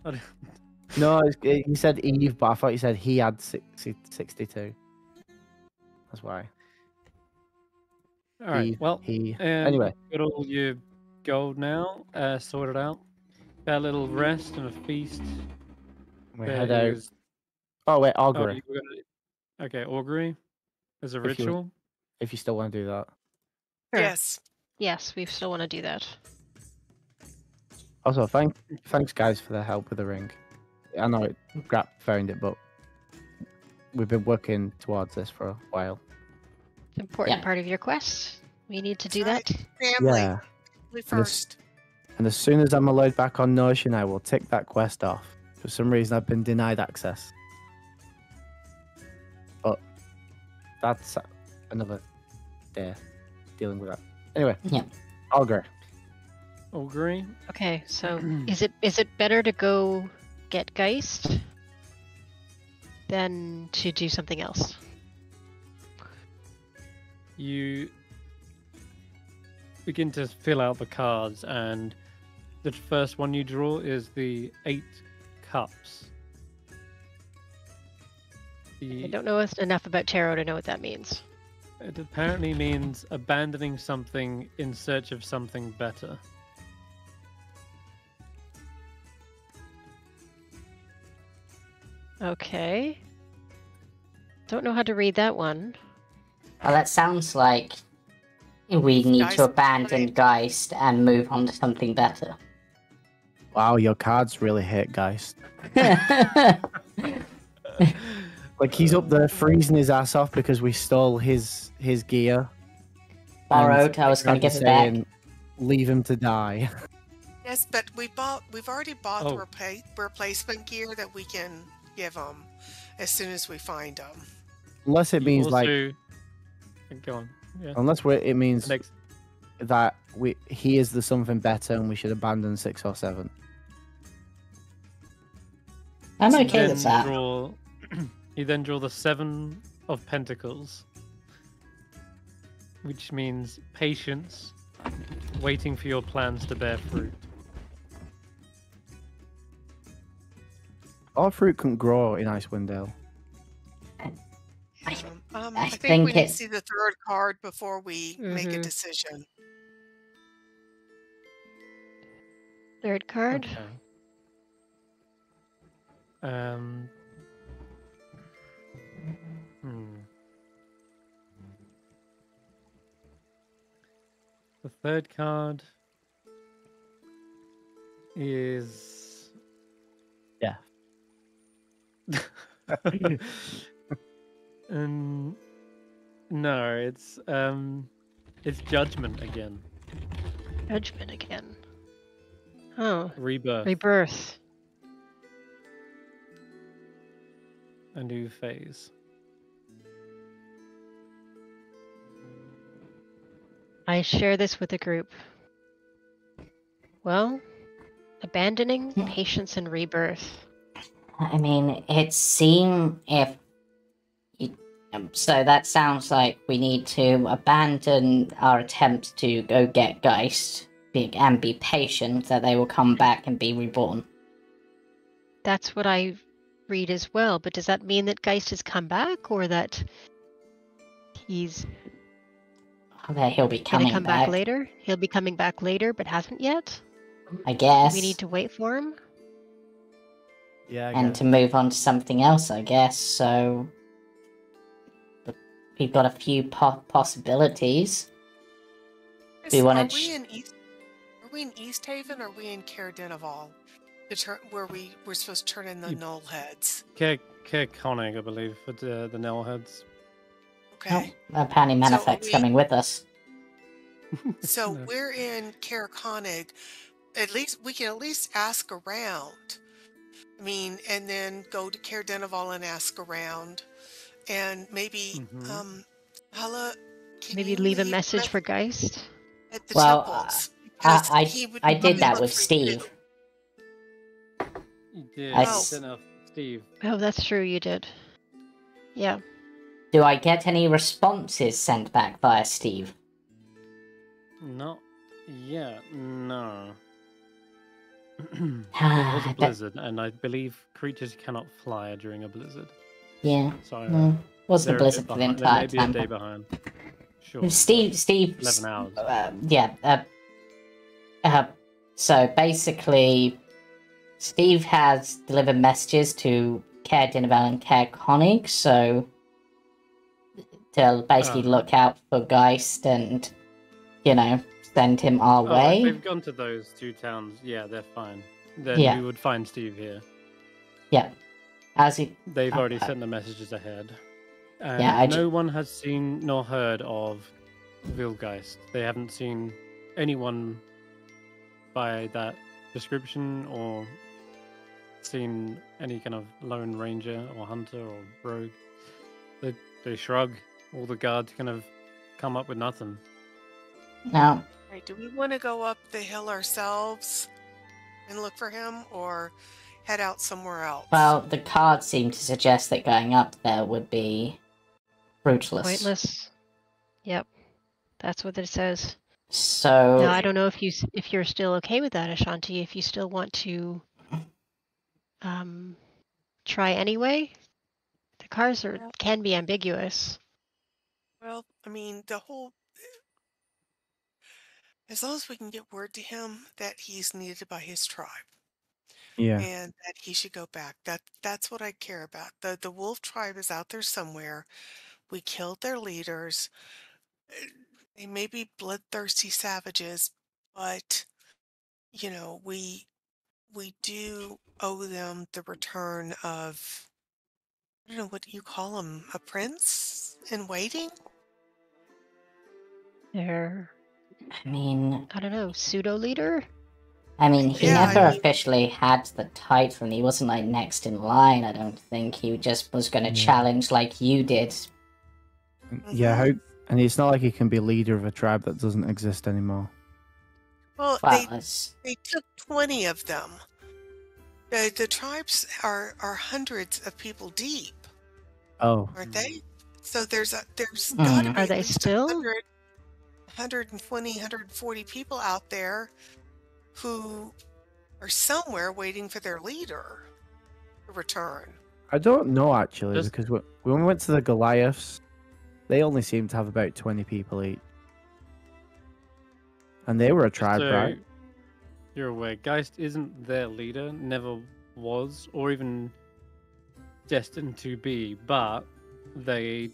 No, you said Eve, but I thought you said he had 62. That's why. All right. Well, Anyway, got all your gold now sorted out. Got a little rest and a feast. we head out. Wait, Oh, augury. you were gonna... Okay, augury. There's a ritual. If you still want to do that. Sure. Yes. Yes, we still want to do that. Also, thanks guys for the help with the ring. I know Skrapp found it, but we've been working towards this for a while. It's an important part of your quest. We need to do That's that. right. Family. Yeah. Family first. And as soon as I'm allowed back on Notion, I will tick that quest off. For some reason, I've been denied access. But that's another day dealing with that. Anyway, Yeah. augury. Augury. Okay, so is it better to go get Geist than to do something else? You begin to fill out the cards, and the first one you draw is the 8 cups. I don't know enough about tarot to know what that means. It apparently means abandoning something in search of something better. Okay. Don't know how to read that one. Well, that sounds like we need to abandon Geist and move on to something better. Wow, your cards really hit, guys. Like he's up there freezing his ass off because we stole his gear. Borrowed. I was going to give it back. Leave him to die. Yes, but we've already bought the replacement gear that we can give them as soon as we find them. Unless it means Go on. Yeah. Unless it means that he is the something better and we should abandon 6 or 7. I'm okay with that. You then draw the 7 of Pentacles, which means patience, waiting for your plans to bear fruit. Our fruit couldn't grow in Icewind Dale. I think we need to see the third card before we make a decision. Third card? Okay. The third card is... Yeah. No, it's judgment again. Judgment again. Oh. Rebirth. Rebirth. A new phase. I share this with the group. Well, abandoning, patience, and rebirth. I mean, it seems so that sounds like we need to abandon our attempt to go get Geist and be patient that they will come back and be reborn. That's what I read as well, but does that mean that Geist has come back, or that he's that he'll be coming back later? He'll be coming back later, but hasn't yet? I guess. We need to wait for him? Yeah, and to move on to something else, I guess. So we've got a few possibilities. Are we in East Haven, or are we in Caer-Dineval? Where we're supposed to turn in the Knoll Heads. Caer Konig, I believe, for the Knoll Heads. Okay. Oh, apparently Manifect's coming with us. So we're in Caer Konig. At least we can ask around. I mean, and then go to Caer-Dineval and ask around, and maybe Hulla. Maybe leave a message for Geist. At the temples. I did that with Steve. You did. Steve. Oh, that's true. You did. Yeah. Do I get any responses sent back via Steve? Not yet, no. It was a blizzard, and I believe creatures cannot fly during a blizzard. Yeah. So wasn't a blizzard for the entire time. Maybe a day behind. Sure. Steve. 11 hours. Yeah. So basically, Steve has delivered messages to Care Dinavel and Care Konig, so to basically look out for Geist and, send him our way. If they've gone to those 2 towns, yeah, they're fine. Then Yeah. we would find Steve here. Yeah. They've already sent the messages ahead. And Yeah, no one has seen nor heard of Vilgeist. They haven't seen anyone by that description or seen any kind of lone ranger or hunter or rogue. They shrug. All the guards kind of come up with nothing. Now, Right, do we want to go up the hill ourselves and look for him, or head out somewhere else? well, the cards seem to suggest that going up there would be fruitless. Pointless. Yep, that's what it says. So Now I don't know if you're still okay with that, Ashanti. If you still want to try anyway. The cards can be ambiguous. Well, I mean, as long as we can get word to him that he's needed by his tribe. Yeah. And that he should go back. That's what I care about. The wolf tribe is out there somewhere. We killed their leaders. They may be bloodthirsty savages, but we do owe them the return of, I don't know what you call him, a prince in waiting? They're, I mean, I don't know, pseudo leader? I mean, he Yeah, never officially had the title, and he wasn't like next in line, I don't think. He just was going to challenge like you did. Yeah, and it's not like he can be leader of a tribe that doesn't exist anymore. Well, Well, they took 20 of them. The tribes are hundreds of people deep, Oh. aren't they? So there's got to be Are at they least still? 120, 140 people out there who are somewhere waiting for their leader to return. I don't know, actually, because when we went to the Goliaths, they only seemed to have about 20 people each. And they were a tribe, right? You're aware, Geist isn't their leader, never was, or even destined to be, but they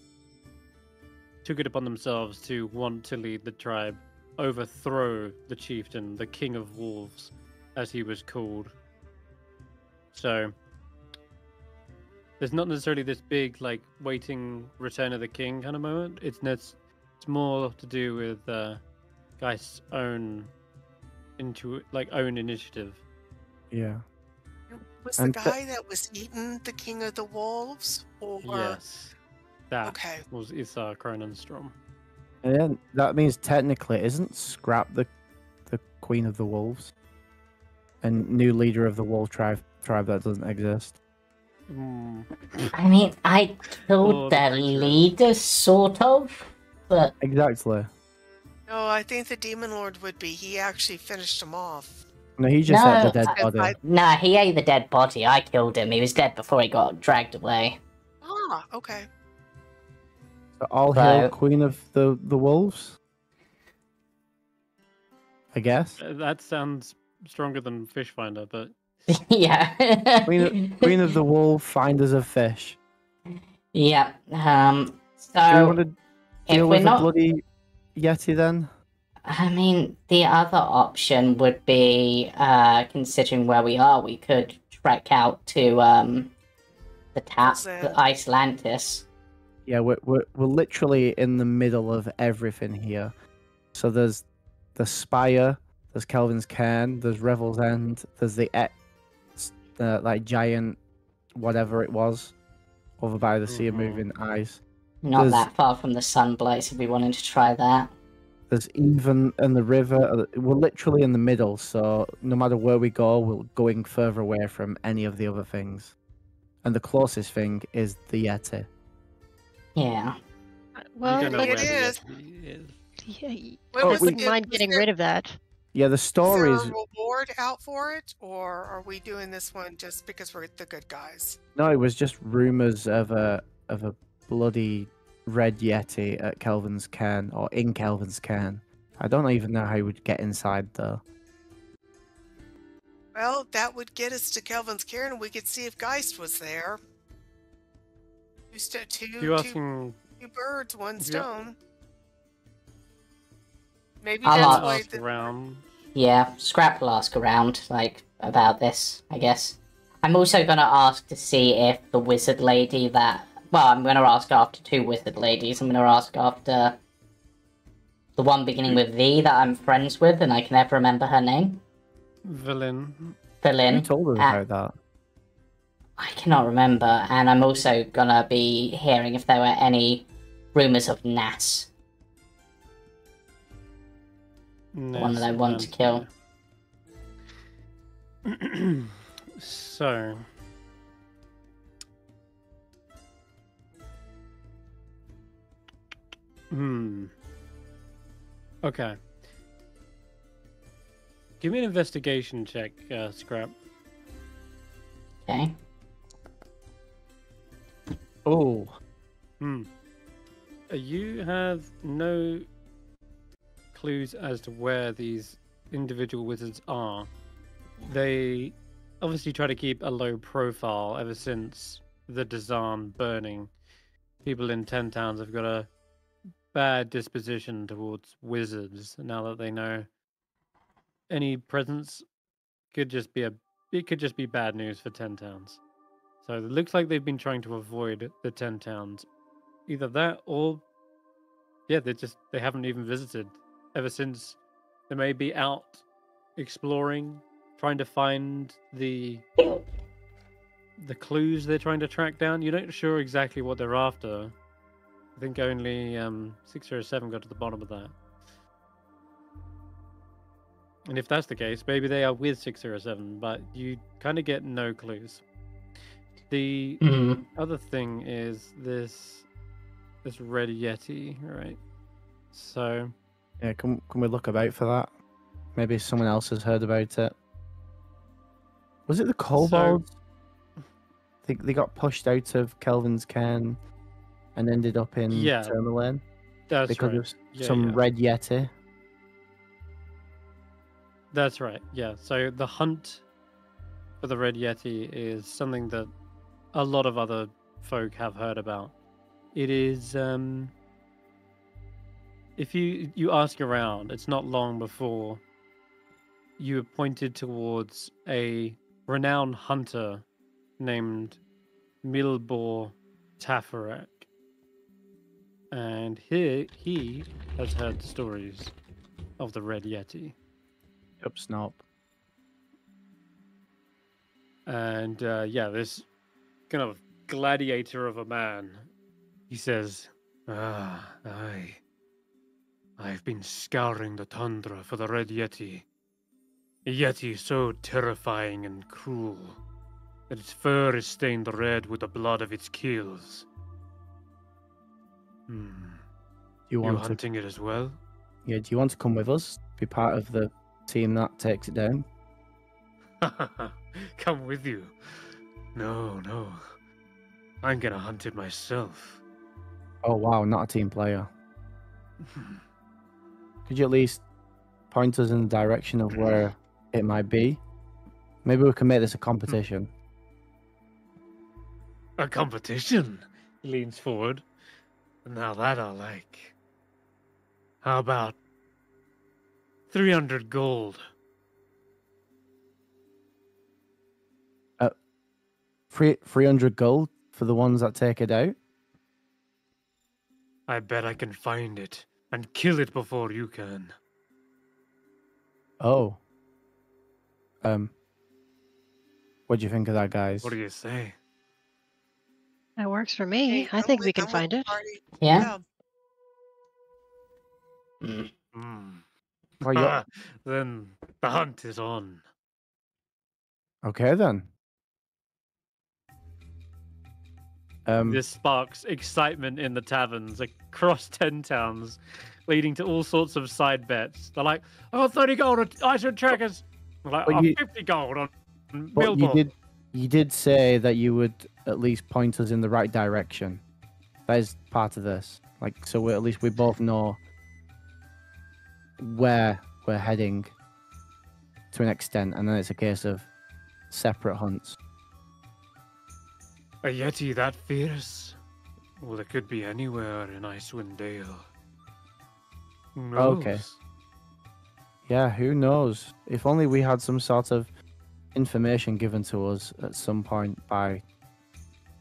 took it upon themselves to want to lead the tribe, overthrow the chieftain, the king of wolves, as he was called. So there's not necessarily this big, like, waiting return of the king kind of moment. It's more to do with Geist's own initiative. Yeah. Was the guy that was eating the king of the wolves? Or... Yes. That okay. was Issa Kronenstrom. And then that means technically, isn't Skrapp the queen of the wolves? And new leader of the wolf tribe that doesn't exist? I mean, I killed their leader, sort of, but... Exactly. No, I think the Demon Lord would be. He actually finished him off. No, he just ate the dead body. No, he ate the dead body. I killed him. He was dead before he got dragged away. Ah, okay. So all hail Queen of the Wolves? I guess. That sounds stronger than Fishfinder, but... Yeah. Queen of the Wolf, finders of fish. Yeah. So... Do you want to deal with a bloody Yeti then? I mean, the other option would be, considering where we are, we could trek out to the Icelantis. Yeah, we're literally in the middle of everything here. So there's the Spire, there's Kelvin's Cairn, there's Revel's End, there's the like giant whatever it was over by the Sea of Moving Eyes. Not that far from the Sunblights if we wanted to try that. There's even in the river. We're literally in the middle, so no matter where we go, we're going further away from any of the other things. And the closest thing is the Yeti. Yeah. Well, it is. I wouldn't mind getting rid of that. Yeah, the story is. Is there a reward out for it, or are we doing this one just because we're the good guys? No, it was just rumors of a bloody red yeti at Kelvin's cairn or in Kelvin's cairn. I don't even know how he would get inside though. Well, that would get us to Kelvin's cairn, and we could see if Geist was there. Two birds, one stone. Maybe I'll that's why ask around. Yeah, Skrapp will ask around, like, about this, I guess. I'm also going to ask to see if the wizard lady that... Well, I'm going to ask after two wizard ladies. I'm going to ask after the one beginning with V that I'm friends with, and I can never remember her name. Villain. Who told us about that? I cannot remember, and I'm also going to be hearing if there were any rumours of Nas. The one that I want to kill. So... Okay. Give me an investigation check, Skrapp. Okay. Oh. You have no clues as to where these individual wizards are. They obviously try to keep a low profile ever since the Dazan burning. People in 10 towns have got a bad disposition towards wizards now that they know any presence could just be bad news for 10 towns. So it looks like they've been trying to avoid the 10 towns. Either that or they haven't even visited ever since. They may be out exploring, trying to find the clues they're trying to track down. You're not sure exactly what they're after. I think only 6 or 7 got to the bottom of that. And if that's the case, maybe they are with 6 or 7, but you kind of get no clues. The other thing is this red yeti, right? So yeah, can we look about for that? Maybe someone else has heard about it. Was it the kobolds? I think they got pushed out of Kelvin's cairn and ended up in Tourmaline. That's because right. of some red yeti. That's right. Yeah. So the hunt for the red yeti is something that a lot of other folk have heard about. It is if you ask around, it's not long before you are pointed towards a renowned hunter named Milbor Tafarak. And he has heard stories of the red yeti. Yup, snop. And this kind of gladiator of a man, he says, I've been scouring the tundra for the red yeti. A yeti so terrifying and cruel that its fur is stained red with the blood of its kills. You hunting it as well? Yeah, do you want to come with us? Be part of the team that takes it down? Come with you? No. I'm gonna hunt it myself. Oh wow, not a team player. Could you at least point us in the direction of where it might be? Maybe we can make this a competition. A competition? He leans forward. Now that I like. How about 300 gold? 300 gold for the ones that take it out? I bet I can find it and kill it before you can. Oh. What do you think of that, guys? What do you say? That works for me. I think we can find it. Yeah. Well, Then the hunt is on. okay then. This sparks excitement in the taverns across 10 towns, leading to all sorts of side bets. They're like, 30 gold on Icewind Trekkers. They're like, 50 gold on But Billboard. you did say that you would at least point us in the right direction. That is part of this. Like, so at least we both know where we're heading to an extent, and then it's a case of separate hunts. A Yeti that fierce? Well, it could be anywhere in Icewind Dale. Who knows? Okay. Yeah, who knows? If only we had some sort of information given to us at some point by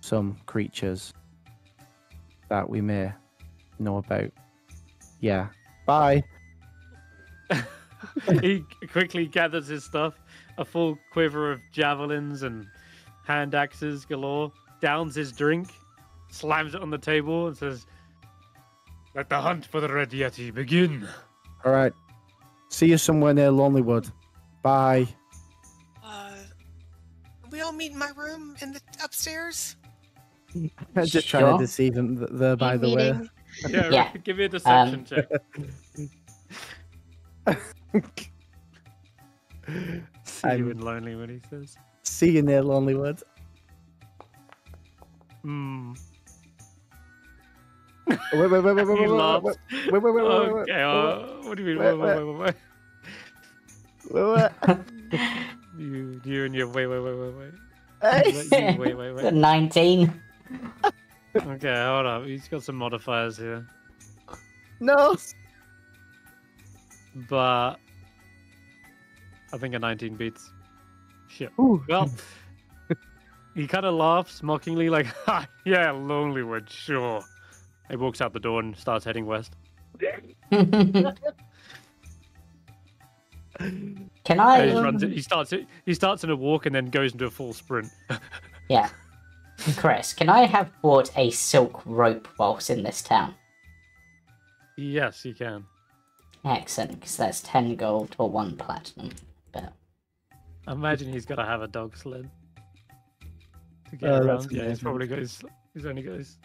some creatures that we may know about. Yeah. Bye. He quickly gathers his stuff, a full quiver of javelins and hand axes galore, downs his drink, slams it on the table, and says, "Let the hunt for the Red Yeti begin." All right. See you somewhere near Lonelywood. Bye. We all meet in my room in the upstairs. I'm just trying to deceive him there, by the way. Meeting. Yeah, Yeah. give me a deception check. See you in lonely when he says. See you near Lonelywood. Hmm. Wait. He laughs. Wait. Okay, what do you mean? Wait. You and your wait. Wait. 19. Okay, hold up. He's got some modifiers here. No. But I think a 19 beats. Shit. Ooh. Well, he kind of laughs mockingly, like, "Ha, yeah, Lonelywood, sure." He walks out the door and starts heading west. Can I? And he starts in a walk and then goes into a full sprint. Yeah. Chris, can I have bought a silk rope whilst in this town? Yes, you can. Excellent, because that's 10 gold or 1 platinum. But I imagine he's got to have a dog sled to get Oh, around. that's Yeah, he's amazing. probably got he's only got his.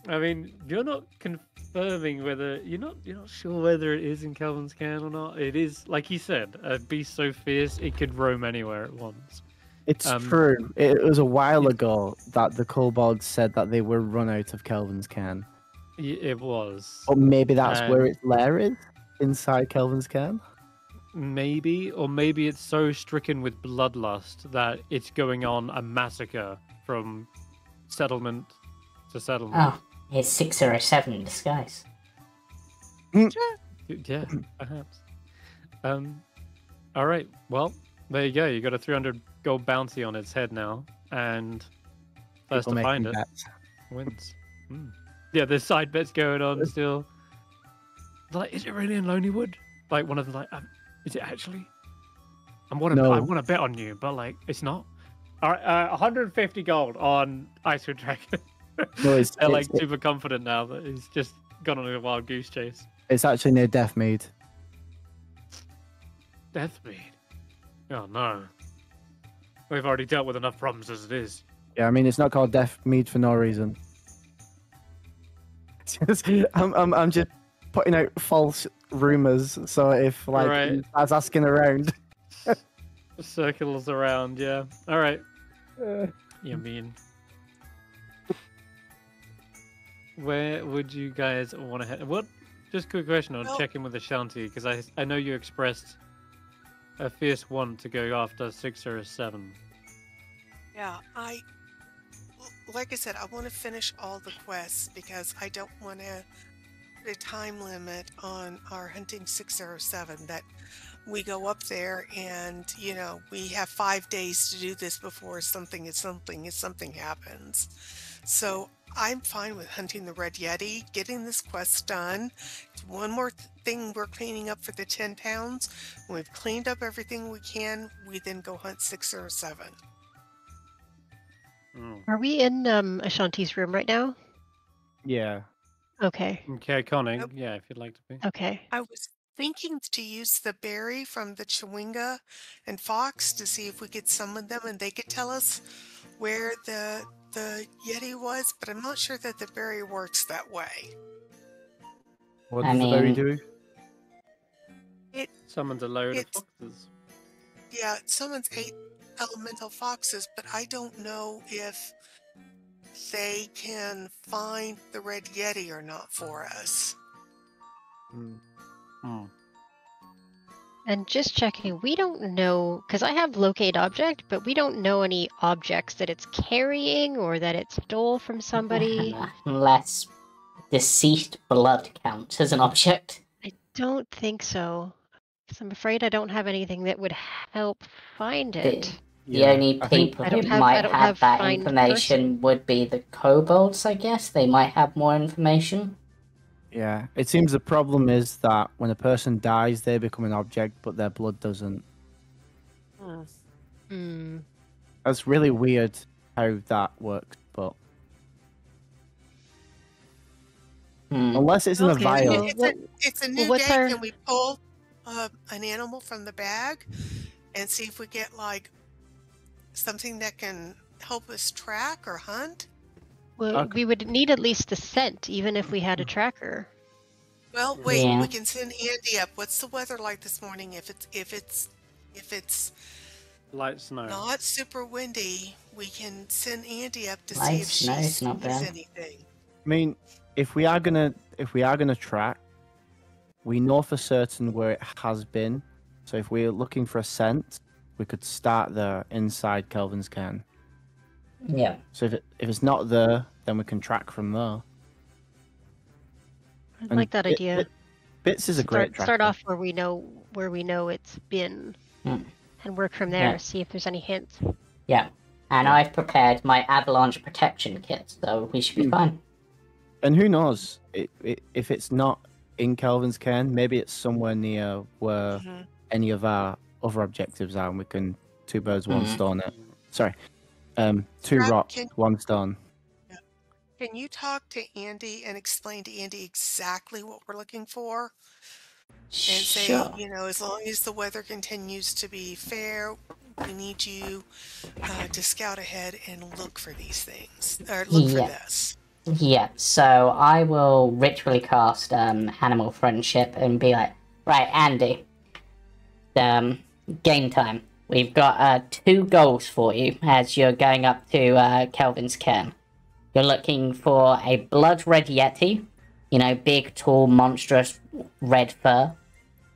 I mean, you're not confirming whether you're not sure whether it is in Kelvin's Cairn or not. It is, like he said, a beast so fierce it could roam anywhere at once. It's true. It was a while ago that the kobolds said that they were run out of Kelvin's Cairn. It was. Or maybe that's where its lair is, inside Kelvin's Cairn. Maybe, or maybe it's so stricken with bloodlust that it's going on a massacre from settlement to settlement. oh, it's 607 in disguise. Yeah, perhaps. All right. Well, there you go. You got a 300 gold bounty on its head now, and first People to find making it bets. wins. Yeah, there's side bets going on still. Like, is it really in Lonelywood? Like, one of the is it actually? I want to bet on you, but like, it's not. All right, 150 gold on Icewind Trekkers. No, They're like super confident now that he's just gone on a wild goose chase. It's actually near Deathmead. Deathmead? Oh no. We've already dealt with enough problems as it is. Yeah, I mean it's not called Deathmead for no reason. I'm just putting out false rumors, so if like Right. I was asking around. Circles around, yeah. All right. You mean? Where would you guys want to head? What? Just a quick question. I'll check in with Ashanti because I know you expressed a fierce want to go after 6 or 7. Yeah, like I said, I want to finish all the quests because I don't want to put a time limit on our hunting 607 that we go up there and, we have 5 days to do this before something happens. So I'm fine with hunting the Red Yeti, getting this quest done. One more thing we're cleaning up for the 10 towns. When we've cleaned up everything we can, we then go hunt 6 or 7. Are we in Ashanti's room right now? Yeah. Okay. Okay, Conning. Nope. Yeah, if you'd like to be. Okay. I was thinking to use the berry from the Chewinga and Fox to see if we could summon them and they could tell us where the Yeti was, but I'm not sure that the berry works that way. What I does the berry mean- do? It Summons a load of It's- foxes. Yeah, it summons 8 elemental foxes, but I don't know if they can find the Red Yeti or not for us. And just checking, we don't know, because I have locate object, but we don't know any objects that it's carrying or that it stole from somebody. Unless deceased blood counts as an object. I don't think so. Because I'm afraid I don't have anything that would help find it. The only people who might have that information would be the kobolds, I guess. They might have more information. Yeah, it seems the problem is that when a person dies, they become an object, but their blood doesn't. That's really weird how that works, but... Unless it's in a vial. It's a new day. Can we pull an animal from the bag and see if we get, like, something that can help us track or hunt? Well, we would need at least the scent, even if we had a tracker. Well, wait, we can send Andy up. What's the weather like this morning? If it's light snow, not super windy, we can send Andy up to see if she sees anything. I mean, if we are gonna track, we know for certain where it has been. So if we're looking for a scent, we could start there inside Kelvin's cairn. Yeah. So if it's not there, then we can track from there. I like that idea. Bits is a great tracker. Start off where we know it's been, and work from there. See if there's any hints. Yeah, and I've prepared my avalanche protection kit, so we should be fine. And who knows? If it's not in Kelvin's cairn, maybe it's somewhere near where any of our other objectives are, and we can two birds, one stone it. Sorry. Two rocks, one stone. Can you talk to Andy and explain to Andy exactly what we're looking for? And say, as long as the weather continues to be fair, we need you to scout ahead and look for these things, or look for this. Yeah, so I will ritually cast Animal Friendship and be like, right, Andy, game time. We've got 2 goals for you as you're going up to Kelvin's cairn. You're looking for a blood red yeti, big, tall, monstrous red fur.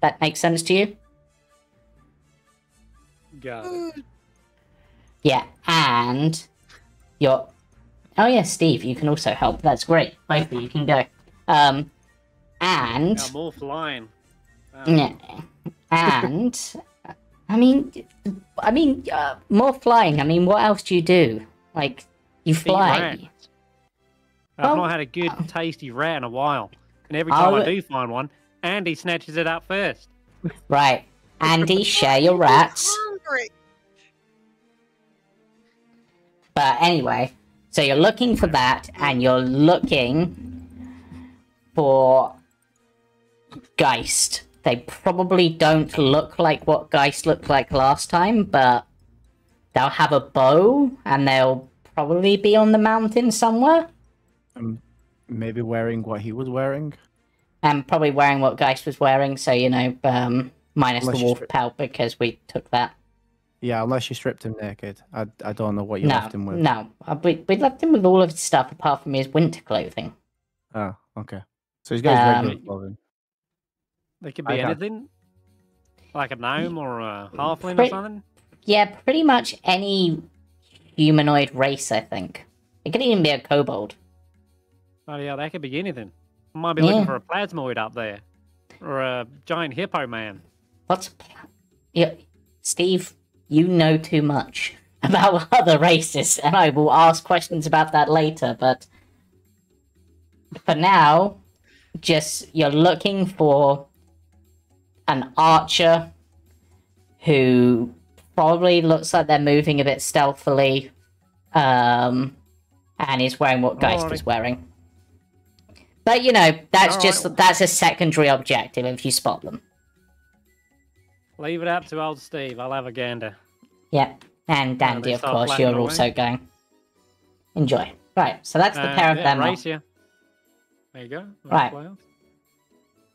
That makes sense to you? Got it. Yeah, and you're... Oh yeah, Steve, you can also help. That's great. Both of you can go. And... Yeah, more flying. Yeah. And... I mean, more flying. I mean, what else do you do? Like, you fly. I've not had a good, tasty rat in a while. And every time I do find one, Andy snatches it up first. Right. Andy, share your rats. But anyway, so you're looking for that, and you're looking for Geist. They probably don't look like what Geist looked like last time, but they'll have a bow, and they'll probably be on the mountain somewhere. Maybe wearing what he was wearing. And probably wearing what Geist was wearing, so, minus the wolf pelt, because we took that. Yeah, unless you stripped him naked. I don't know what you left him with. No, we left him with all of his stuff, apart from his winter clothing. Oh, okay. So he's got his regular clothing. They could be anything? Like a gnome or a halfling or something? Yeah, pretty much any humanoid race, I think. It could even be a kobold. Oh yeah, that could be anything. I might be looking for a plasmoid up there. Or a giant hippo man. Steve, you know too much about other races, and I will ask questions about that later, but for now, you're looking for an archer who probably looks like they're moving a bit stealthily, and is wearing what Geist is wearing. But, that's a secondary objective if you spot them. Leave it up to old Steve. I'll have a gander. Yep. And Dandy, of course, you're also going. Enjoy. Right, so that's the pair of them. Race you. There you go. Right.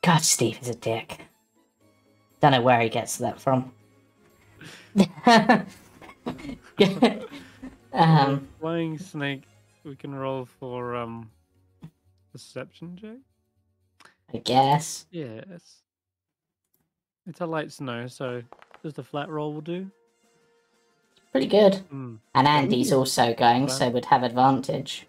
God, Steve is a dick. Don't know where he gets that from. Flying snake. we can roll for perception check. I guess. Yes. It's a light snow, so just a flat roll will do. Pretty good. Mm. And Andy's also going, Well. so would have advantage.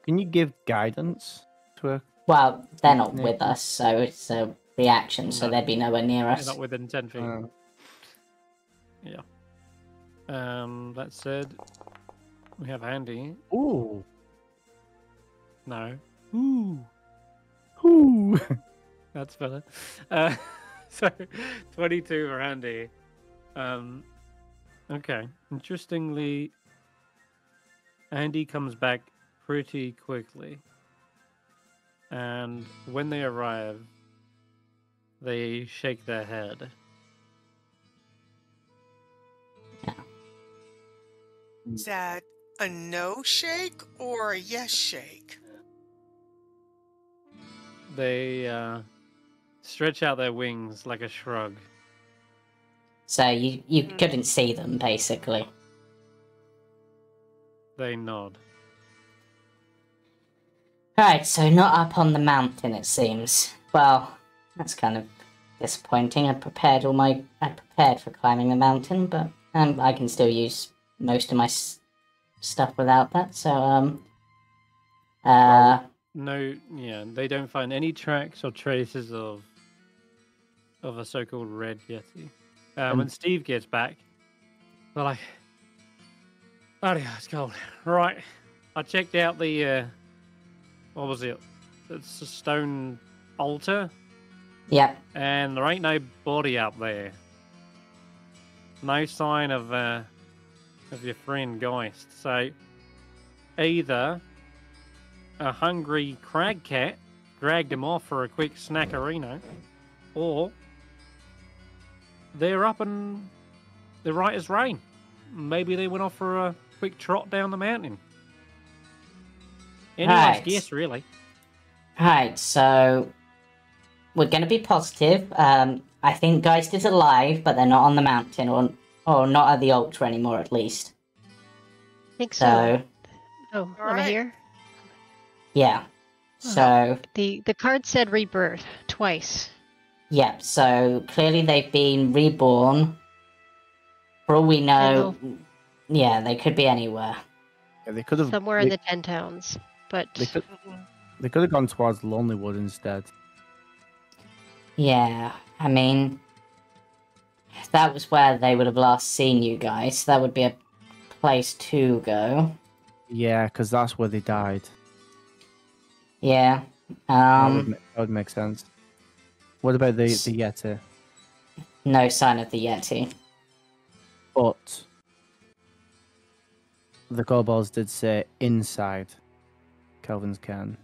Can you give guidance to a... Well, they're not Yeah. with us, so it's a reaction, so No. they'd be nowhere near They're us. not within 10 feet. Yeah. That said, we have Andy. Ooh. No. Ooh. Ooh. That's better. So 22 for Andy. Okay. Interestingly, Andy comes back pretty quickly. And when they arrive, they shake their head. Is that a no shake or a yes shake? They stretch out their wings like a shrug. So you couldn't see them, basically. They nod. Right, so not up on the mountain, it seems. Well, that's kind of disappointing. I prepared for climbing the mountain, but I can still use most of my stuff without that. So No, yeah, they don't find any tracks or traces of a so-called red yeti. When Steve gets back, they're like, "Bloody hell, it's cold." Right, I checked out the what was it? It's a stone altar. Yep. And there ain't no body up there. No sign of your friend Geist. So either a hungry crag cat dragged him off for a quick snackerino, or they're up and they're right as rain. Maybe they went off for a quick trot down the mountain. Anyone's guess, really. Right, so we're going to be positive. I think Geist is alive, but they're not on the mountain, or not at the altar anymore, at least. I think so. Oh, am I here? Yeah. So the card said rebirth twice. Yeah, so clearly they've been reborn. For all we know, yeah, they could be anywhere. Yeah, they could have somewhere in the 10 towns, but they could have gone towards Lonelywood instead. Yeah, I mean, that was where they would have last seen you guys. That would be a place to go. Yeah, because that's where they died. Yeah. That would make sense. What about the Yeti? No sign of the Yeti. But the kobolds did say inside Kelvin's cairn.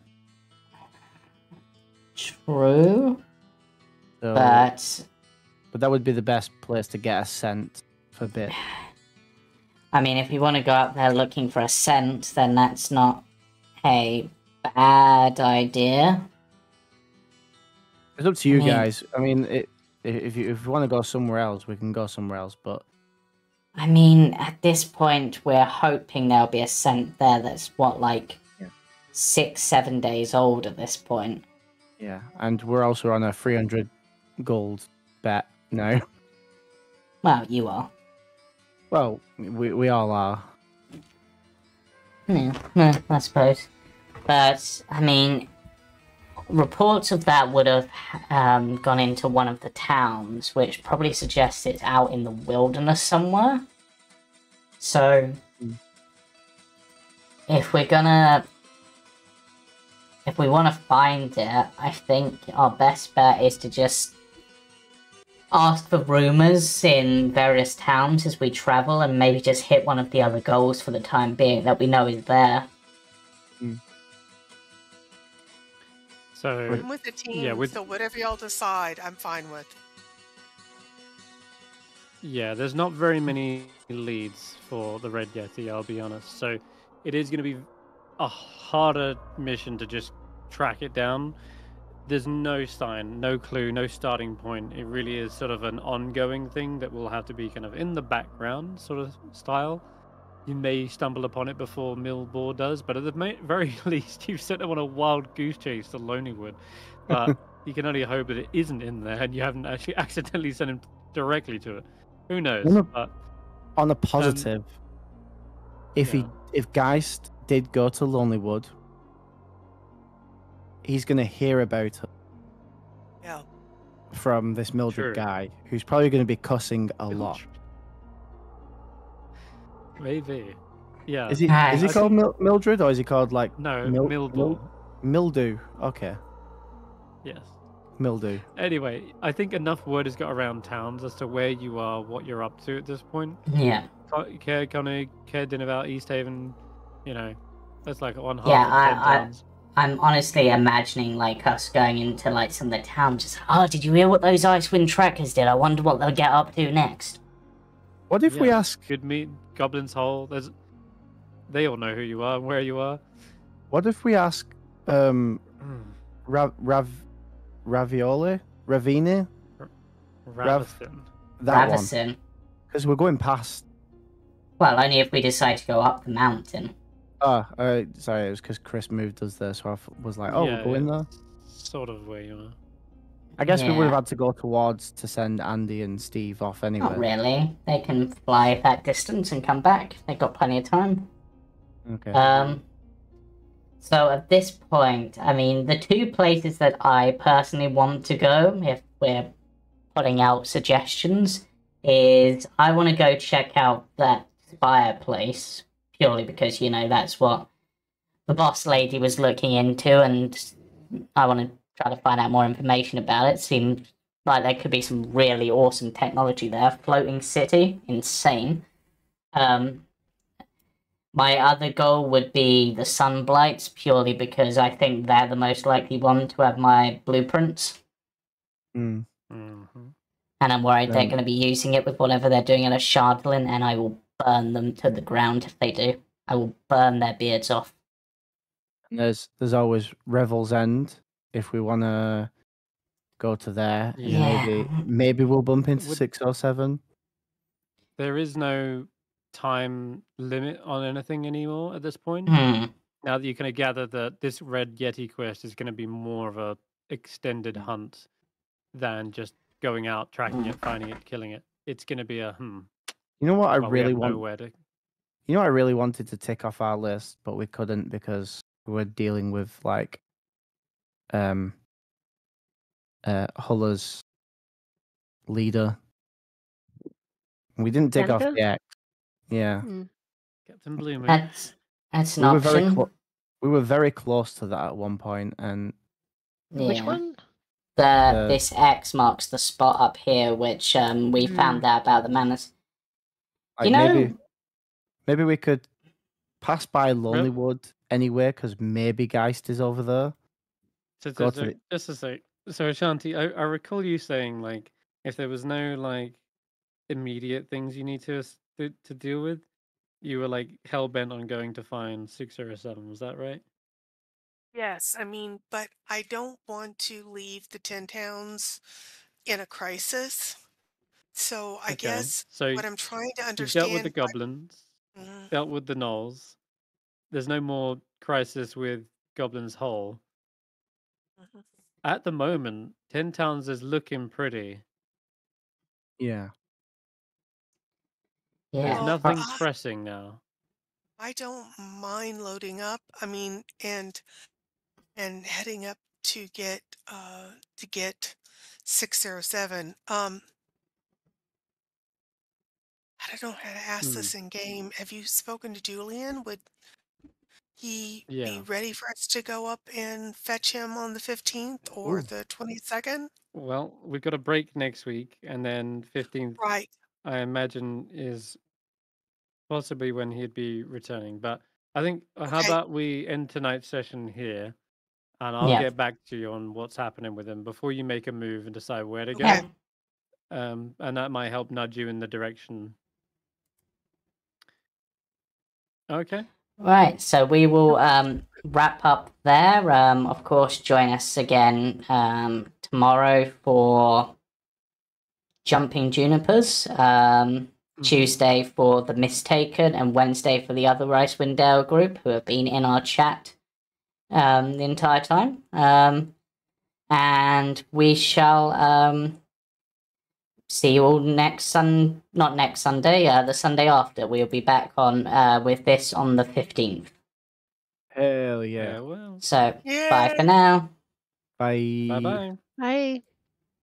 True. So, but that would be the best place to get a scent for a bit. I mean, if you want to go out there looking for a scent, then that's not a bad idea. It's up to you guys. I mean, if you want to go somewhere else, we can go somewhere else. But I mean, at this point, we're hoping there'll be a scent there that's 6-7 days old at this point. Yeah, and we're also on a 300 gold bet now. Well, you are. Well, we all are. Yeah, I suppose. But, I mean, reports of that would have gone into one of the towns, which probably suggests it's out in the wilderness somewhere. So, if we want to find it, I think our best bet is to just ask for rumors in various towns as we travel, and maybe just hit one of the other goals for the time being that we know is there. So I'm with the team, so whatever y'all decide, I'm fine with. Yeah, there's not very many leads for the Red Yeti, I'll be honest. So it is going to be a harder mission to just track it down. There's no sign, no clue, no starting point. It really is sort of an ongoing thing that will have to be kind of in the background sort of style. you may stumble upon it before Millboar does, but at the very least, you've sent him on a wild goose chase to Lonelywood. But you can only hope that it isn't in there and you haven't actually accidentally sent him directly to it. Who knows? But on a positive, if Geist did go to Lonelywood, he's going to hear about it. Yeah. From this Mildred guy, who's probably going to be cussing a lot. Maybe. Yeah. Is he called Mildred, or is he called like Mildew? Mildew. Okay. Yes. Mildew. Anyway, I think enough word has got around towns as to where you are, what you're up to at this point. Yeah. Care din about East Haven, that's like one half of 10 towns. I'm honestly imagining like us going into like some of the towns. Just, did you hear what those Icewind Trekkers did? I wonder what they'll get up to next. What if we ask? Good meet Goblin's Hole. They all know who you are and where you are. What if we ask Ravioli? Ravine? Ravison. Ravison. Because we're going past. Well, only if we decide to go up the mountain. Sorry, it was because Chris moved us there, so I was like, we'll go in there. Sort of where you are. I guess we would have had to go towards to send Andy and Steve off anyway. Not really. They can fly that distance and come back. They've got plenty of time. Okay. So at this point, I mean, the two places that I personally want to go, if we're putting out suggestions, is I want to go check out that Spire place. Purely because, that's what the boss lady was looking into, and I want to try to find out more information about it. Seems like there could be some really awesome technology there. Floating city, insane. My other goal would be the Sunblights, purely because I think they're the most likely one to have my blueprints. Mm. Mm-hmm. And I'm worried they're going to be using it with whatever they're doing at a Shardlin, and I will burn them to the ground if they do. I will burn their beards off. And there's always Revel's End if we want to go to there. Yeah. Maybe we'll bump into 607. There is no time limit on anything anymore at this point. Hmm. Now that you kind of gather that this Red Yeti quest is going to be more of a extended hunt than just going out, tracking it, finding it, killing it. It's going to be a You know what I really want? You know what I really wanted to tick off our list, but we couldn't because we're dealing with like Hulla's leader. We didn't tick off the X. Yeah. Captain Bloomer. That's an option. We were very close to that at one point, and which one? This X marks the spot up here, which we found out about the manners. Maybe we could pass by Lonelywood anyway, because maybe Geist is over there. Just a sec. So Ashanti, I recall you saying like if there was no like immediate things you need to deal with, you were like hell bent on going to find 607. Was that right? Yes, but I don't want to leave the 10 towns in a crisis. So I guess what I'm trying to understand... You've dealt with the goblins, dealt with the gnolls. There's no more crisis with Goblin's Hole. Mm-hmm. At the moment, 10 towns is looking pretty. Yeah. There's nothing pressing now. I don't mind loading up. And heading up to get 607. I don't know how to ask this in game. Have you spoken to Julian? Would he be ready for us to go up and fetch him on the 15th or the 22nd? Well, we've got a break next week, and then 15th, right? I imagine is possibly when he'd be returning. But I think how about we end tonight's session here, and I'll get back to you on what's happening with him before you make a move and decide where to go. And that might help nudge you in the direction. Okay. Right, so we will wrap up there. Of course, join us again tomorrow for Jumping Junipers. Tuesday for the Mistaken, and Wednesday for the other Icewind Dale group who have been in our chat the entire time. And we shall see you all not next Sunday, the Sunday after. We'll be back on with this on the 15th. Hell yeah. Well. So, bye for now. Bye. Bye-bye. Bye.